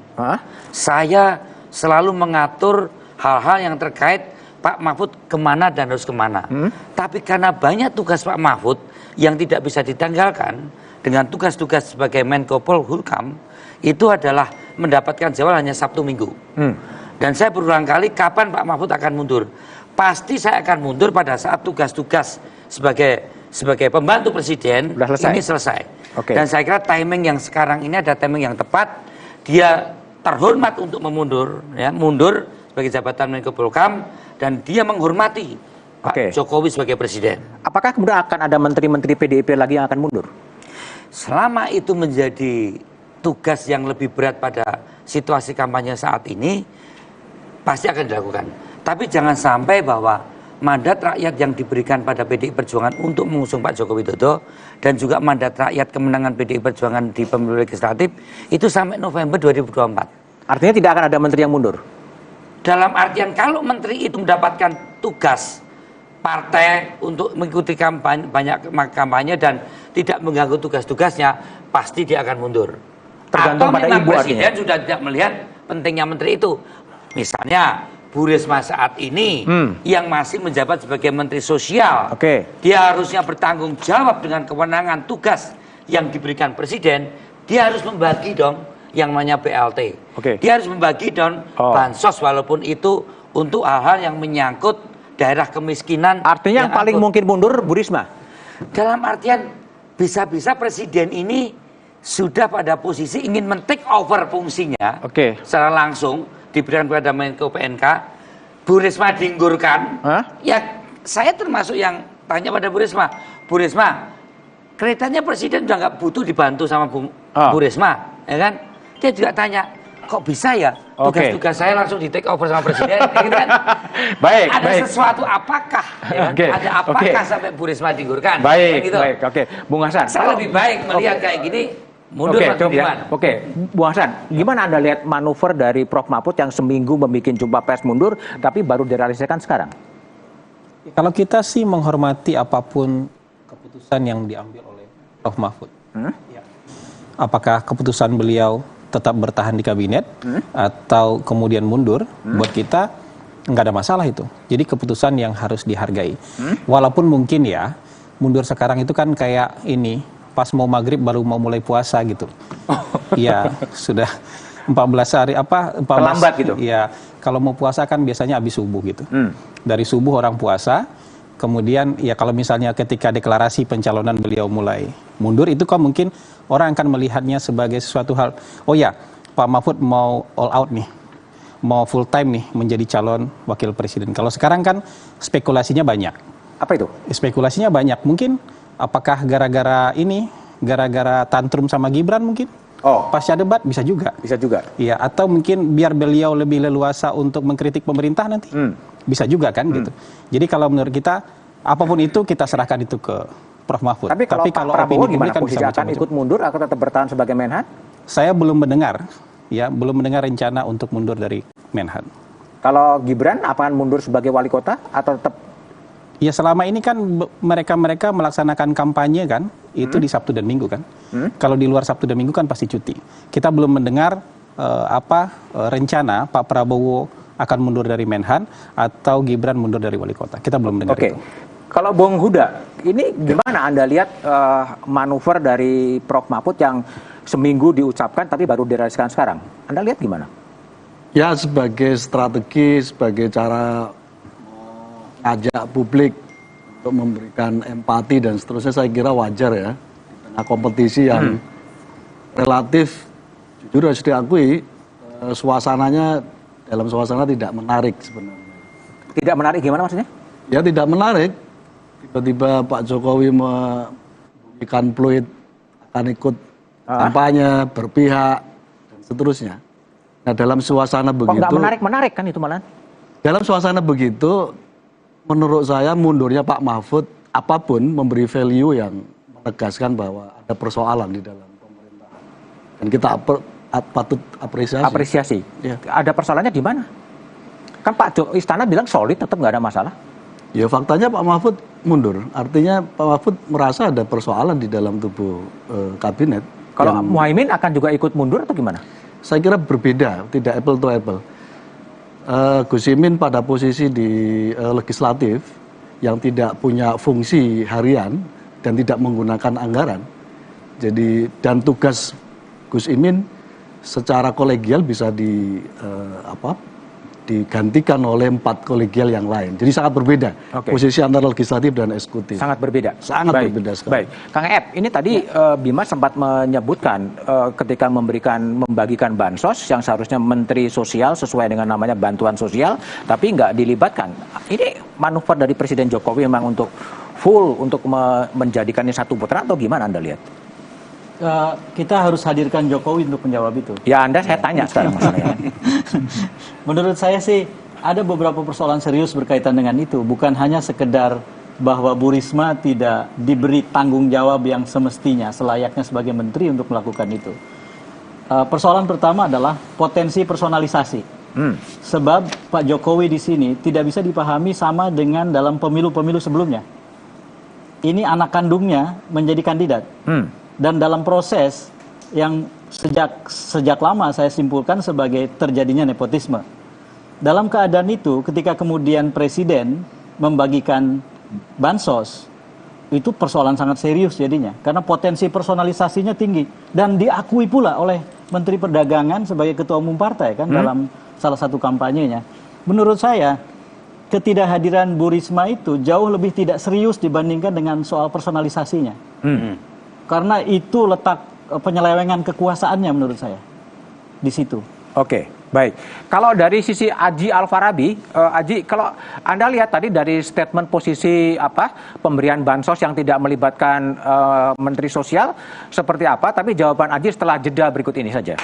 Saya selalu mengatur hal-hal yang terkait Pak Mahfud kemana dan harus kemana. Tapi karena banyak tugas Pak Mahfud yang tidak bisa ditanggalkan dengan tugas-tugas sebagai Menko Polhukam, itu adalah mendapatkan jadwal hanya Sabtu Minggu. Dan saya berulang kali, kapan Pak Mahfud akan mundur? Pasti saya akan mundur pada saat tugas-tugas sebagai pembantu Presiden ini selesai. Dan saya kira timing yang sekarang ini ada timing yang tepat. Dia terhormat untuk mundur sebagai jabatan Menko Polhukam, dan dia menghormati Pak Jokowi sebagai Presiden. Apakah kemudian akan ada menteri-menteri PDIP lagi yang akan mundur? Selama itu menjadi tugas yang lebih berat pada situasi kampanye saat ini, pasti akan dilakukan. Tapi jangan sampai bahwa mandat rakyat yang diberikan pada PDI Perjuangan untuk mengusung Pak Joko Widodo dan juga mandat rakyat kemenangan PDI Perjuangan di pemilu legislatif itu sampai November 2024. Artinya tidak akan ada menteri yang mundur? Dalam artian kalau menteri itu mendapatkan tugas partai untuk mengikuti banyak kampanye dan tidak mengganggu tugas-tugasnya, pasti dia akan mundur. Tergantung pada ibu Presiden artinya. Sudah tidak melihat pentingnya menteri itu. Misalnya Bu Risma saat ini yang masih menjabat sebagai Menteri Sosial, dia harusnya bertanggung jawab dengan kewenangan tugas yang diberikan Presiden. Dia harus membagi dong yang namanya BLT. Dia harus membagi bansos walaupun itu untuk hal-hal yang menyangkut daerah kemiskinan. Artinya yang paling mungkin mundur Bu Risma? Dalam artian bisa-bisa Presiden ini sudah pada posisi ingin men-take over fungsinya secara langsung diberikan kepada Menko PNK. Bu Risma diunggurkan. Ya saya termasuk yang tanya pada Bu Risma, Bu Risma, kelihatannya Presiden udah nggak butuh dibantu sama Bu Risma, ya kan? Dia juga tanya, kok bisa ya tugas-tugas saya langsung di take over sama Presiden? Gitu kan? Ada sesuatu apakah? Ya kan? Ada apakah sampai Bu Risma diunggurkan? Bung Hasan. Saya lebih baik melihat kayak gini, Mundur Mas Budiman. Oke, Bu Hasan, gimana Anda lihat manuver dari Prof. Mahfud yang seminggu membuat jumpa pers mundur, tapi baru direalisasikan sekarang? Kalau kita sih menghormati apapun keputusan yang diambil oleh Prof. Mahfud. Apakah keputusan beliau tetap bertahan di kabinet atau kemudian mundur, buat kita nggak ada masalah itu. Jadi keputusan yang harus dihargai. Walaupun mungkin ya, mundur sekarang itu kan kayak ini, pas mau maghrib baru mau mulai puasa gitu. Iya, sudah 14 hari 14 terlambat gitu. Iya, kalau mau puasa kan biasanya habis subuh gitu. Dari subuh orang puasa, kemudian ya kalau misalnya ketika deklarasi pencalonan beliau mulai mundur, itu kan mungkin orang akan melihatnya sebagai sesuatu hal, oh ya, Pak Mahfud mau all out nih, mau full time nih menjadi calon wakil presiden. Kalau sekarang kan spekulasinya banyak. Apa itu? Spekulasinya banyak. Mungkin apakah gara-gara ini, gara-gara tantrum sama Gibran mungkin? Pasca debat bisa juga. Bisa juga. Iya, atau mungkin biar beliau lebih leluasa untuk mengkritik pemerintah nanti. Bisa juga kan gitu. Jadi kalau menurut kita apapun itu kita serahkan itu ke Prof. Mahfud. Tapi kalau Pak Prabowo gimana? Posisi akan ikut mundur atau tetap bertahan sebagai Menhan? Saya belum mendengar. Ya, belum mendengar rencana untuk mundur dari Menhan. Kalau Gibran akan mundur sebagai wali kota atau tetap? Ya selama ini kan mereka melaksanakan kampanye kan, itu di Sabtu dan Minggu kan. Kalau di luar Sabtu dan Minggu kan pasti cuti. Kita belum mendengar rencana Pak Prabowo akan mundur dari Menhan atau Gibran mundur dari wali kota. Kita belum mendengar itu. Kalau Bung Huda, ini gimana Anda lihat manuver dari Prof. Mahfud yang seminggu diucapkan tapi baru direalisasikan sekarang? Anda lihat gimana? Ya sebagai strategi, sebagai cara ajak publik untuk memberikan empati dan seterusnya, saya kira wajar ya. Di tengah kompetisi yang relatif, jujur harus diakui, suasananya dalam suasana tidak menarik sebenarnya. Tidak menarik gimana maksudnya? Ya tidak menarik. Tiba-tiba Pak Jokowi memberikan peluit akan ikut kampanye, berpihak, dan seterusnya. Nah dalam suasana begitu... nggak menarik kan itu malah? Dalam suasana begitu, menurut saya mundurnya Pak Mahfud apapun memberi value yang menegaskan bahwa ada persoalan di dalam pemerintahan. Dan kita patut apresiasi. Apresiasi? Ya. Ada persoalannya di mana? Kan Pak Istana bilang solid, tetap nggak ada masalah. Ya faktanya Pak Mahfud mundur. Artinya Pak Mahfud merasa ada persoalan di dalam tubuh kabinet. Kalau Muhaimin akan juga ikut mundur atau gimana? Saya kira berbeda, tidak apple to apple. Gus Imin pada posisi di legislatif yang tidak punya fungsi harian dan tidak menggunakan anggaran. Jadi dan tugas Gus Imin secara kolegial bisa digantikan oleh 4 kolegial yang lain. Jadi sangat berbeda posisi antara legislatif dan eksekutif. Sangat berbeda. Sangat berbeda sekali. Baik, Kang Ep, ini tadi Bima sempat menyebutkan ketika membagikan bansos yang seharusnya Menteri Sosial sesuai dengan namanya bantuan sosial, tapi nggak dilibatkan. Ini manuver dari Presiden Jokowi memang untuk full untuk menjadikannya satu putaran atau gimana Anda lihat? Kita harus hadirkan Jokowi untuk menjawab itu. Ya Anda saya tanya sekarang masalahnya. Menurut saya sih ada beberapa persoalan serius berkaitan dengan itu. Bukan hanya sekedar bahwa Bu Risma tidak diberi tanggung jawab yang semestinya selayaknya sebagai menteri untuk melakukan itu. Persoalan pertama adalah potensi personalisasi. Sebab Pak Jokowi di sini tidak bisa dipahami sama dengan dalam pemilu-pemilu sebelumnya. Ini anak kandungnya menjadi kandidat. Dan dalam proses yang sejak lama saya simpulkan sebagai terjadinya nepotisme. Dalam keadaan itu, ketika kemudian Presiden membagikan bansos, itu persoalan sangat serius jadinya. Karena potensi personalisasinya tinggi. Dan diakui pula oleh Menteri Perdagangan sebagai Ketua Umum Partai kan dalam salah satu kampanyenya. Menurut saya, ketidakhadiran Bu Risma itu jauh lebih tidak serius dibandingkan dengan soal personalisasinya. Karena itu letak penyelewengan kekuasaannya menurut saya di situ. Oke, baik. Kalau dari sisi Aji Al-Farabi, Aji, kalau Anda lihat tadi dari statement posisi pemberian bansos yang tidak melibatkan Menteri Sosial seperti apa? Tapi jawaban Aji setelah jeda berikut ini saja.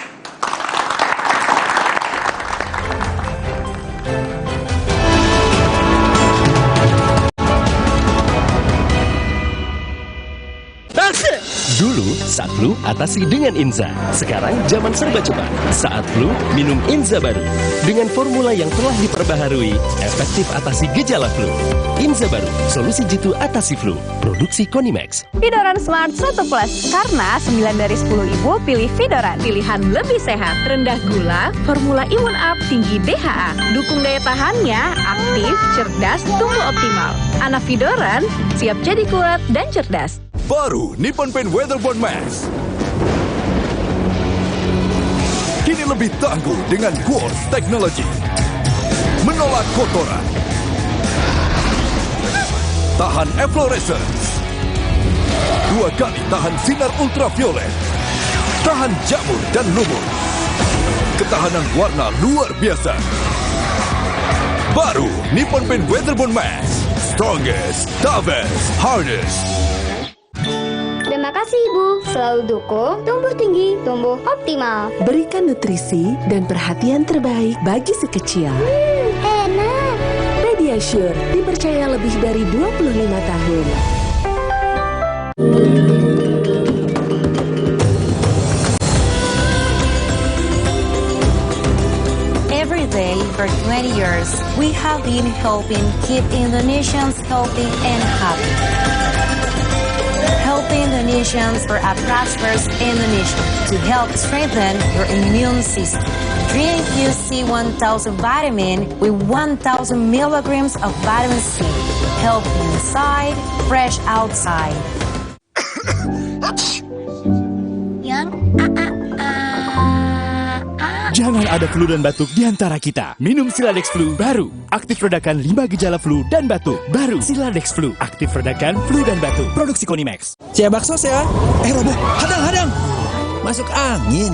Dulu, Saat flu, atasi dengan Inza. Sekarang zaman serba cepat. Saat flu, minum Inza baru. Dengan formula yang telah diperbaharui, efektif atasi gejala flu. Inza baru, solusi jitu atasi flu. Produksi Konimax. Vidoran Smart 1 Plus, karena 9 dari 10 ibu pilih Vidoran. Pilihan lebih sehat, rendah gula, formula imun up, tinggi DHA. Dukung daya tahannya, aktif, cerdas, tumbuh optimal. Anak Vidoran, siap jadi kuat dan cerdas. Baru Nippon Paint Weatherboard Max. Kini lebih tangguh dengan Quartz Technology. Menolak kotoran. Tahan efflorescence. 2 kali tahan sinar ultraviolet. Tahan jamur dan lumut. Ketahanan warna luar biasa. Baru Nippon Paint Weatherboard Max. Strongest, toughest, hardest. Terima kasih Ibu, selalu dukung tumbuh tinggi, tumbuh optimal. Berikan nutrisi dan perhatian terbaik bagi si kecil. Enak. Pediasure dipercaya lebih dari 25 tahun. Every day for 20 years, we have been helping keep Indonesians healthy and happy. Helping Indonesians for a prosperous Indonesia to help strengthen your immune system. Drink UC 1000 vitamin with 1000 milligrams of vitamin C. Help inside, fresh outside. Jangan ada flu dan batuk di antara kita. Minum Siladex Flu baru. Aktif redakan 5 gejala flu dan batuk. Baru Siladex Flu. Aktif redakan flu dan batuk. Produksi Konimax. Cia bakso ya. Robo, hadang. Masuk angin.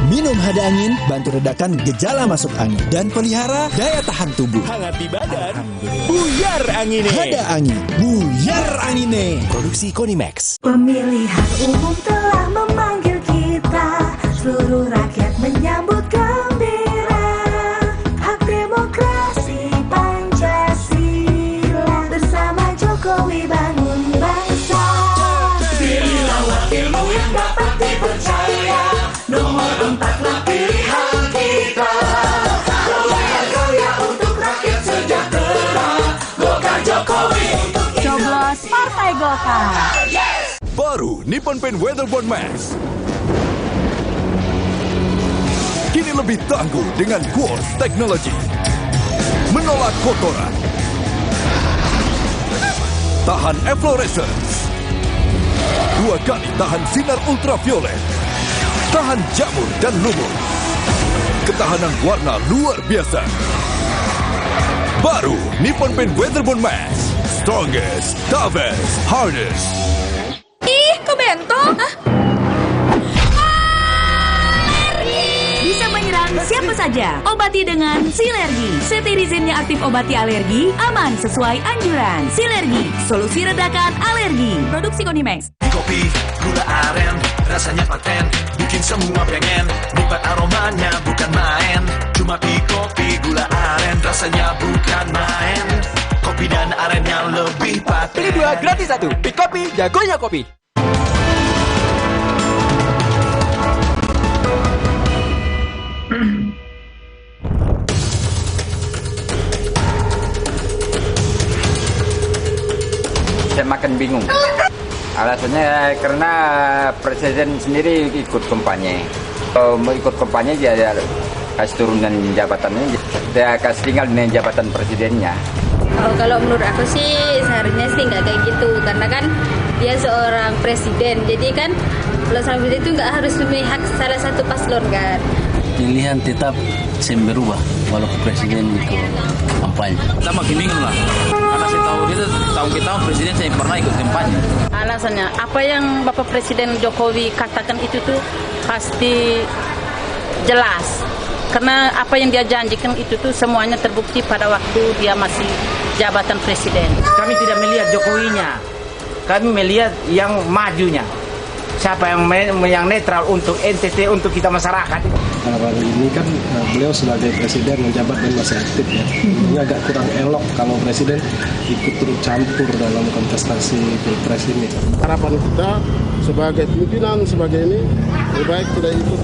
Minum Hada Angin, bantu redakan gejala masuk angin dan pelihara daya tahan tubuh. Hangat di badan. Buyar angine. Hada Angin. Buyar angine. Produksi Konimax. Pemilihan umum telah memanggil kita. Seluruh rakyat menyambut gembira. Hak demokrasi Pancasila. Bersama Jokowi bangun bangsa. Pilihlah wakilmu yang dapat dipercaya. Nomor 4 pilihan kita. Golkar karya untuk rakyat sejahtera. Golkar Jokowi untuk Coblos Partai Golkar. Baru Nippon Paint Weatherboard Max. Kini lebih tangguh dengan Quartz Technology. Menolak kotoran. Tahan efflorescence. 2 kali tahan sinar ultraviolet. Tahan jamur dan lumut. Ketahanan warna luar biasa. Baru Nippon Paint Weatherboard Max. Strongest, toughest, hardest. Ih, kok bentol? Bisa menyerang siapa saja. Obati dengan Silergi. Cetirizine yang aktif obati alergi, aman sesuai anjuran. Silergi, solusi redakan alergi. Produksi Konimax. Kopi, gula aren, rasanya paten, bikin semua pengen. Nikmat aromanya bukan main. Cuma kopi, gula aren, rasanya bukan main. Kopi dan arennya lebih paten. Pilih 2 gratis 1. Kopi, jagonya kopi. Saya makin bingung. Alasannya karena presiden sendiri ikut kampanye. Kalau mau ikut kampanye dia kasih turunan jabatannya, dia kasih tinggal dengan jabatan presidennya. Kalau menurut aku sih seharusnya sih nggak kayak gitu, karena kan dia seorang presiden, jadi kan kalau seorang presiden itu nggak harus memihak salah satu paslon kan. Pilihan tetap berubah walaupun presiden itu kampanye. Kita makin bingung lah, karena saya tahu kita tahun presiden saya pernah ikut kampanye. Alasannya apa yang Bapak Presiden Jokowi katakan itu tuh pasti jelas. Karena apa yang dia janjikan itu tuh semuanya terbukti pada waktu dia masih jabatan presiden. Kami tidak melihat Jokowinya, kami melihat yang majunya. Siapa yang netral untuk NTT, untuk kita masyarakat. Kalau ini kan beliau sebagai presiden menjabat dan masih aktif ya. Ini agak kurang elok kalau presiden ikut turut campur dalam kontestasi pilpres ini. Harapan kita sebagai pimpinan, sebagai ini, lebih baik tidak ikut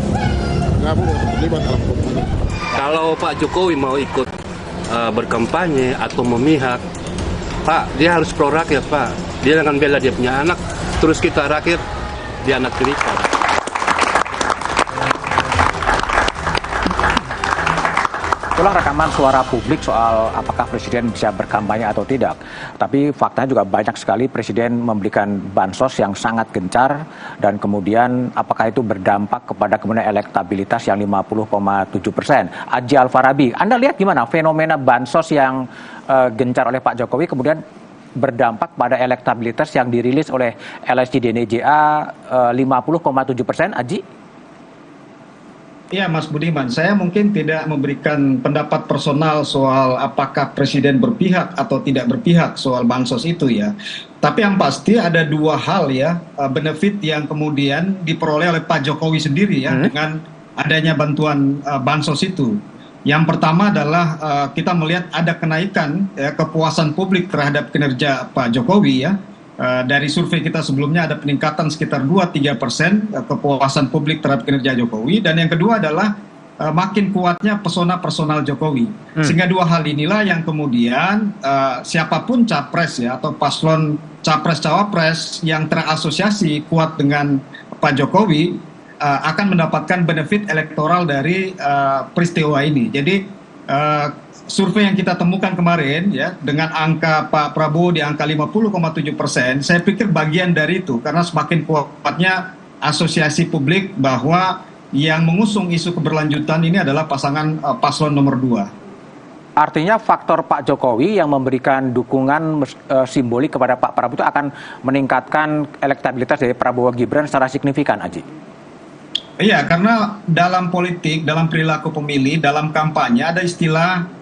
gabung atau terlibat dalam kampanye. Kalau Pak Jokowi mau ikut berkampanye atau memihak, Pak, dia harus pro rakyat, Pak. Dia akan bela dia punya anak, terus kita rakyat, dia anak kita. Itulah rekaman suara publik soal apakah Presiden bisa berkampanye atau tidak. Tapi faktanya juga banyak sekali Presiden memberikan bansos yang sangat gencar dan kemudian apakah itu berdampak kepada kemudian elektabilitas yang 50,7%. Aji Alfarabi, Anda lihat gimana fenomena bansos yang gencar oleh Pak Jokowi kemudian berdampak pada elektabilitas yang dirilis oleh LSI DNJA 50,7%, Aji? Ya, Mas Budiman, saya mungkin tidak memberikan pendapat personal soal apakah Presiden berpihak atau tidak berpihak soal bansos itu ya. Tapi yang pasti ada dua hal ya, benefit yang kemudian diperoleh oleh Pak Jokowi sendiri ya dengan adanya bantuan bansos itu. Yang pertama adalah kita melihat ada kenaikan ya, kepuasan publik terhadap kinerja Pak Jokowi ya. Dari survei kita sebelumnya ada peningkatan sekitar 2-3% kepuasan publik terhadap kinerja Jokowi. Dan yang kedua adalah makin kuatnya pesona personal Jokowi. Sehingga dua hal inilah yang kemudian siapapun capres ya atau paslon capres-cawapres yang terasosiasi kuat dengan Pak Jokowi akan mendapatkan benefit elektoral dari peristiwa ini. Jadi survei yang kita temukan kemarin ya dengan angka Pak Prabowo di angka 50,7%, saya pikir bagian dari itu karena semakin kuatnya asosiasi publik bahwa yang mengusung isu keberlanjutan ini adalah pasangan paslon nomor 2. Artinya faktor Pak Jokowi yang memberikan dukungan simbolik kepada Pak Prabowo itu akan meningkatkan elektabilitas dari Prabowo Gibran secara signifikan, Aji? Iya, karena dalam politik, dalam perilaku pemilih, dalam kampanye ada istilah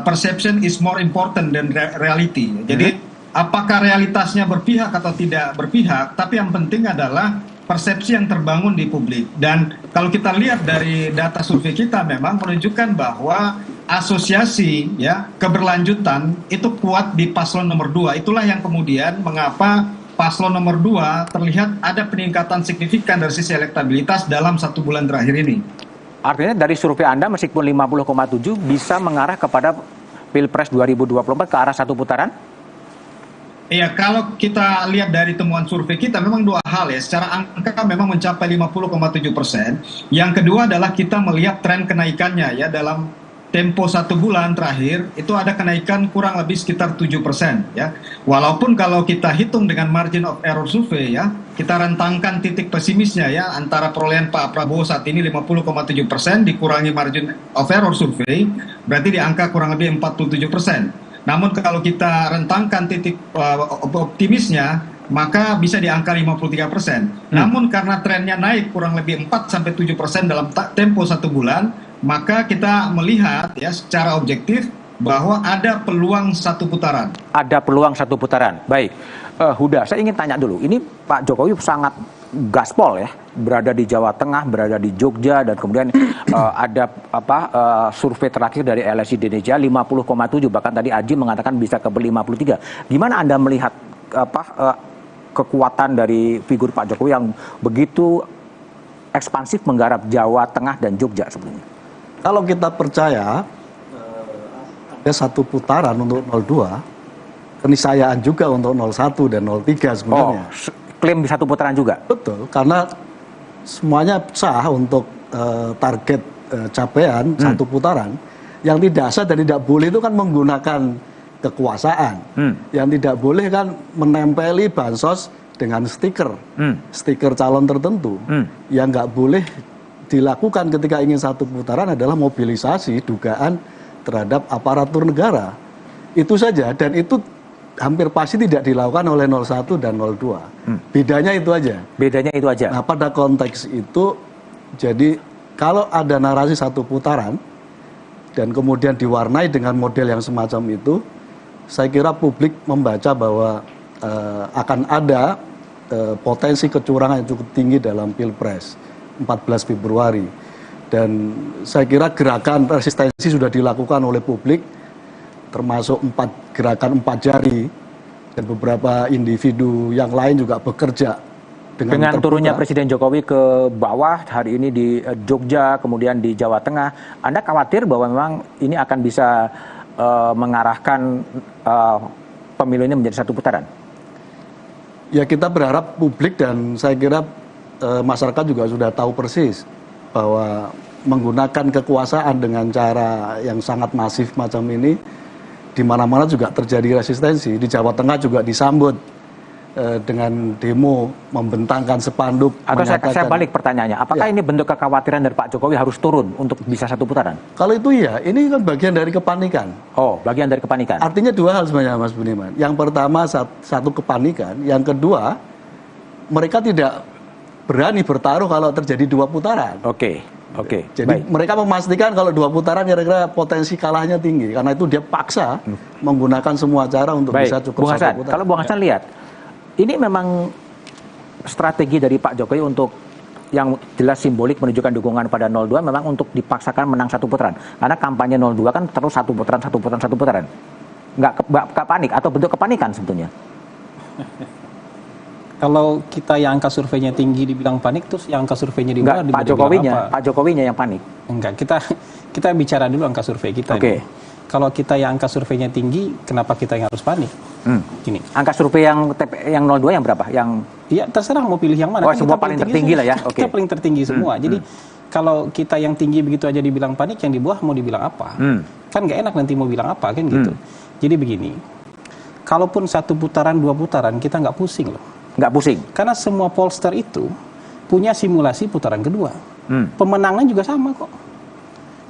perception is more important than reality. Jadi apakah realitasnya berpihak atau tidak berpihak, tapi yang penting adalah persepsi yang terbangun di publik. Dan kalau kita lihat dari data survei kita memang menunjukkan bahwa asosiasi ya keberlanjutan itu kuat di paslon nomor 2. Itulah yang kemudian mengapa paslon nomor 2 terlihat ada peningkatan signifikan dari sisi elektabilitas dalam 1 bulan terakhir ini. Artinya dari survei Anda meskipun 50,7 bisa mengarah kepada Pilpres 2024 ke arah satu putaran? Iya, kalau kita lihat dari temuan survei kita memang dua hal ya. Secara angka memang mencapai 50,7%. Yang kedua adalah kita melihat tren kenaikannya ya dalam tempo 1 bulan terakhir itu ada kenaikan kurang lebih sekitar 7% ya. Walaupun kalau kita hitung dengan margin of error survei ya, kita rentangkan titik pesimisnya ya antara perolehan Pak Prabowo saat ini 50,7% dikurangi margin of error survei, berarti di angka kurang lebih 47%. Namun kalau kita rentangkan titik optimisnya, maka bisa di angka 53%. Namun karena trennya naik kurang lebih 4-7% dalam tempo 1 bulan, maka kita melihat ya secara objektif bahwa ada peluang 1 putaran. Ada peluang 1 putaran. Baik, Huda, saya ingin tanya dulu. Ini Pak Jokowi sangat gaspol ya, berada di Jawa Tengah, berada di Jogja, dan kemudian ada survei terakhir dari LSI DNJA 50,7, bahkan tadi Aji mengatakan bisa ke 53. Gimana Anda melihat kekuatan dari figur Pak Jokowi yang begitu ekspansif menggarap Jawa Tengah dan Jogja sebelumnya? Kalau kita percaya ada 1 putaran untuk 02, keniscayaan juga untuk 01 dan 03 sebenarnya. Klaim di 1 putaran juga? Betul, karena semuanya sah untuk target capaian 1 putaran. Yang tidak sah dan tidak boleh itu kan menggunakan kekuasaan. Yang tidak boleh kan menempeli bansos dengan stiker calon tertentu. Yang nggak boleh dilakukan ketika ingin 1 putaran adalah mobilisasi dugaan terhadap aparatur negara. Itu saja, dan itu hampir pasti tidak dilakukan oleh 01 dan 02. Bedanya itu aja. Bedanya itu aja. Nah, pada konteks itu, jadi kalau ada narasi 1 putaran dan kemudian diwarnai dengan model yang semacam itu, saya kira publik membaca bahwa akan ada potensi kecurangan yang cukup tinggi dalam Pilpres 14 Februari. Dan saya kira gerakan resistensi sudah dilakukan oleh publik, termasuk gerakan 4 jari, dan beberapa individu yang lain juga bekerja Dengan turunnya Presiden Jokowi ke bawah hari ini di Jogja, kemudian di Jawa Tengah, Anda khawatir bahwa memang ini akan bisa mengarahkan pemilu ini menjadi satu putaran? Ya kita berharap publik dan saya kira masyarakat juga sudah tahu persis bahwa menggunakan kekuasaan dengan cara yang sangat masif macam ini di mana-mana juga terjadi resistensi. Di Jawa Tengah juga disambut dengan demo membentangkan spanduk. Atau saya balik pertanyaannya, apakah ini bentuk kekhawatiran dari Pak Jokowi harus turun untuk bisa satu putaran? Kalau itu ya, ini kan bagian dari kepanikan. Oh, bagian dari kepanikan. Artinya dua hal sebenarnya Mas Budiman. Yang pertama satu kepanikan, yang kedua mereka tidak berani bertaruh kalau terjadi dua putaran. Oke. Jadi mereka memastikan kalau dua putaran kira-kira potensi kalahnya tinggi. Karena itu dia paksa menggunakan semua cara untuk bisa cukup Bung Hasan, satu putaran. kalau Bung Hasan lihat, ini memang strategi dari Pak Jokowi untuk yang jelas simbolik menunjukkan dukungan pada 02 memang untuk dipaksakan menang satu putaran. Karena kampanye 02 kan terus satu putaran. Nggak panik atau bentuk kepanikan sebetulnya. Kalau kita yang angka surveinya tinggi dibilang panik, terus yang angka surveinya di bawah Pak Jokowinya yang panik. Enggak, kita bicara dulu angka survei kita. Oke. Kalau kita yang angka surveinya tinggi, kenapa kita yang harus panik? Gini. Angka survei yang 02 yang berapa? Yang ya terserah mau pilih yang mana. Oh, semua paling tertinggi lah ya. Kita paling tertinggi semua. Jadi kalau kita yang tinggi begitu aja dibilang panik, yang di bawah mau dibilang apa? Kan nggak enak nanti mau bilang apa kan gitu. Jadi begini, kalaupun satu putaran, dua putaran, kita nggak pusing loh. Nggak pusing? Karena semua pollster itu punya simulasi putaran kedua. Pemenangan juga sama kok.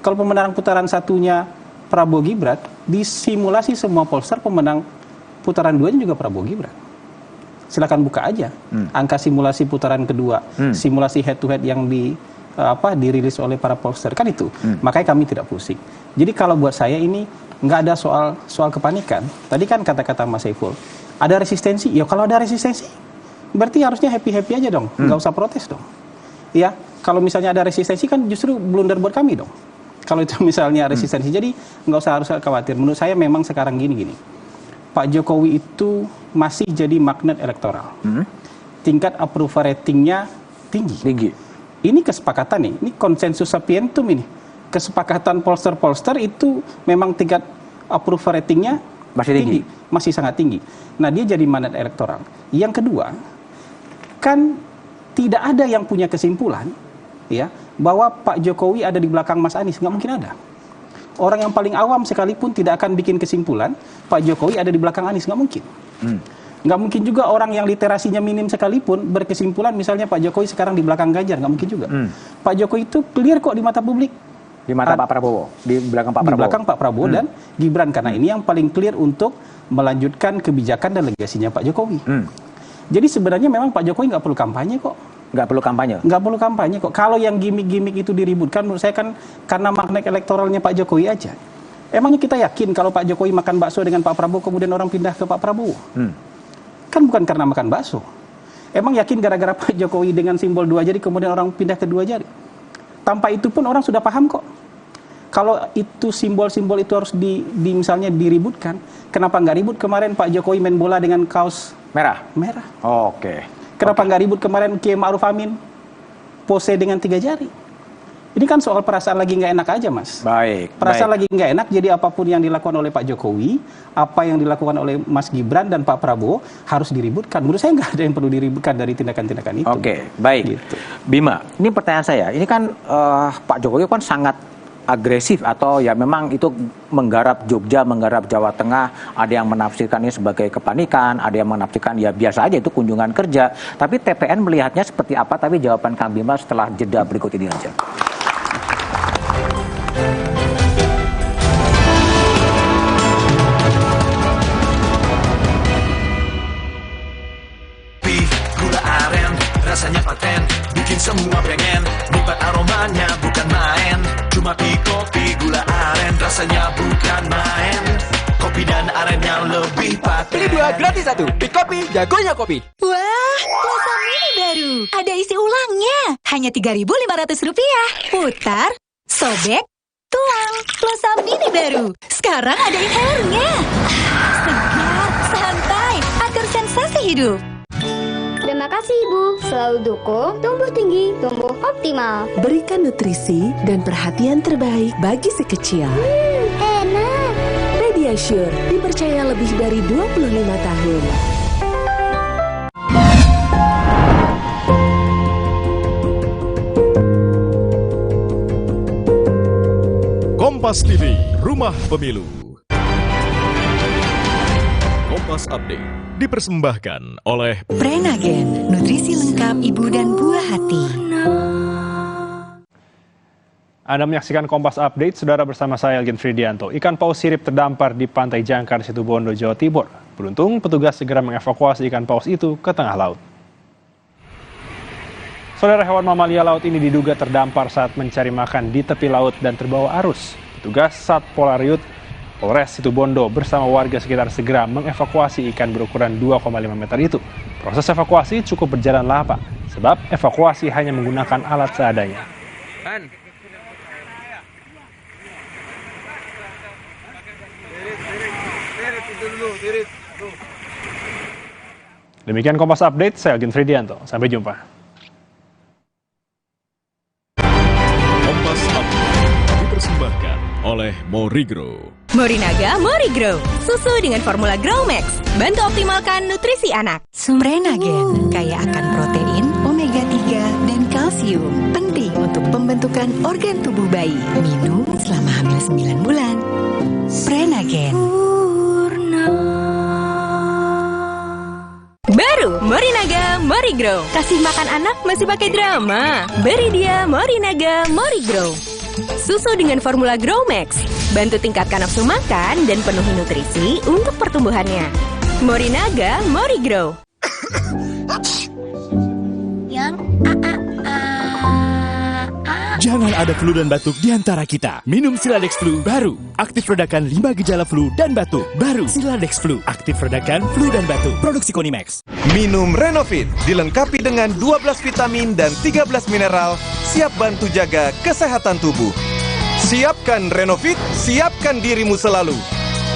Kalau pemenang putaran satunya Prabowo Gibran, di simulasi semua pollster pemenang putaran 2-nya juga Prabowo Gibran. Silakan buka aja angka simulasi putaran kedua, simulasi head to head yang dirilis oleh para pollster kan itu. Makanya kami tidak pusing. Jadi kalau buat saya ini nggak ada soal kepanikan. Tadi kan kata-kata Mas Saiful, ada resistensi. Ya kalau ada resistensi, berarti harusnya happy aja dong, nggak usah protes dong. Ya kalau misalnya ada resistensi kan justru blunder buat kami dong. Kalau itu misalnya resistensi, jadi nggak usah harus khawatir. Menurut saya memang sekarang gini. Pak Jokowi itu masih jadi magnet elektoral. Tingkat approval ratingnya tinggi. Ini kesepakatan nih, ini konsensus sapientum ini. Kesepakatan pollster itu memang tingkat approval ratingnya masih tinggi. Masih sangat tinggi. Nah dia jadi magnet elektoral. Yang kedua, kan tidak ada yang punya kesimpulan ya bahwa Pak Jokowi ada di belakang Mas Anies, nggak mungkin ada. Orang yang paling awam sekalipun tidak akan bikin kesimpulan Pak Jokowi ada di belakang Anies, nggak mungkin. Nggak mungkin juga orang yang literasinya minim sekalipun berkesimpulan misalnya Pak Jokowi sekarang di belakang Ganjar, nggak mungkin juga. Pak Jokowi itu clear kok di mata publik. Di mata Pak Prabowo, di belakang Pak Prabowo. Di belakang Pak Prabowo dan Gibran, karena ini yang paling clear untuk melanjutkan kebijakan dan legasinya Pak Jokowi. Jadi sebenarnya memang Pak Jokowi nggak perlu kampanye kok. Nggak perlu kampanye? Nggak perlu kampanye kok. Kalau yang gimmick-gimmick itu diributkan, menurut saya kan karena magnet elektoralnya Pak Jokowi aja. Emangnya kita yakin kalau Pak Jokowi makan bakso dengan Pak Prabowo, kemudian orang pindah ke Pak Prabowo? Kan bukan karena makan bakso. Emang yakin gara-gara Pak Jokowi dengan simbol dua jari, kemudian orang pindah ke dua jari? Tanpa itu pun orang sudah paham kok. Kalau itu simbol-simbol itu harus misalnya diributkan, kenapa nggak ribut kemarin Pak Jokowi main bola dengan kaos merah? Oke. Kenapa nggak ribut kemarin Kiai Ma'ruf Amin pose dengan 3 jari? Ini kan soal perasaan lagi nggak enak aja, Mas. Perasaan lagi nggak enak, jadi apapun yang dilakukan oleh Pak Jokowi, apa yang dilakukan oleh Mas Gibran dan Pak Prabowo harus diributkan. Menurut saya nggak ada yang perlu diributkan dari tindakan-tindakan itu. Gitu. Bima, ini pertanyaan saya. Ini kan Pak Jokowi kan sangat agresif atau ya memang itu menggarap Jogja, menggarap Jawa Tengah, ada yang menafsirkan ini sebagai kepanikan, ada yang menafsirkan ya biasa aja itu kunjungan kerja. Tapi TPN melihatnya seperti apa? Tapi jawaban Kang Bima setelah jeda berikut ini aja. Gula aren, rasanya paten, bikin semua pengen, nikmat aromanya bukan main. Cuma kopi gula aren, rasanya bukan main. Kopi dan arennya lebih paten. Pilih 2 gratis 1. Kopi, jagonya kopi. Wah, Plosa Mini baru. Ada isi ulangnya. Hanya Rp3.500. Putar, sobek, tuang. Plosa Mini baru. Sekarang ada inhalernya. Segar, santai, atur sensasi hidup. Terima kasih kasih Ibu. Selalu dukung tumbuh tinggi, tumbuh optimal. Berikan nutrisi dan perhatian terbaik bagi si kecil. Enak. Pediasure dipercaya lebih dari 25 tahun. Kompas TV, Rumah Pemilu. Kompas Update dipersembahkan oleh Prenagen, nutrisi lengkap ibu dan buah hati. Anda menyaksikan Kompas Update, saudara, bersama saya Elgin Fridianto. Ikan paus sirip terdampar di Pantai Jangkar, Situbondo, Jawa Timur. Beruntung, petugas segera mengevakuasi ikan paus itu ke tengah laut. Saudara, hewan mamalia laut ini diduga terdampar saat mencari makan di tepi laut dan terbawa arus. Petugas Satpolariut Polres Situbondo bersama warga sekitar segera mengevakuasi ikan berukuran 2,5 meter itu. Proses evakuasi cukup berjalan lama, sebab evakuasi hanya menggunakan alat seadanya. Demikian Kompas Update, saya Elgin Fridianto. Sampai jumpa. Kompas Update dipersembahkan oleh Morigro. Morinaga Morigro, susu dengan formula Grow Max, bantu optimalkan nutrisi anak. Prenagen, kaya akan protein, omega 3, dan kalsium. Penting untuk pembentukan organ tubuh bayi. Minum selama hamil 9 bulan. Prenagen. Baru Morinaga Morigro. Kasih makan anak masih pakai drama? Beri dia Morinaga Morigro. Susu dengan formula Grow Max, bantu tingkatkan nafsu makan dan penuhi nutrisi untuk pertumbuhannya. Morinaga Morigro. Jangan ada flu dan batuk di antara kita. Minum Siladex Flu baru. Aktif redakan 5 gejala flu dan batuk. Baru Siladex Flu. Aktif redakan flu dan batuk. Produksi Konimax. Minum Renovit dilengkapi dengan 12 vitamin dan 13 mineral, siap bantu jaga kesehatan tubuh. Siapkan Renovit, siapkan dirimu selalu.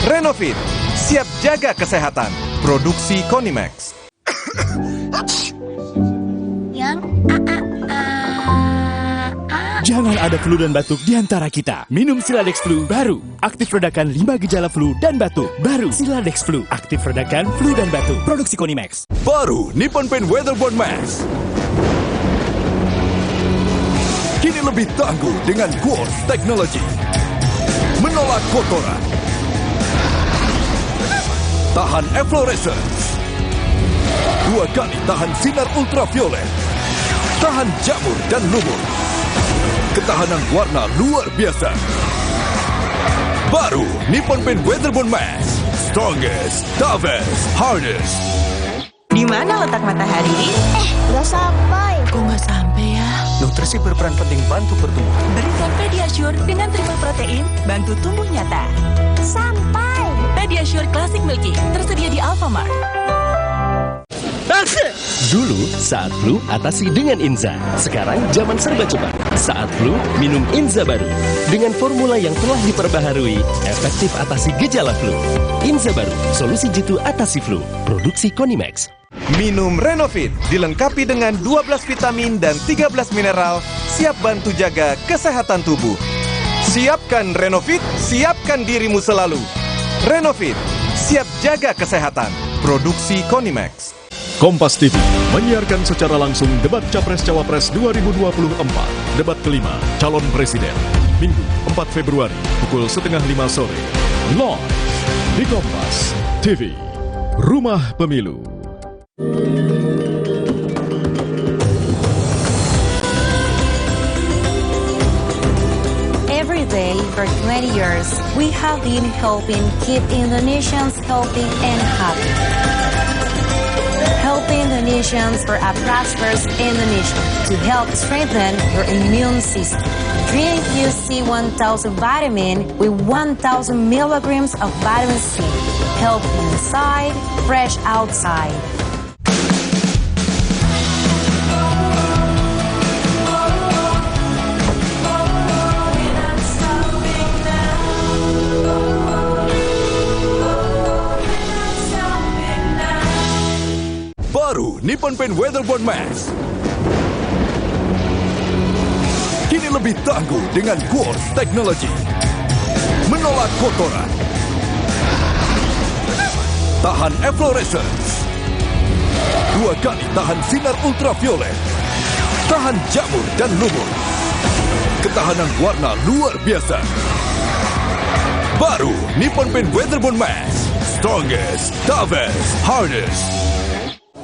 Renovit, siap jaga kesehatan. Produksi Konimax. Jangan ada flu dan batuk di antara kita. Minum Siladex Flu baru. Aktif redakan 5 gejala flu dan batuk. Baru Siladex Flu. Aktif redakan flu dan batuk. Produksi Konimax. Baru Nippon Paint Weatherboard Max. Kini lebih tangguh dengan Quartz Technology. Menolak kotoran. Tahan efflorescence. 2 kali tahan sinar ultraviolet. Tahan jamur dan lumut. Ketahanan warna luar biasa. Baru Nippon Paint Weatherboard Max. Strongest, toughest, hardest. Di mana letak matahari? Nggak sampai. Kok nggak sampai ya? Nutrisi berperan penting bantu pertumbuhan. Berikan Pediasure dengan triple protein, bantu tumbuh nyata. Sampai. Pediasure Classic Milky, tersedia di Alfamart. Dulu, saat flu, atasi dengan Inza. Sekarang, zaman serba cepat. Saat flu, minum Inza baru. Dengan formula yang telah diperbaharui, efektif atasi gejala flu. Inza baru, solusi jitu atasi flu. Produksi Konimax. Minum Renovit dilengkapi dengan 12 vitamin dan 13 mineral, siap bantu jaga kesehatan tubuh. Siapkan Renovit, siapkan dirimu selalu. Renovit, siap jaga kesehatan. Produksi Konimax. Kompas TV menyiarkan secara langsung debat Capres-Cawapres 2024. Debat kelima, calon presiden. Minggu 4 Februari, pukul 4:30 sore. Live di Kompas TV. Rumah Pemilu. Every day for 20 years, we have been helping keep Indonesians healthy and happy. Helping Indonesians for a prosperous Indonesia to help strengthen your immune system. Drink UC 1000 vitamin with 1000 milligrams of vitamin C. Healthy inside, fresh outside. Baru Nippon Paint Weatherboard Max. Kini lebih tangguh dengan Quartz Technology. Menolak kotoran. Tahan efflorescence. 2 kali tahan sinar ultraviolet. Tahan jamur dan lumut. Ketahanan warna luar biasa. Baru Nippon Paint Weatherboard Max. Strongest, toughest, hardest.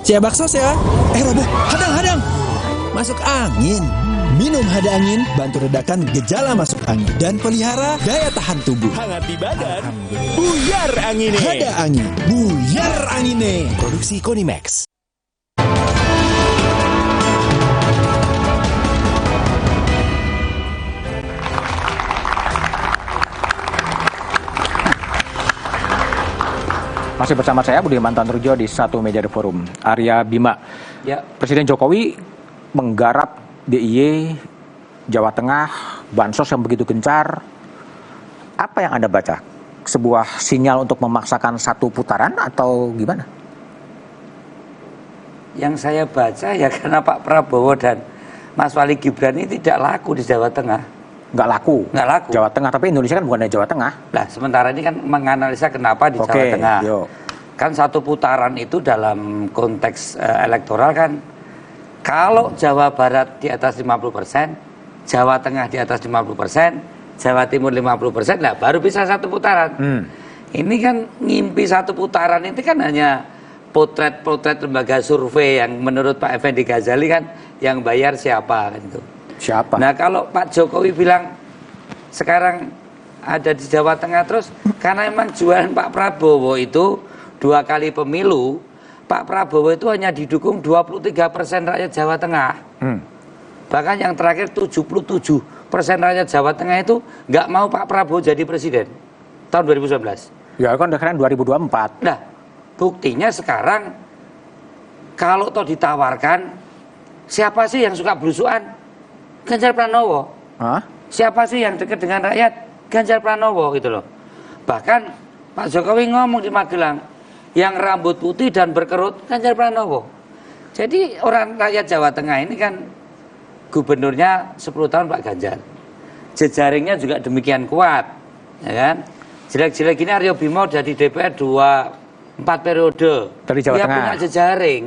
Cia bakso ya. Roboh, hadang. Masuk angin. Minum Hada Angin bantu redakan gejala masuk angin dan pelihara daya tahan tubuh. Hangat di badan, buyar angine. Hada Angin, buyar angine. Produksi Konimax. Masih bersama saya Budi Mantanrujo di Satu Meja The Forum. Arya Bima. Ya. Presiden Jokowi menggarap DIY Jawa Tengah, bansos yang begitu gencar. Apa yang Anda baca? Sebuah sinyal untuk memaksakan satu putaran atau gimana? Yang saya baca ya karena Pak Prabowo dan Mas Wali Gibran ini tidak laku di Jawa Tengah. Nggak laku? Nggak laku. Jawa Tengah, tapi Indonesia kan bukan dari Jawa Tengah. Nah, sementara ini kan menganalisa kenapa di Jawa Tengah. Kan satu putaran itu dalam konteks elektoral kan, kalau Jawa Barat di atas 50%, Jawa Tengah di atas 50%, Jawa Timur 50%, nah baru bisa satu putaran. Ini kan ngimpi satu putaran itu kan hanya potret-potret lembaga survei yang menurut Pak Effendi Ghazali kan yang bayar siapa kan itu. Siapa? Nah kalau Pak Jokowi bilang sekarang ada di Jawa Tengah terus karena emang jualan Pak Prabowo itu 2 kali pemilu, Pak Prabowo itu hanya didukung 23% rakyat Jawa Tengah. Bahkan yang terakhir 77% rakyat Jawa Tengah itu nggak mau Pak Prabowo jadi presiden tahun 2019. Ya kan sekarang 2024. Nah, buktinya sekarang kalau toh ditawarkan, siapa sih yang suka belusuan? Ganjar Pranowo. Siapa sih yang dekat dengan rakyat? Ganjar Pranowo gitu loh. Bahkan Pak Jokowi ngomong di Magelang, yang rambut putih dan berkerut Ganjar Pranowo. Jadi orang rakyat Jawa Tengah ini kan gubernurnya 10 tahun Pak Ganjar. Jejaringnya juga demikian kuat, ya kan? Jelek-jelek ini Arya Bima udah di DPR 4 periode. Dari Jawa Dia Tengah. punya jejaring,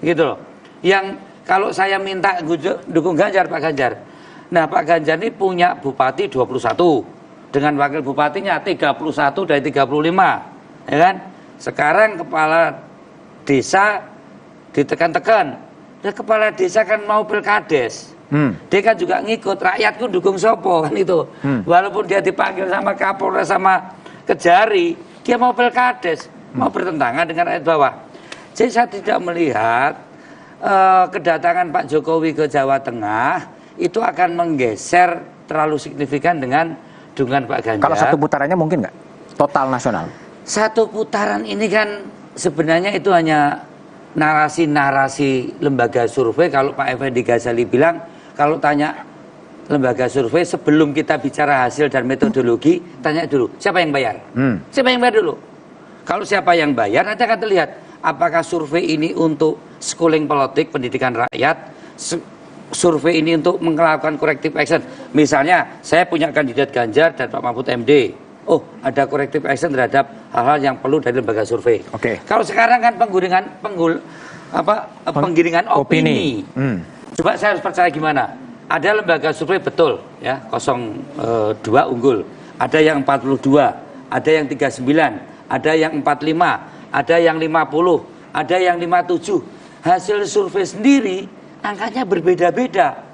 gitu loh. Yang kalau saya minta dukung Ganjar, Pak Ganjar. Nah, Pak Ganjar ini punya bupati 21 dengan wakil bupatinya 31 dari 35, ya kan? Sekarang kepala desa ditekan-tekan. Nah, kepala desa kan mau pilkades. Dia kan juga ngikut rakyatku dukung sopo kan itu. Walaupun dia dipanggil sama Kapolres sama Kejari, dia mau pilkades, mau bertentangan dengan rakyat bawah. Jadi saya tidak melihat kedatangan Pak Jokowi ke Jawa Tengah itu akan menggeser terlalu signifikan dengan dukungan Pak Ganjar. Kalau satu putarannya mungkin nggak? Total nasional? Satu putaran ini kan sebenarnya itu hanya narasi-narasi lembaga survei. Kalau Pak Effendi Ghazali bilang, kalau tanya lembaga survei sebelum kita bicara hasil dan metodologi, tanya dulu siapa yang bayar? Siapa yang bayar dulu? Kalau siapa yang bayar nanti akan terlihat apakah survei ini untuk schooling politik, pendidikan rakyat, survei ini untuk melakukan corrective action. Misalnya saya punya kandidat Ganjar dan Pak Mahfud MD. Oh, ada corrective action terhadap hal-hal yang perlu dari lembaga survei. Kalau sekarang kan penggiringan opini. Coba saya harus percaya gimana? Ada lembaga survei betul, ya 02 unggul, ada yang 42, ada yang 39, ada yang 45, ada yang 50, ada yang 57. Hasil survei sendiri angkanya berbeda-beda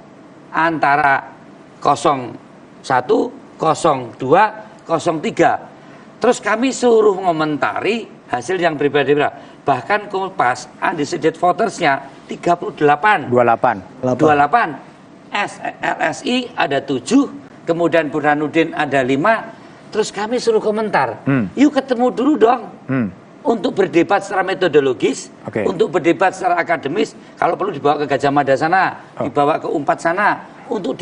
antara 01, 02, 03. Terus kami suruh mengomentari hasil yang berbeda-beda. Bahkan Kompas undecided votersnya 38. 28. LSI ada 7, kemudian Burhanuddin ada 5. Terus kami suruh komentar. Yuk ketemu dulu dong. Untuk berdebat secara metodologis, untuk berdebat secara akademis, kalau perlu dibawa ke Gajah Mada sana, dibawa ke Unpad sana, untuk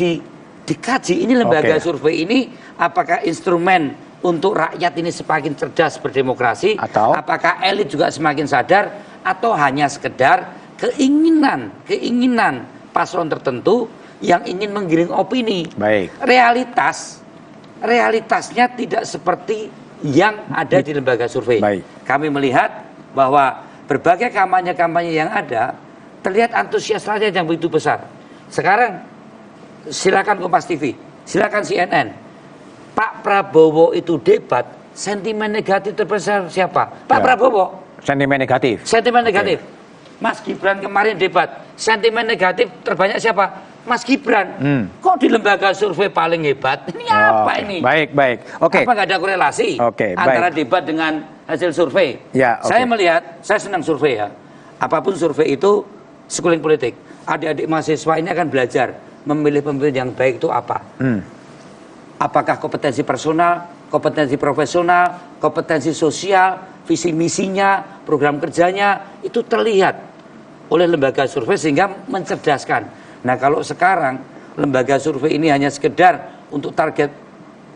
dikaji ini lembaga survei ini apakah instrumen untuk rakyat ini semakin cerdas berdemokrasi, atau apakah elit juga semakin sadar, atau hanya sekedar keinginan paslon tertentu yang ingin menggiring opini. Baik. Realitasnya tidak seperti yang ada di lembaga survei. Baik. Kami melihat bahwa berbagai kampanye-kampanye yang ada terlihat antusias rakyat yang begitu besar. Sekarang silakan Kompas TV, silakan CNN. Pak Prabowo itu debat, sentimen negatif terbesar siapa? Pak Prabowo. Sentimen negatif. Sentimen negatif. Mas Gibran kemarin debat, sentimen negatif terbanyak siapa? Mas Gibran. Kok di lembaga survei paling hebat? Ini apa ini? Baik. Oke. Apa nggak ada korelasi antara debat dengan hasil survei? Ya, Saya melihat, saya senang survei ya. Apapun survei itu schooling politik. Adik-adik mahasiswa ini akan belajar memilih pemimpin yang baik itu apa. Apakah kompetensi personal, kompetensi profesional, kompetensi sosial, visi misinya, program kerjanya itu terlihat oleh lembaga survei sehingga mencerdaskan. Nah kalau sekarang lembaga survei ini hanya sekedar untuk target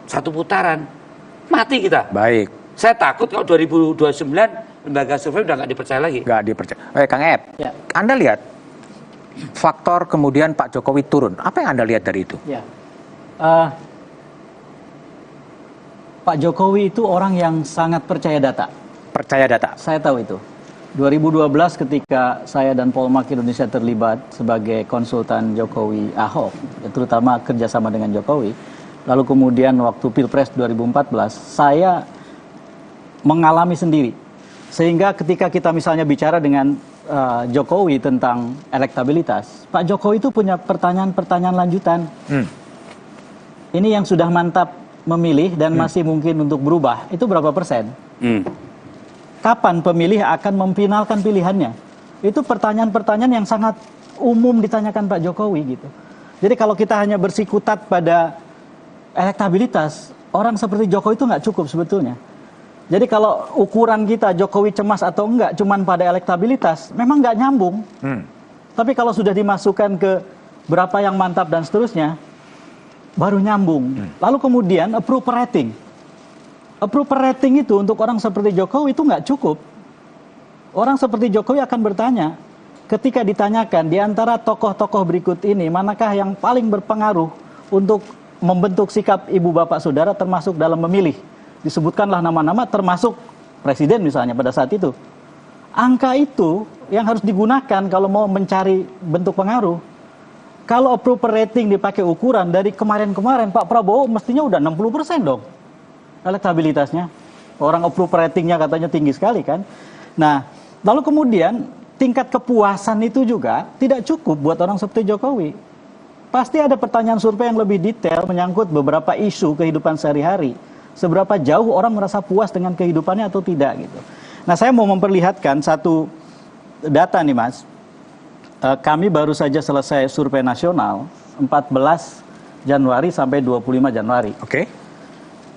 satu putaran, mati kita. Baik. Saya takut kalau 2029 lembaga survei udah nggak dipercaya lagi. Nggak dipercaya. Kang Ep, Anda lihat faktor kemudian Pak Jokowi turun. Apa yang Anda lihat dari itu? Ya. Pak Jokowi itu orang yang sangat percaya data. Percaya data? Saya tahu itu. 2012 ketika saya dan Polmark Indonesia terlibat sebagai konsultan Jokowi Ahok, terutama kerjasama dengan Jokowi, lalu kemudian waktu Pilpres 2014, saya mengalami sendiri. Sehingga ketika kita misalnya bicara dengan Jokowi tentang elektabilitas, Pak Jokowi itu punya pertanyaan-pertanyaan lanjutan. Ini yang sudah mantap memilih dan masih mungkin untuk berubah, itu berapa persen? Kapan pemilih akan memfinalkan pilihannya? Itu pertanyaan-pertanyaan yang sangat umum ditanyakan Pak Jokowi gitu. Jadi kalau kita hanya bersikutat pada elektabilitas, orang seperti Jokowi itu nggak cukup sebetulnya. Jadi kalau ukuran kita Jokowi cemas atau enggak cuman pada elektabilitas, memang nggak nyambung. Tapi kalau sudah dimasukkan ke berapa yang mantap dan seterusnya, baru nyambung. Lalu kemudian approval rating. Approval rating itu untuk orang seperti Jokowi itu nggak cukup. Orang seperti Jokowi akan bertanya, ketika ditanyakan di antara tokoh-tokoh berikut ini, manakah yang paling berpengaruh untuk membentuk sikap ibu bapak saudara termasuk dalam memilih? Disebutkanlah nama-nama termasuk presiden misalnya pada saat itu. Angka itu yang harus digunakan kalau mau mencari bentuk pengaruh. Kalau approval rating dipakai ukuran dari kemarin-kemarin, Pak Prabowo mestinya udah 60% dong elektabilitasnya. Orang approval ratingnya katanya tinggi sekali kan. Nah, lalu kemudian tingkat kepuasan itu juga tidak cukup buat orang seperti Jokowi. Pasti ada pertanyaan survei yang lebih detail menyangkut beberapa isu kehidupan sehari-hari. Seberapa jauh orang merasa puas dengan kehidupannya atau tidak gitu. Nah, saya mau memperlihatkan satu data nih Mas. Kami baru saja selesai survei nasional 14 Januari sampai 25 Januari. Oke.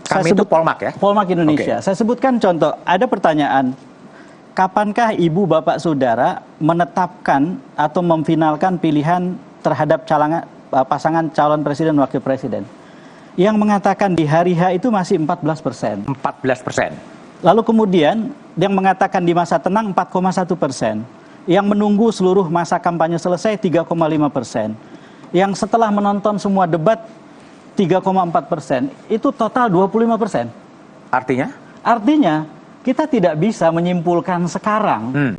Kami itu Polmark ya? Polmark Indonesia. Saya sebutkan contoh, ada pertanyaan, kapankah ibu bapak saudara menetapkan atau memfinalkan pilihan terhadap pasangan calon presiden wakil presiden? Yang mengatakan di hari H itu masih 14%. 14%. Lalu kemudian yang mengatakan di masa tenang 4,1%. Yang menunggu seluruh masa kampanye selesai 3,5%. Yang setelah menonton semua debat 3,4%, itu total 25%. Artinya? Artinya kita tidak bisa menyimpulkan sekarang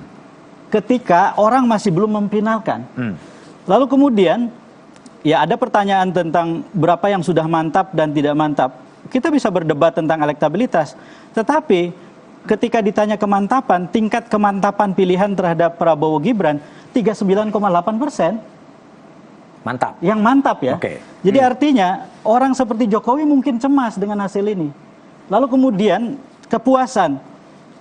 ketika orang masih belum memfinalkan. Lalu kemudian ya ada pertanyaan tentang berapa yang sudah mantap dan tidak mantap. Kita bisa berdebat tentang elektabilitas, tetapi ketika ditanya kemantapan, tingkat kemantapan pilihan terhadap Prabowo Gibran 39,8%. Mantap. Yang mantap ya. Jadi artinya orang seperti Jokowi mungkin cemas dengan hasil ini. Lalu kemudian kepuasan.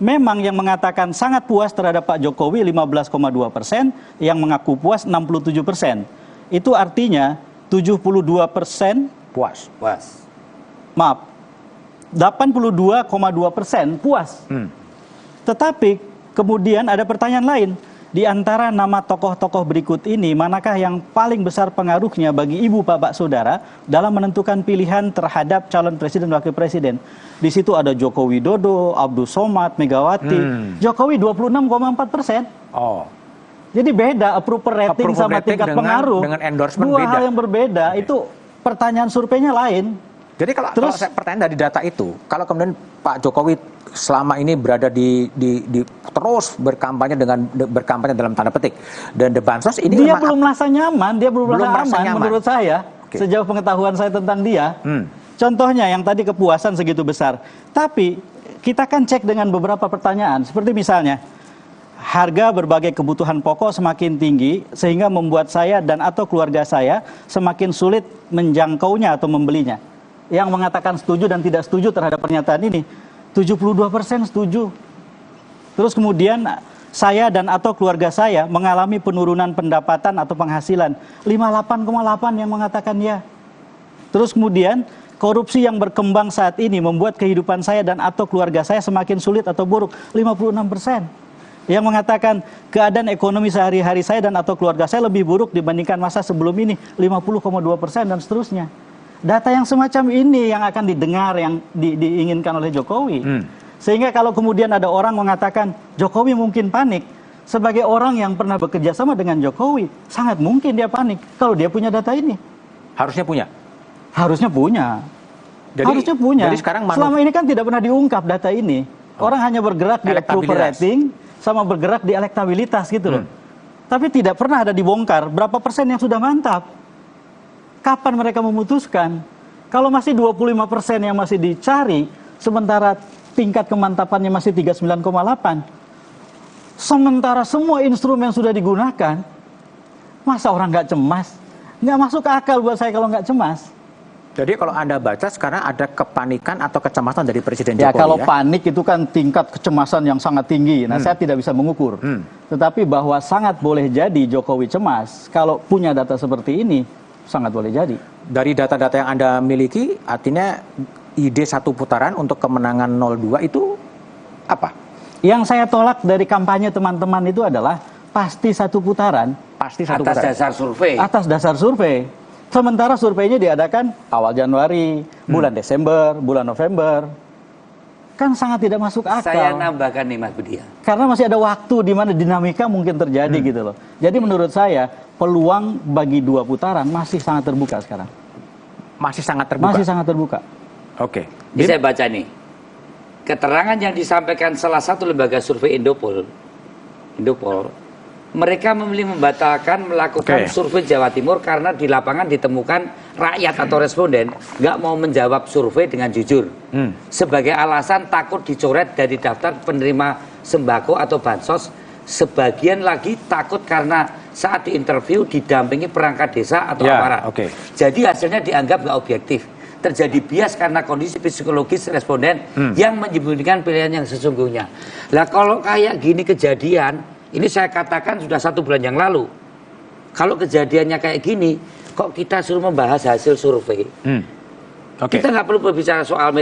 Memang yang mengatakan sangat puas terhadap Pak Jokowi 15,2%, yang mengaku puas 67%. Itu artinya 72% puas. Maaf. 82,2% puas. Tetapi kemudian ada pertanyaan lain. Di antara nama tokoh-tokoh berikut ini, manakah yang paling besar pengaruhnya bagi ibu bapak saudara dalam menentukan pilihan terhadap calon presiden wakil presiden? Di situ ada Joko Widodo, Abdul Somad, Megawati. Jokowi 26,4%. Jadi beda approval rating sama tingkat pengaruh. Dengan endorsement dua beda. hal yang berbeda. Itu pertanyaan surveinya lain. Jadi kalau saya pertanyaan dari data itu, kalau kemudian Pak Jokowi selama ini berada di terus berkampanye dalam tanda petik, dan the bansos ini dia belum merasa nyaman, menurut saya. Okay. Sejauh pengetahuan saya tentang dia, contohnya yang tadi kepuasan segitu besar. Tapi kita kan cek dengan beberapa pertanyaan, seperti misalnya harga berbagai kebutuhan pokok semakin tinggi sehingga membuat saya dan atau keluarga saya semakin sulit menjangkaunya atau membelinya. Yang mengatakan setuju dan tidak setuju terhadap pernyataan ini 72% setuju. Terus kemudian saya dan atau keluarga saya mengalami penurunan pendapatan atau penghasilan 58,8 yang mengatakan ya. Terus kemudian korupsi yang berkembang saat ini membuat kehidupan saya dan atau keluarga saya semakin sulit atau buruk 56%. Yang mengatakan keadaan ekonomi sehari-hari saya dan atau keluarga saya lebih buruk dibandingkan masa sebelum ini 50,2% dan seterusnya. Data yang semacam ini yang akan didengar, yang diinginkan oleh Jokowi. Sehingga kalau kemudian ada orang mengatakan Jokowi mungkin panik, sebagai orang yang pernah bekerja sama dengan Jokowi, sangat mungkin dia panik kalau dia punya data ini. Harusnya punya? Harusnya punya. Harusnya punya. Jadi sekarang selama ini kan tidak pernah diungkap data ini. Orang hanya bergerak di approval rating sama bergerak di elektabilitas gitu loh. Tapi tidak pernah ada dibongkar berapa persen yang sudah mantap. Kapan mereka memutuskan? Kalau masih 25% yang masih dicari, sementara tingkat kemantapannya masih 39,8. Sementara semua instrumen sudah digunakan, masa orang nggak cemas? Nggak masuk akal buat saya kalau nggak cemas. Jadi kalau Anda baca sekarang ada kepanikan atau kecemasan dari Presiden Ya Jokowi kalau panik itu kan tingkat kecemasan yang sangat tinggi. Nah saya tidak bisa mengukur. Tetapi bahwa sangat boleh jadi Jokowi cemas. Kalau punya data seperti ini, sangat boleh jadi. Dari data-data yang Anda miliki, artinya ide satu putaran untuk kemenangan 02 itu apa? Yang saya tolak dari kampanye teman-teman itu adalah pasti satu putaran. Pasti satu atas putaran. dasar survei. Atas dasar survei. Sementara surveinya diadakan awal Januari, bulan Desember, bulan November. Kan sangat tidak masuk akal. Saya nambahkan nih Mas Budian. Karena masih ada waktu di mana dinamika mungkin terjadi gitu loh. Jadi menurut saya peluang bagi dua putaran masih sangat terbuka sekarang. Masih sangat terbuka? Masih sangat terbuka. Oke. Jadi saya baca nih. Keterangan yang disampaikan salah satu lembaga survei Indopol, mereka memilih membatalkan melakukan survei Jawa Timur karena di lapangan ditemukan rakyat atau responden nggak mau menjawab survei dengan jujur. Sebagai alasan takut dicoret dari daftar penerima sembako atau bansos. Sebagian lagi takut karena saat diinterview didampingi perangkat desa atau aparat. Jadi hasilnya dianggap nggak objektif. Terjadi bias karena kondisi psikologis responden yang menyembunyikan pilihan yang sesungguhnya. Lah kalau kayak gini kejadian, ini saya katakan sudah 1 bulan yang lalu. Kalau kejadiannya kayak gini, kok kita suruh membahas hasil survei? Kita nggak perlu berbicara soal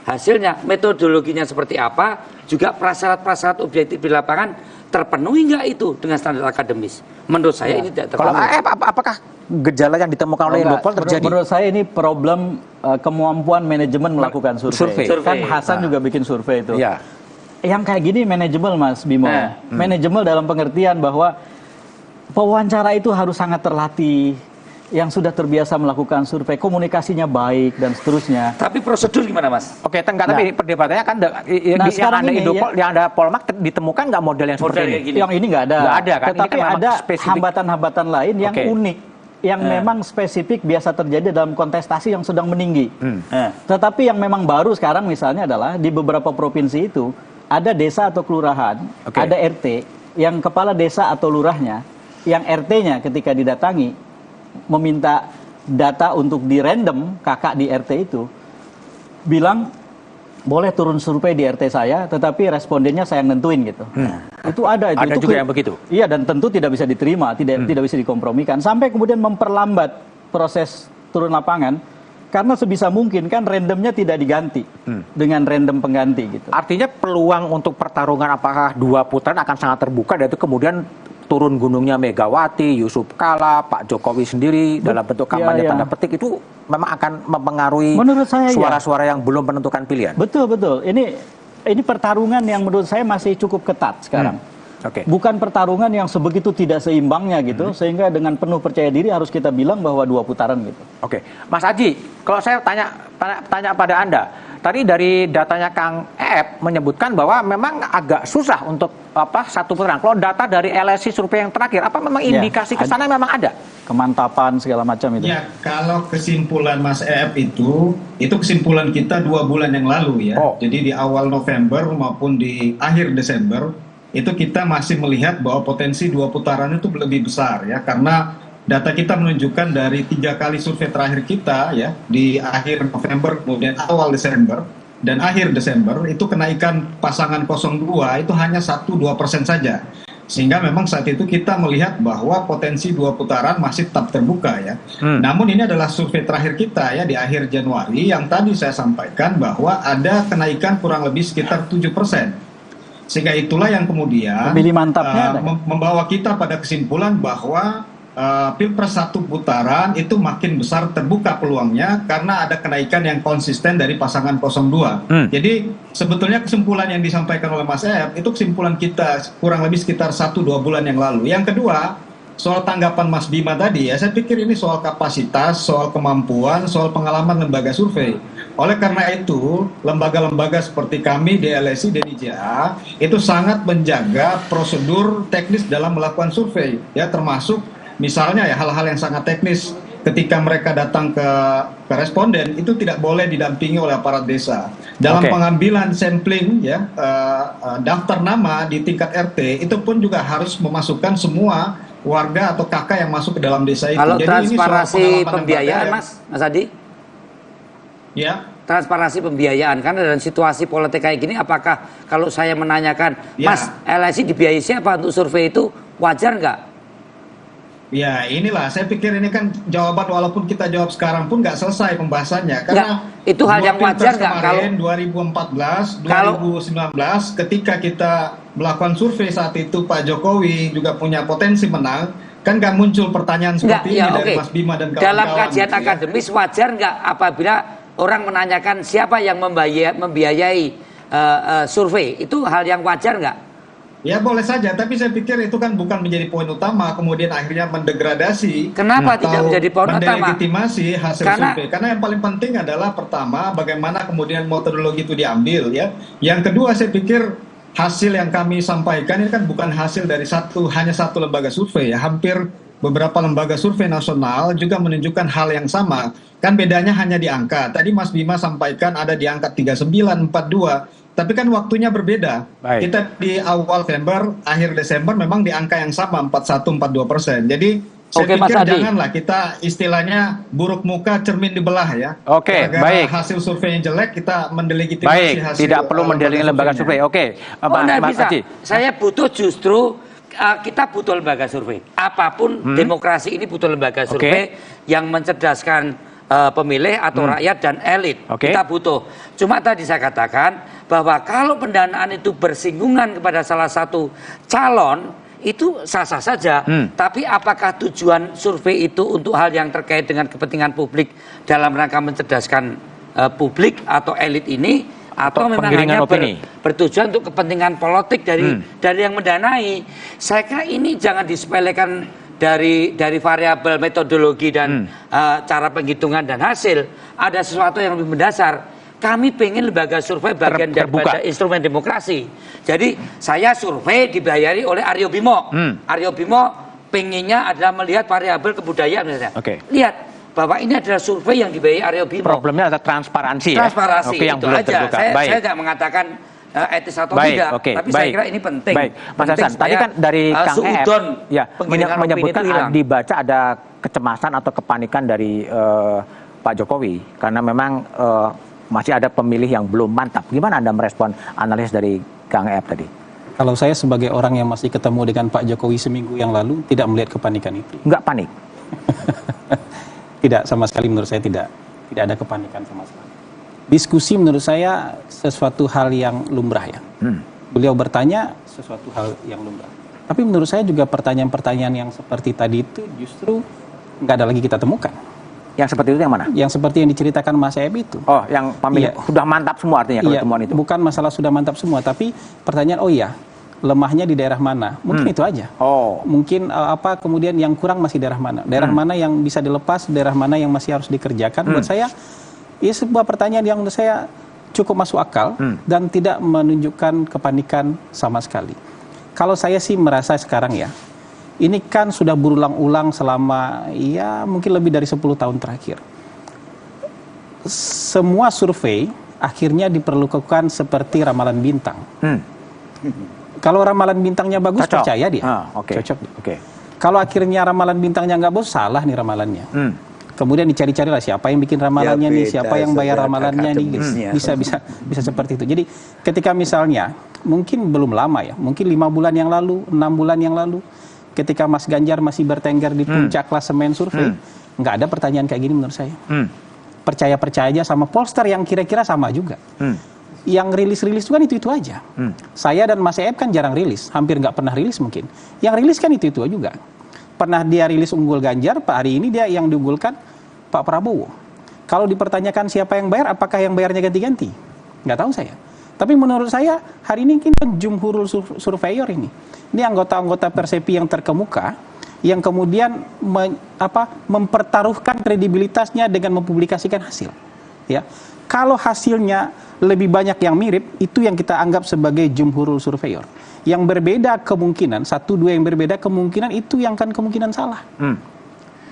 hasilnya, metodologinya seperti apa, juga prasyarat-prasyarat objektif di lapangan terpenuhi nggak itu dengan standar akademis? Menurut saya ini tidak terpenuhi. Kalau apakah gejala yang ditemukan oleh Indopol terjadi? Menurut saya ini problem kemampuan manajemen melakukan survei. Kan Hasan juga bikin survei itu. Ya. Yang kayak gini manajemen Mas Bimo. Manajemen dalam pengertian bahwa pewawancara itu harus sangat terlatih. Yang sudah terbiasa melakukan survei, komunikasinya baik dan seterusnya. Tapi prosedur gimana Mas? Oke, tapi perdebatannya kan yang ada Indopol, yang ada Polmark ditemukan nggak model yang seperti ini? Yang ini nggak ada. Nggak ada kan? Tetapi kan ada hambatan-hambatan lain yang unik, yang memang spesifik biasa terjadi dalam kontestasi yang sedang meninggi. Tetapi yang memang baru sekarang misalnya adalah di beberapa provinsi itu ada desa atau kelurahan, ada RT, yang kepala desa atau lurahnya, yang RT-nya ketika didatangi meminta data untuk di random kakak di RT itu bilang boleh turun survei di RT saya tetapi respondennya saya yang nentuin gitu. Itu ada itu juga yang begitu. Iya, dan tentu tidak bisa diterima, tidak bisa dikompromikan sampai kemudian memperlambat proses turun lapangan karena sebisa mungkin kan randomnya tidak diganti dengan random pengganti gitu. Artinya peluang untuk pertarungan apakah 2 putaran akan sangat terbuka dan itu kemudian turun gunungnya Megawati, Yusuf Kala, Pak Jokowi sendiri dalam bentuk kampanye tanda petik itu memang akan mempengaruhi suara-suara yang belum menentukan pilihan. Betul. Ini pertarungan yang menurut saya masih cukup ketat sekarang. Bukan pertarungan yang sebegitu tidak seimbangnya gitu, sehingga dengan penuh percaya diri harus kita bilang bahwa 2 putaran gitu. Oke, Mas Aji, kalau saya tanya pada Anda, tadi dari datanya Kang Eep menyebutkan bahwa memang agak susah untuk satu putaran. Kalau data dari LSI survei yang terakhir, apa memang indikasi ke sana memang ada? Kemantapan segala macam itu. Ya, kalau kesimpulan Mas Eep itu kesimpulan kita 2 bulan yang lalu ya. Jadi di awal November maupun di akhir Desember itu kita masih melihat bahwa potensi 2 putaran itu lebih besar ya, karena data kita menunjukkan dari 3 kali survei terakhir kita ya, di akhir November kemudian awal Desember dan akhir Desember itu kenaikan pasangan 02 itu hanya 1-2% saja, sehingga memang saat itu kita melihat bahwa potensi 2 putaran masih tetap terbuka ya. Namun ini adalah survei terakhir kita ya di akhir Januari yang tadi saya sampaikan bahwa ada kenaikan kurang lebih sekitar 7%. Sehingga itulah yang kemudian membawa kita pada kesimpulan bahwa Pilpres 1 putaran itu makin besar terbuka peluangnya karena ada kenaikan yang konsisten dari pasangan 02. Jadi sebetulnya kesimpulan yang disampaikan oleh Mas Eep itu kesimpulan kita kurang lebih sekitar 1-2 bulan yang lalu. Yang kedua, soal tanggapan Mas Bima tadi ya, saya pikir ini soal kapasitas, soal kemampuan, soal pengalaman lembaga survei. Oleh karena itu, lembaga-lembaga seperti kami di LSI dan IJA itu sangat menjaga prosedur teknis dalam melakukan survei, ya, termasuk misalnya ya hal-hal yang sangat teknis ketika mereka datang ke responden itu tidak boleh didampingi oleh aparat desa. Dalam pengambilan sampling ya daftar nama di tingkat RT itu pun juga harus memasukkan semua warga atau kakak yang masuk ke dalam desa itu. Kalau jadi transparansi ini soal pembiayaan, Mas Adi? Ya. Transparansi pembiayaan, kan dalam situasi politik kayak gini, apakah kalau saya menanyakan, Mas, LSI dibiayai siapa untuk survei itu, wajar nggak? Ya inilah, saya pikir ini kan jawaban walaupun kita jawab sekarang pun nggak selesai pembahasannya. Karena itu hal yang wajar nggak? Kalau 2014, 2019, ketika kita melakukan survei saat itu Pak Jokowi juga punya potensi menang, kan nggak muncul pertanyaan seperti ini dari Mas Bima dan kawan-kawan. Dalam kajian akademis wajar nggak apabila orang menanyakan siapa yang membiayai survei, itu hal yang wajar nggak? Ya boleh saja, tapi saya pikir itu kan bukan menjadi poin utama, kemudian akhirnya mendegradasi. Kenapa tidak menjadi poin utama? Mendelegitimasi hasil survei. Karena yang paling penting adalah pertama, bagaimana kemudian metodologi itu diambil ya. Yang kedua, saya pikir hasil yang kami sampaikan ini kan bukan hasil dari hanya satu lembaga survei ya. Hampir beberapa lembaga survei nasional juga menunjukkan hal yang sama. Kan bedanya hanya di angka. Tadi Mas Bima sampaikan ada di angka 39, 42. Tapi kan waktunya berbeda. Kita di awal November, akhir Desember memang di angka yang sama, 41-42%. Jadi saya pikir janganlah kita istilahnya buruk muka cermin dibelah ya. Baik. Hasil survei yang jelek kita mendelegitimasi hasil. Tidak perlu mendelegitimasi lembaga survei. Bisa. Saya butuh justru kita butuh lembaga survei. Apapun demokrasi ini butuh lembaga survei yang mencerdaskan pemilih atau rakyat dan elit. Kita butuh. Cuma tadi saya katakan bahwa kalau pendanaan itu bersinggungan kepada salah satu calon, itu sah-sah saja. Tapi apakah tujuan survei itu untuk hal yang terkait dengan kepentingan publik dalam rangka mencerdaskan publik atau elit ini, atau memang hanya bertujuan untuk kepentingan politik dari yang mendanai? Saya kira ini jangan disepelekan dari variabel metodologi dan cara penghitungan dan hasil. Ada sesuatu yang lebih mendasar. Kami pengen lembaga survei bagian daripada instrumen demokrasi. Jadi saya survei dibayari oleh Aryo Bimo. Aryo Bimo pengennya adalah melihat variabel kebudayaan misalnya. Lihat bahwa ini adalah survei yang dibayari Aryo Bimo. Problemnya adalah transparansi. Transparansi yang itu belum aja. terbuka. Saya tidak mengatakan etis atau tidak, tapi saya kira ini penting. Mas Hasan, tadi kan dari Kang Eep menyebutkan dibaca ada kecemasan atau kepanikan dari Pak Jokowi karena memang masih ada pemilih yang belum mantap. Gimana Anda merespon analisis dari Kang Eep tadi? Kalau saya sebagai orang yang masih ketemu dengan Pak Jokowi seminggu yang lalu tidak melihat kepanikan itu. Nggak panik? Tidak, sama sekali menurut saya tidak ada kepanikan sama sekali. Diskusi menurut saya sesuatu hal yang lumrah ya. Beliau bertanya sesuatu hal yang lumrah. Tapi menurut saya juga pertanyaan-pertanyaan yang seperti tadi itu justru nggak ada lagi kita temukan. Yang seperti itu yang mana? Yang seperti yang diceritakan Mas Eep itu. Oh, yang pemilih sudah mantap semua artinya kalau temuan itu? Bukan masalah sudah mantap semua, tapi pertanyaan, lemahnya di daerah mana. Mungkin itu aja. Mungkin kemudian yang kurang masih daerah mana. Daerah mana yang bisa dilepas, daerah mana yang masih harus dikerjakan. Buat saya, ini sebuah pertanyaan yang menurut saya cukup masuk akal dan tidak menunjukkan kepanikan sama sekali. Kalau saya sih merasa sekarang ya, ini kan sudah berulang-ulang selama ya mungkin lebih dari 10 tahun terakhir. Semua survei akhirnya diperlakukan seperti ramalan bintang. Kalau ramalan bintangnya bagus, percaya dia. Cocok. Kalau akhirnya ramalan bintangnya nggak bagus, salah nih ramalannya. Kemudian dicari-cari lah siapa yang bikin ramalannya nih, siapa yang bayar ramalannya nih, bisa seperti itu. Jadi ketika misalnya mungkin belum lama ya, mungkin 5 bulan yang lalu, 6 bulan yang lalu, ketika Mas Ganjar masih bertengger di puncak klasemen survei, nggak ada pertanyaan kayak gini menurut saya. Percaya-percaya aja sama pollster yang kira-kira sama juga. Yang rilis-rilis itu kan itu aja. Saya dan Mas Ep kan jarang rilis, hampir nggak pernah rilis mungkin. Yang rilis kan itu juga. Pernah dia rilis unggul Ganjar, Pak hari ini dia yang diunggulkan Pak Prabowo. Kalau dipertanyakan siapa yang bayar, apakah yang bayarnya ganti-ganti? Nggak tahu saya. Tapi menurut saya hari ini kan jumhurul surveyor ini. Ini anggota-anggota Persepi yang terkemuka, yang kemudian mempertaruhkan kredibilitasnya dengan mempublikasikan hasil. Ya, kalau hasilnya lebih banyak yang mirip, itu yang kita anggap sebagai jumhurul surveyor. Yang berbeda kemungkinan, 1-2 yang berbeda kemungkinan, itu yang kan kemungkinan salah.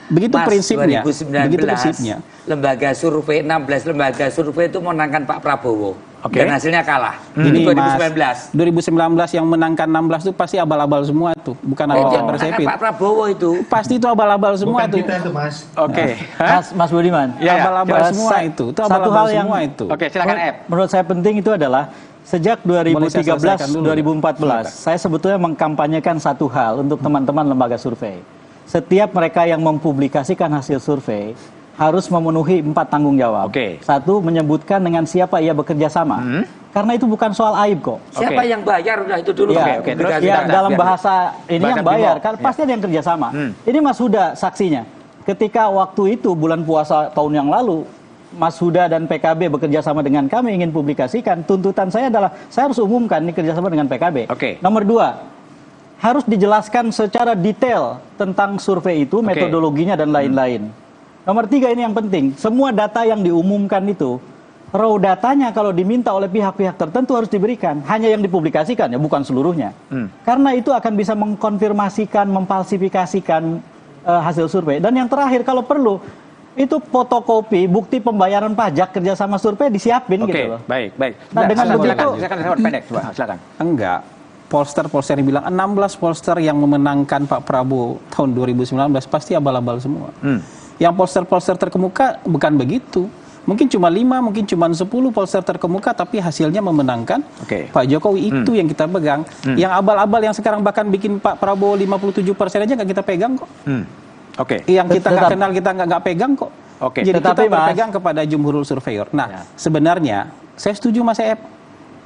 Begitu Mas, prinsipnya. 2019, begitu prinsipnya. Lembaga survei 16 lembaga survei itu menangkan Pak Prabowo. Dan hasilnya kalah. Ini 2019. 2019 yang menangkan 16 itu pasti abal-abal semua tuh, bukan anggota Persepi. Pak Prabowo itu. Pasti itu abal-abal semua tuh. Bukan kita itu, Mas. Mas Budiman. Abal-abal semua itu. Itu satu hal yang silakan Ep. Menurut saya penting itu adalah sejak 2013-2014 saya sebetulnya mengkampanyekan satu hal untuk teman-teman lembaga survei. Setiap mereka yang mempublikasikan hasil survei harus memenuhi 4 tanggung jawab. Satu, menyebutkan dengan siapa ia bekerja sama. Karena itu bukan soal aib kok. Siapa yang bayar udah itu dulu. Dalam bahasa ini yang bayar, kan pasti ada yang kerja sama. Ini Mas Huda saksinya. Ketika waktu itu bulan puasa tahun yang lalu, Mas Huda dan PKB bekerja sama dengan kami ingin publikasikan, tuntutan saya adalah saya harus umumkan ini kerjasama dengan PKB. Nomor 2, harus dijelaskan secara detail tentang survei itu, metodologinya dan lain-lain. Nomor 3, ini yang penting, semua data yang diumumkan itu, raw datanya kalau diminta oleh pihak-pihak tertentu harus diberikan, hanya yang dipublikasikan ya, bukan seluruhnya. Karena itu akan bisa mengkonfirmasikan, memfalsifikasikan hasil survei. Dan yang terakhir, kalau perlu, itu fotokopi bukti pembayaran pajak kerjasama survei disiapin gitu loh. Baik. Nah, dengan begitu, silakan. Enggak. Polster yang bilang 16 polster yang memenangkan Pak Prabowo tahun 2019 pasti abal-abal semua. Yang polster terkemuka bukan begitu. Mungkin cuma 5, mungkin cuma 10 polster terkemuka tapi hasilnya memenangkan Pak Jokowi. Itu yang kita pegang. Yang abal-abal yang sekarang bahkan bikin Pak Prabowo 57% aja nggak kita pegang kok. Yang kita nggak kenal kita nggak pegang kok. Jadi kita berpegang kepada jumhurul surveyor. Nah, sebenarnya saya setuju Mas Ep.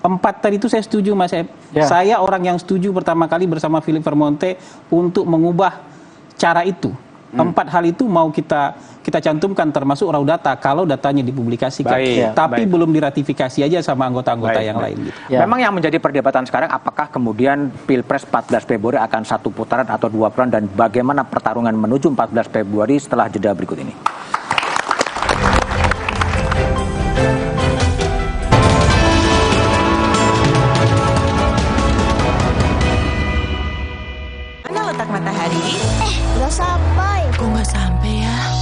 4 tadi itu saya setuju Mas Ep. Saya orang yang setuju pertama kali bersama Philip Vermonte untuk mengubah cara itu. 4 hal itu mau kita cantumkan termasuk raw data kalau datanya dipublikasikan. Tapi belum diratifikasi aja sama anggota-anggota yang lain gitu. Memang yang menjadi perdebatan sekarang apakah kemudian Pilpres 14 Februari akan 1 putaran atau 2 putaran dan bagaimana pertarungan menuju 14 Februari setelah jeda berikut ini.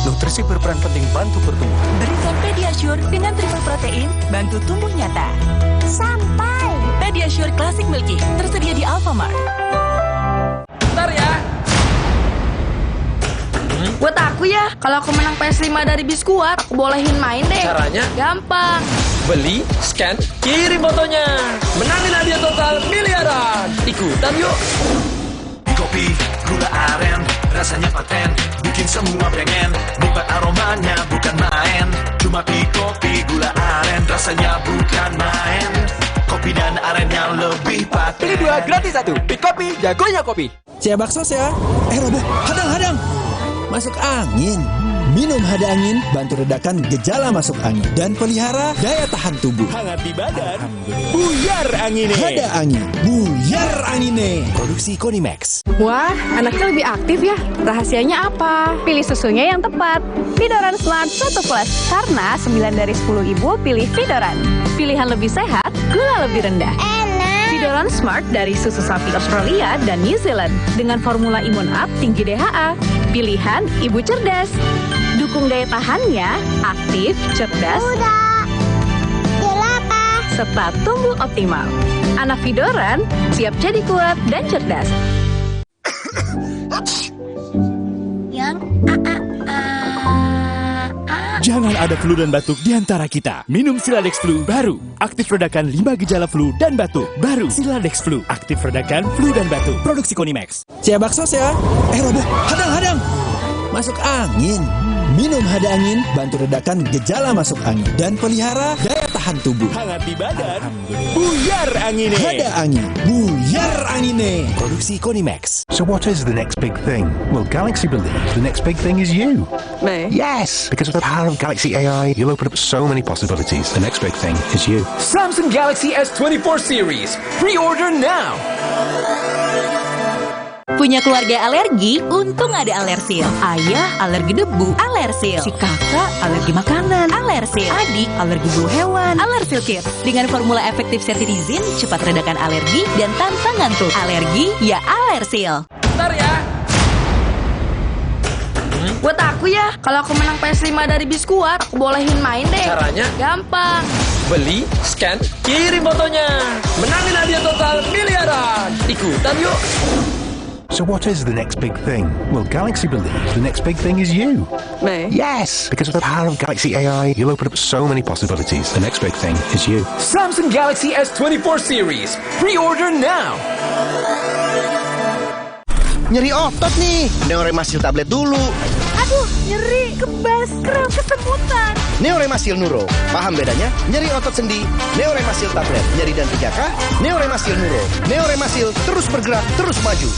Nutrisi berperan penting bantu pertumbuhan. Berikan Pediasure dengan triple protein, bantu tumbuh nyata. Sampai. Pediasure Classic Milky, tersedia di Alfamart. Bentar ya. Buat aku ya, kalau aku menang PS5 dari Biskuat, aku bolehin main deh. Caranya? Gampang. Beli, scan, kirim fotonya. Menangin hadiah total miliaran. Ikutan yuk. Kopi, gula aren, rasanya paten, bikin semua pengen. Nikmat aromanya bukan main. Cuma kopi, gula aren, rasanya bukan main. Kopi dan arennya lebih paten. Pilih 2 gratis 1. Pick Kopi, jagonya kopi. Cia bakso ya. Robo, hadang. Masuk angin. Minum hada angin, bantu redakan gejala masuk angin. Dan pelihara daya tahan tubuh. Hangat di badan, buyar angine. Hada angin, buyar angine. Produksi Konimax. Wah, anaknya lebih aktif ya. Rahasianya apa? Pilih susunya yang tepat. Fidoran Smart 1 Plus. Karena 9 dari 10 ibu pilih Fidoran. Pilihan lebih sehat, gula lebih rendah. Fidoran Smart dari susu sapi Australia dan New Zealand. Dengan formula imun up tinggi DHA. Pilihan ibu cerdas. Dukung daya tahannya, aktif, cerdas, serta tumbuh optimal. Anak Fidoran siap jadi kuat dan cerdas. Jangan ada flu dan batuk di antara kita. Minum Siladex Flu baru. Aktif redakan 5 gejala flu dan batuk. Baru Siladex Flu. Aktif redakan flu dan batuk. Produksi Konimax. Cia bakso ya. Roboh, hadang. Masuk angin. Minum hada angin, bantu redakan gejala masuk angin. Dan pelihara daya tahan tubuh. Hangat di badan, buyar angine. Hada angin, buyar angine. Produksi Konimax. So what is the next big thing? Well, Galaxy believes the next big thing is you. Me? Yes, because of the power of Galaxy AI, you'll open up so many possibilities. The next big thing is you. Samsung Galaxy S24 series. Pre-order now. Punya keluarga alergi? Untung ada Alersil. Ayah alergi debu, Alersil. Si kakak alergi makanan, Alersil. Adik alergi bulu hewan, Alersil Kids. Dengan formula efektif cetirizin, cepat redakan alergi dan tanpa ngantuk. Alergi ya Alersil. Bentar ya. Buat aku ya, kalau aku menang PS5 dari Biskuat, aku bolehin main deh. Caranya? Gampang. Beli, scan, kirim fotonya. Menangin hadiah total miliaran. Ikutan yuk. So what is the next big thing? Well, Galaxy believes the next big thing is you. Me? Yes, because of the power of Galaxy AI, you'll open up so many possibilities. The next big thing is you. Samsung Galaxy S24 series. Pre-order now. Nyeri otot nih. Neoremasil tablet dulu. Aduh, nyeri, kebas, kram, kesemutan. Neoremasil Nuro. Paham bedanya? Nyeri otot sendi. Neoremasil tablet. Nyeri dan 3K. Neoremasil Nuro. Neoremasil terus bergerak, terus maju.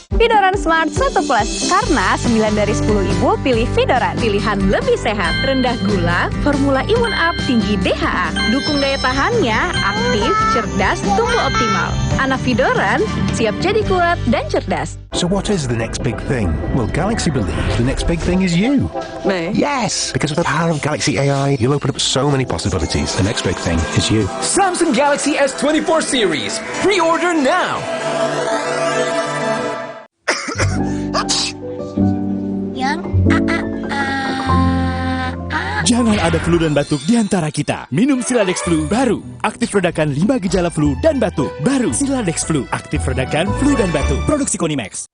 Fidoran Smart 1 Plus. Karena 9 dari 10 ibu pilih Fidoran. Pilihan lebih sehat, rendah gula, formula imun up tinggi DHA. Dukung daya tahannya, aktif, cerdas, tumbuh optimal. Anak Fidoran siap jadi kuat dan cerdas. So what is the next big thing? Well, Galaxy believes the next big thing is you. Me? Yes, because of the power of Galaxy AI, you'll open up so many possibilities. The next big thing is you. Samsung Galaxy S24 series. Pre-order now. Jangan ada flu dan batuk di antara kita. Minum Siladex Flu baru. Aktif redakan 5 gejala flu dan batuk. Baru Siladex Flu. Aktif redakan flu dan batuk. Produksi Konimax.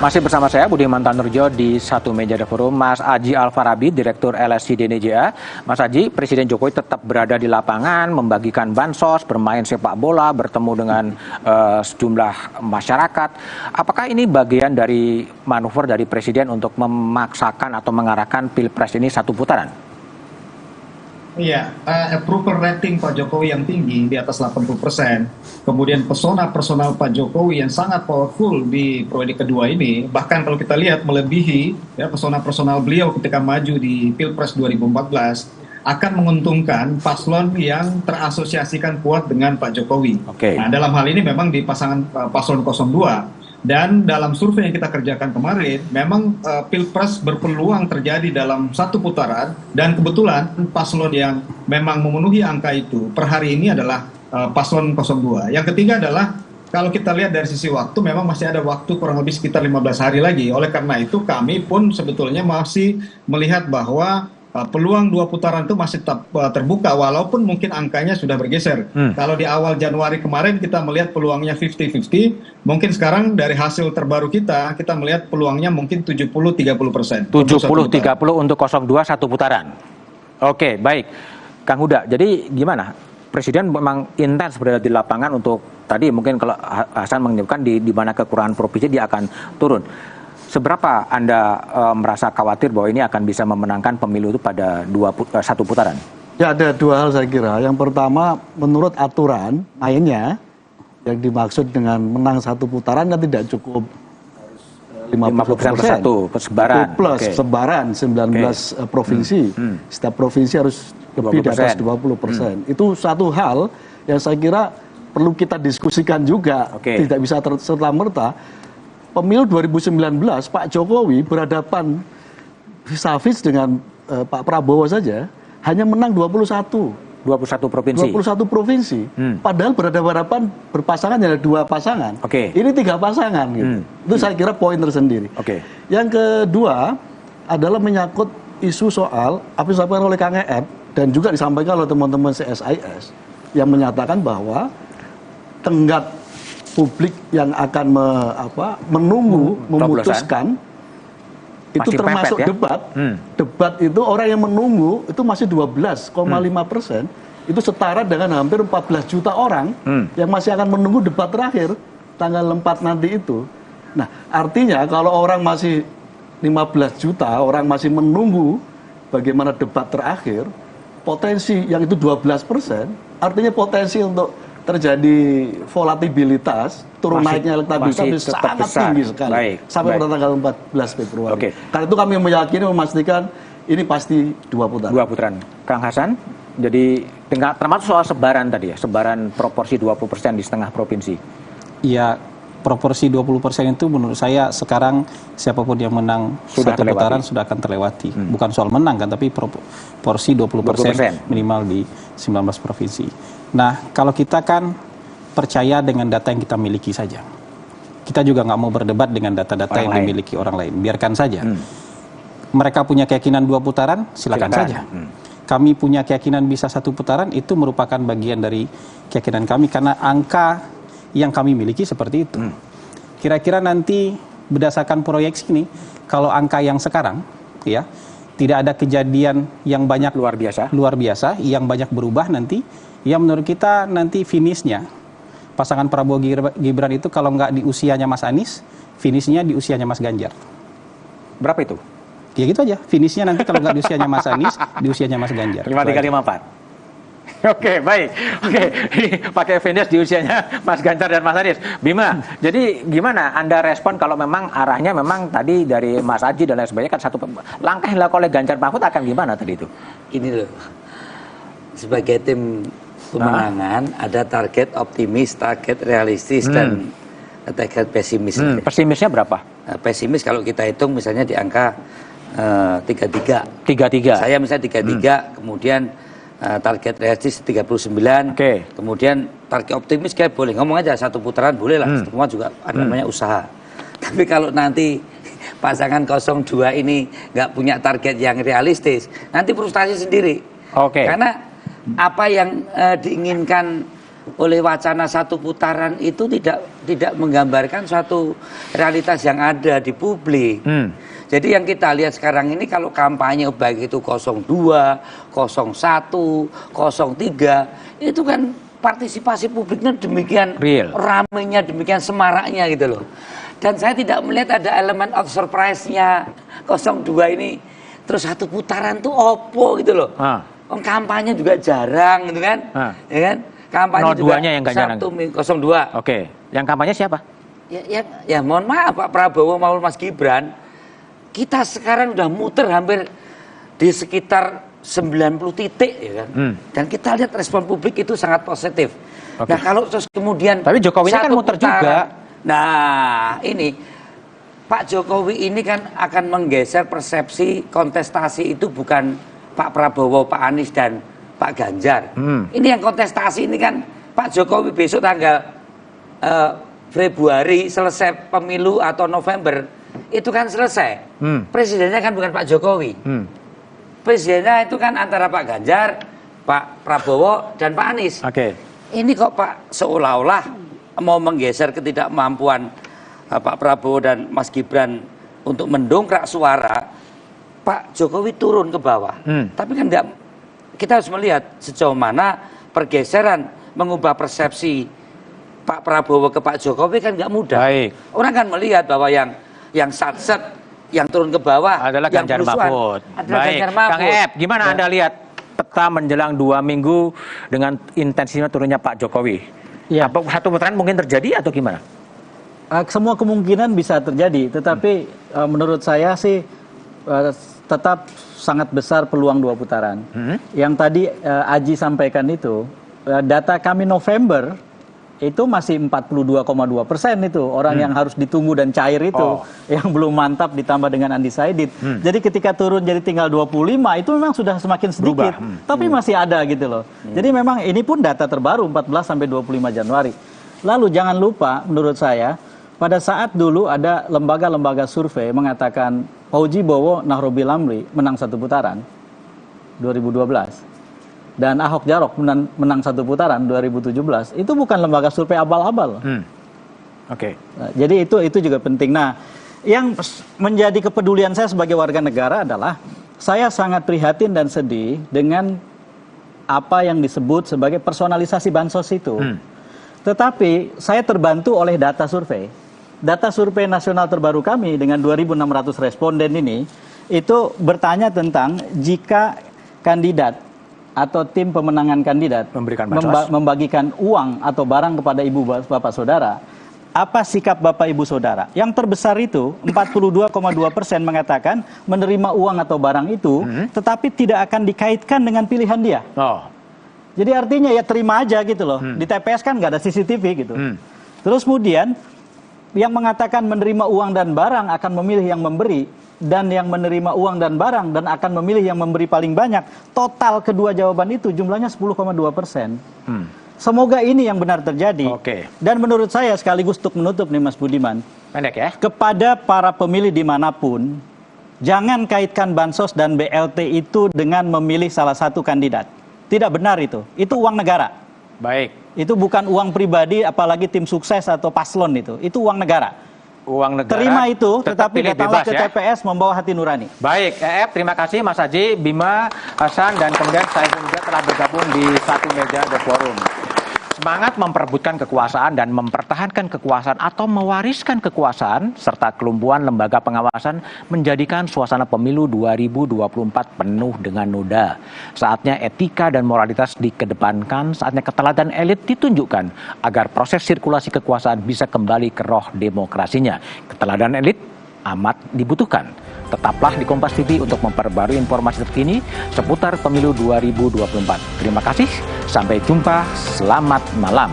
Masih bersama saya Budiman Tanurjo di satu meja The Forum, Mas Aji Alfarabi, Direktur LSI DNJA. Mas Aji, Presiden Jokowi tetap berada di lapangan, membagikan bansos, bermain sepak bola, bertemu dengan sejumlah masyarakat. Apakah ini bagian dari manuver dari Presiden untuk memaksakan atau mengarahkan Pilpres ini satu putaran? Iya, approval rating Pak Jokowi yang tinggi di atas 80%, kemudian pesona personal Pak Jokowi yang sangat powerful di periode kedua ini, bahkan kalau kita lihat melebihi ya pesona personal beliau ketika maju di Pilpres 2014, akan menguntungkan paslon yang terasosiasikan kuat dengan Pak Jokowi. Nah, dalam hal ini memang di pasangan paslon 02. Dan dalam survei yang kita kerjakan kemarin, memang Pilpres berpeluang terjadi dalam satu putaran, dan kebetulan paslon yang memang memenuhi angka itu per hari ini adalah paslon 02. Yang ketiga adalah, kalau kita lihat dari sisi waktu, memang masih ada waktu kurang lebih sekitar 15 hari lagi. Oleh karena itu, kami pun sebetulnya masih melihat bahwa peluang dua putaran itu masih tetap terbuka, walaupun mungkin angkanya sudah bergeser. Kalau di awal Januari kemarin kita melihat peluangnya 50-50, mungkin sekarang dari hasil terbaru kita melihat peluangnya mungkin 70-30%. 70-30 untuk 02 satu putaran. Oke, baik. Kang Huda, jadi gimana? Presiden memang intens berada di lapangan untuk, tadi mungkin kalau Hasan menyebutkan di mana kekurangan provinsi dia akan turun. Seberapa Anda merasa khawatir bahwa ini akan bisa memenangkan pemilu itu pada satu putaran? Ya, ada dua hal saya kira. Yang pertama, menurut aturan mainnya, yang dimaksud dengan menang satu putaran kan tidak cukup 50% sebaran. Plus sebaran 19 provinsi. Setiap provinsi harus lebih di atas 20%. Itu satu hal yang saya kira perlu kita diskusikan juga. Tidak bisa serta-merta. Pemilu 2019, Pak Jokowi berhadapan vis-a-vis dengan Pak Prabowo saja, hanya menang 21 provinsi. 21 provinsi. Padahal berhadapan berpasangan ada 2 pasangan. Ini 3 pasangan gitu. Itu saya kira poin tersendiri. Yang kedua adalah menyangkut isu soal apa yang disampaikan oleh Kang EF dan juga disampaikan oleh teman-teman CSIS yang menyatakan bahwa tenggat publik yang akan menunggu memutuskan itu masih termasuk pepet, ya? debat. Debat itu orang yang menunggu itu masih 12,5%. Itu setara dengan hampir 14 juta orang yang masih akan menunggu debat terakhir tanggal 4 nanti itu. Nah, artinya kalau orang masih 15 juta orang masih menunggu bagaimana debat terakhir, potensi yang itu 12%, artinya potensi untuk terjadi volatilitas, turun naiknya elektabilitas sangat tinggi sekali sampai pada tanggal 14 Februari. Karena itu kami meyakini memastikan ini pasti 2 putaran. 2 putaran. Kang Hasan, jadi termasuk soal sebaran tadi ya, sebaran proporsi 20% di setengah provinsi. Ya, proporsi 20% itu menurut saya sekarang siapapun yang menang satu putaran sudah akan terlewati. Bukan soal menang kan, tapi proporsi 20% minimal di 19 provinsi. Nah, kalau kita kan percaya dengan data yang kita miliki saja. Kita juga nggak mau berdebat dengan data-data yang dimiliki orang lain. Biarkan saja. Mereka punya keyakinan 2 putaran, silakan saja. Kami punya keyakinan bisa 1 putaran, itu merupakan bagian dari keyakinan kami karena angka yang kami miliki seperti itu. Kira-kira nanti berdasarkan proyeksi ini, kalau angka yang sekarang, ya, tidak ada kejadian yang banyak luar biasa, yang banyak berubah nanti, ya menurut kita nanti finishnya pasangan Prabowo Gibran itu kalau nggak di usianya Mas Anies, finishnya di usianya Mas Ganjar. Berapa itu? Ya gitu aja, finishnya nanti kalau nggak di usianya Mas Anies, di usianya Mas Ganjar. 5354. Oke, baik. Pakai finish di usianya Mas Ganjar dan Mas Anies. Bima, jadi gimana Anda respon kalau memang arahnya memang tadi dari Mas Aji dan lain sebagainya kan satu langkah yang dilakukan oleh Ganjar Mahfud akan gimana tadi itu? Ini loh, sebagai tim pemenangan ada target optimis, target realistis dan target pesimis. Pesimisnya berapa? Pesimis kalau kita hitung misalnya di angka 33. Saya misalnya 33, kemudian target realistis 39. Kemudian target optimis kayak boleh ngomong aja 1 putaran boleh lah, semua juga ada namanya usaha. Tapi kalau nanti pasangan 02 ini nggak punya target yang realistis, nanti frustasi sendiri. Karena apa yang diinginkan oleh wacana 1 putaran itu tidak menggambarkan suatu realitas yang ada di publik. Jadi yang kita lihat sekarang ini kalau kampanye baik itu 02, 01, 03, itu kan partisipasi publiknya demikian ramainya, demikian semaraknya gitu loh. Dan saya tidak melihat ada elemen of surprise-nya 02 ini. Terus 1 putaran tuh opo gitu loh. Kampanye juga jarang gitu kan. Ya kan? Kampanye juga yang Ganjar 02. Yang kampanye siapa? Ya mohon maaf Pak Prabowo maupun Mas Gibran. Kita sekarang udah muter hampir di sekitar 90 titik ya kan. Dan kita lihat respon publik itu sangat positif. Nah, kalau terus kemudian tapi Jokowi kan muter juga. Nah, ini Pak Jokowi ini kan akan menggeser persepsi kontestasi itu bukan Pak Prabowo, Pak Anies dan Pak Ganjar. Ini yang kontestasi ini kan Pak Jokowi besok tanggal Februari selesai pemilu atau November itu kan selesai. Presidennya kan bukan Pak Jokowi. Presidennya itu kan antara Pak Ganjar, Pak Prabowo dan Pak Anies. Ini kok Pak seolah-olah mau menggeser ketidakmampuan Pak Prabowo dan Mas Gibran untuk mendongkrak suara Pak Jokowi turun ke bawah. Tapi kan enggak, kita harus melihat sejauh mana pergeseran mengubah persepsi Pak Prabowo ke Pak Jokowi kan nggak mudah. Orang kan melihat bahwa yang satset, yang turun ke bawah adalah yang Ganjar Mahfud. Adalah Ganjar Mahfud. Kang Ep, gimana Anda lihat peta menjelang 2 minggu dengan intensifnya turunnya Pak Jokowi. Ya. Apa satu putaran mungkin terjadi atau gimana? Semua kemungkinan bisa terjadi, tetapi menurut saya sih tetap sangat besar peluang 2 putaran. Yang tadi Aji sampaikan itu, data kami November itu masih 42,2% itu orang yang harus ditunggu dan cair itu, yang belum mantap ditambah dengan undecided. Jadi ketika turun jadi tinggal 25 itu memang sudah semakin sedikit, tapi masih ada gitu loh. Jadi memang ini pun data terbaru 14 sampai 25 Januari. Lalu jangan lupa menurut saya pada saat dulu ada lembaga-lembaga survei mengatakan Fauzi Bowo Nahrobi Lamli menang 1 putaran 2012. Dan Ahok Jarot menang 1 putaran 2017, itu bukan lembaga survei abal-abal. Oke. Nah, jadi itu juga penting. Nah, yang menjadi kepedulian saya sebagai warga negara adalah saya sangat prihatin dan sedih dengan apa yang disebut sebagai personalisasi bansos itu. Tetapi saya terbantu oleh data survei. Data survei nasional terbaru kami dengan 2.600 responden ini itu bertanya tentang jika kandidat atau tim pemenangan kandidat membagikan uang atau barang kepada ibu bapak saudara, apa sikap bapak ibu saudara? Yang terbesar itu 42,2% mengatakan menerima uang atau barang itu, tetapi tidak akan dikaitkan dengan pilihan dia. Jadi artinya ya terima aja gitu loh. Di TPS kan nggak ada CCTV gitu. Terus kemudian yang mengatakan menerima uang dan barang akan memilih yang memberi, dan yang menerima uang dan barang dan akan memilih yang memberi paling banyak. Total kedua jawaban itu jumlahnya 10,2%. Semoga ini yang benar terjadi. Dan menurut saya sekaligus untuk menutup nih Mas Budiman, pendek ya, kepada para pemilih dimanapun, jangan kaitkan bansos dan BLT itu dengan memilih salah satu kandidat. Tidak benar itu uang negara. Baik. Itu bukan uang pribadi, apalagi tim sukses atau paslon itu uang negara. Uang negara. Terima itu, tetapi datanglah bebas, ke ya? TPS membawa hati nurani. Baik, terima kasih Mas Haji, Bima, Hasan, dan kemudian saya juga telah bergabung di satu meja The Forum. Semangat memperebutkan kekuasaan dan mempertahankan kekuasaan atau mewariskan kekuasaan serta kelumpuhan lembaga pengawasan menjadikan suasana pemilu 2024 penuh dengan noda. Saatnya etika dan moralitas dikedepankan, saatnya keteladanan elit ditunjukkan agar proses sirkulasi kekuasaan bisa kembali ke roh demokrasinya. Keteladanan elit amat dibutuhkan. Tetaplah di Kompas TV untuk memperbarui informasi terkini seputar pemilu 2024. Terima kasih, sampai jumpa, selamat malam.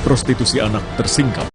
Prostitusi anak tersingkap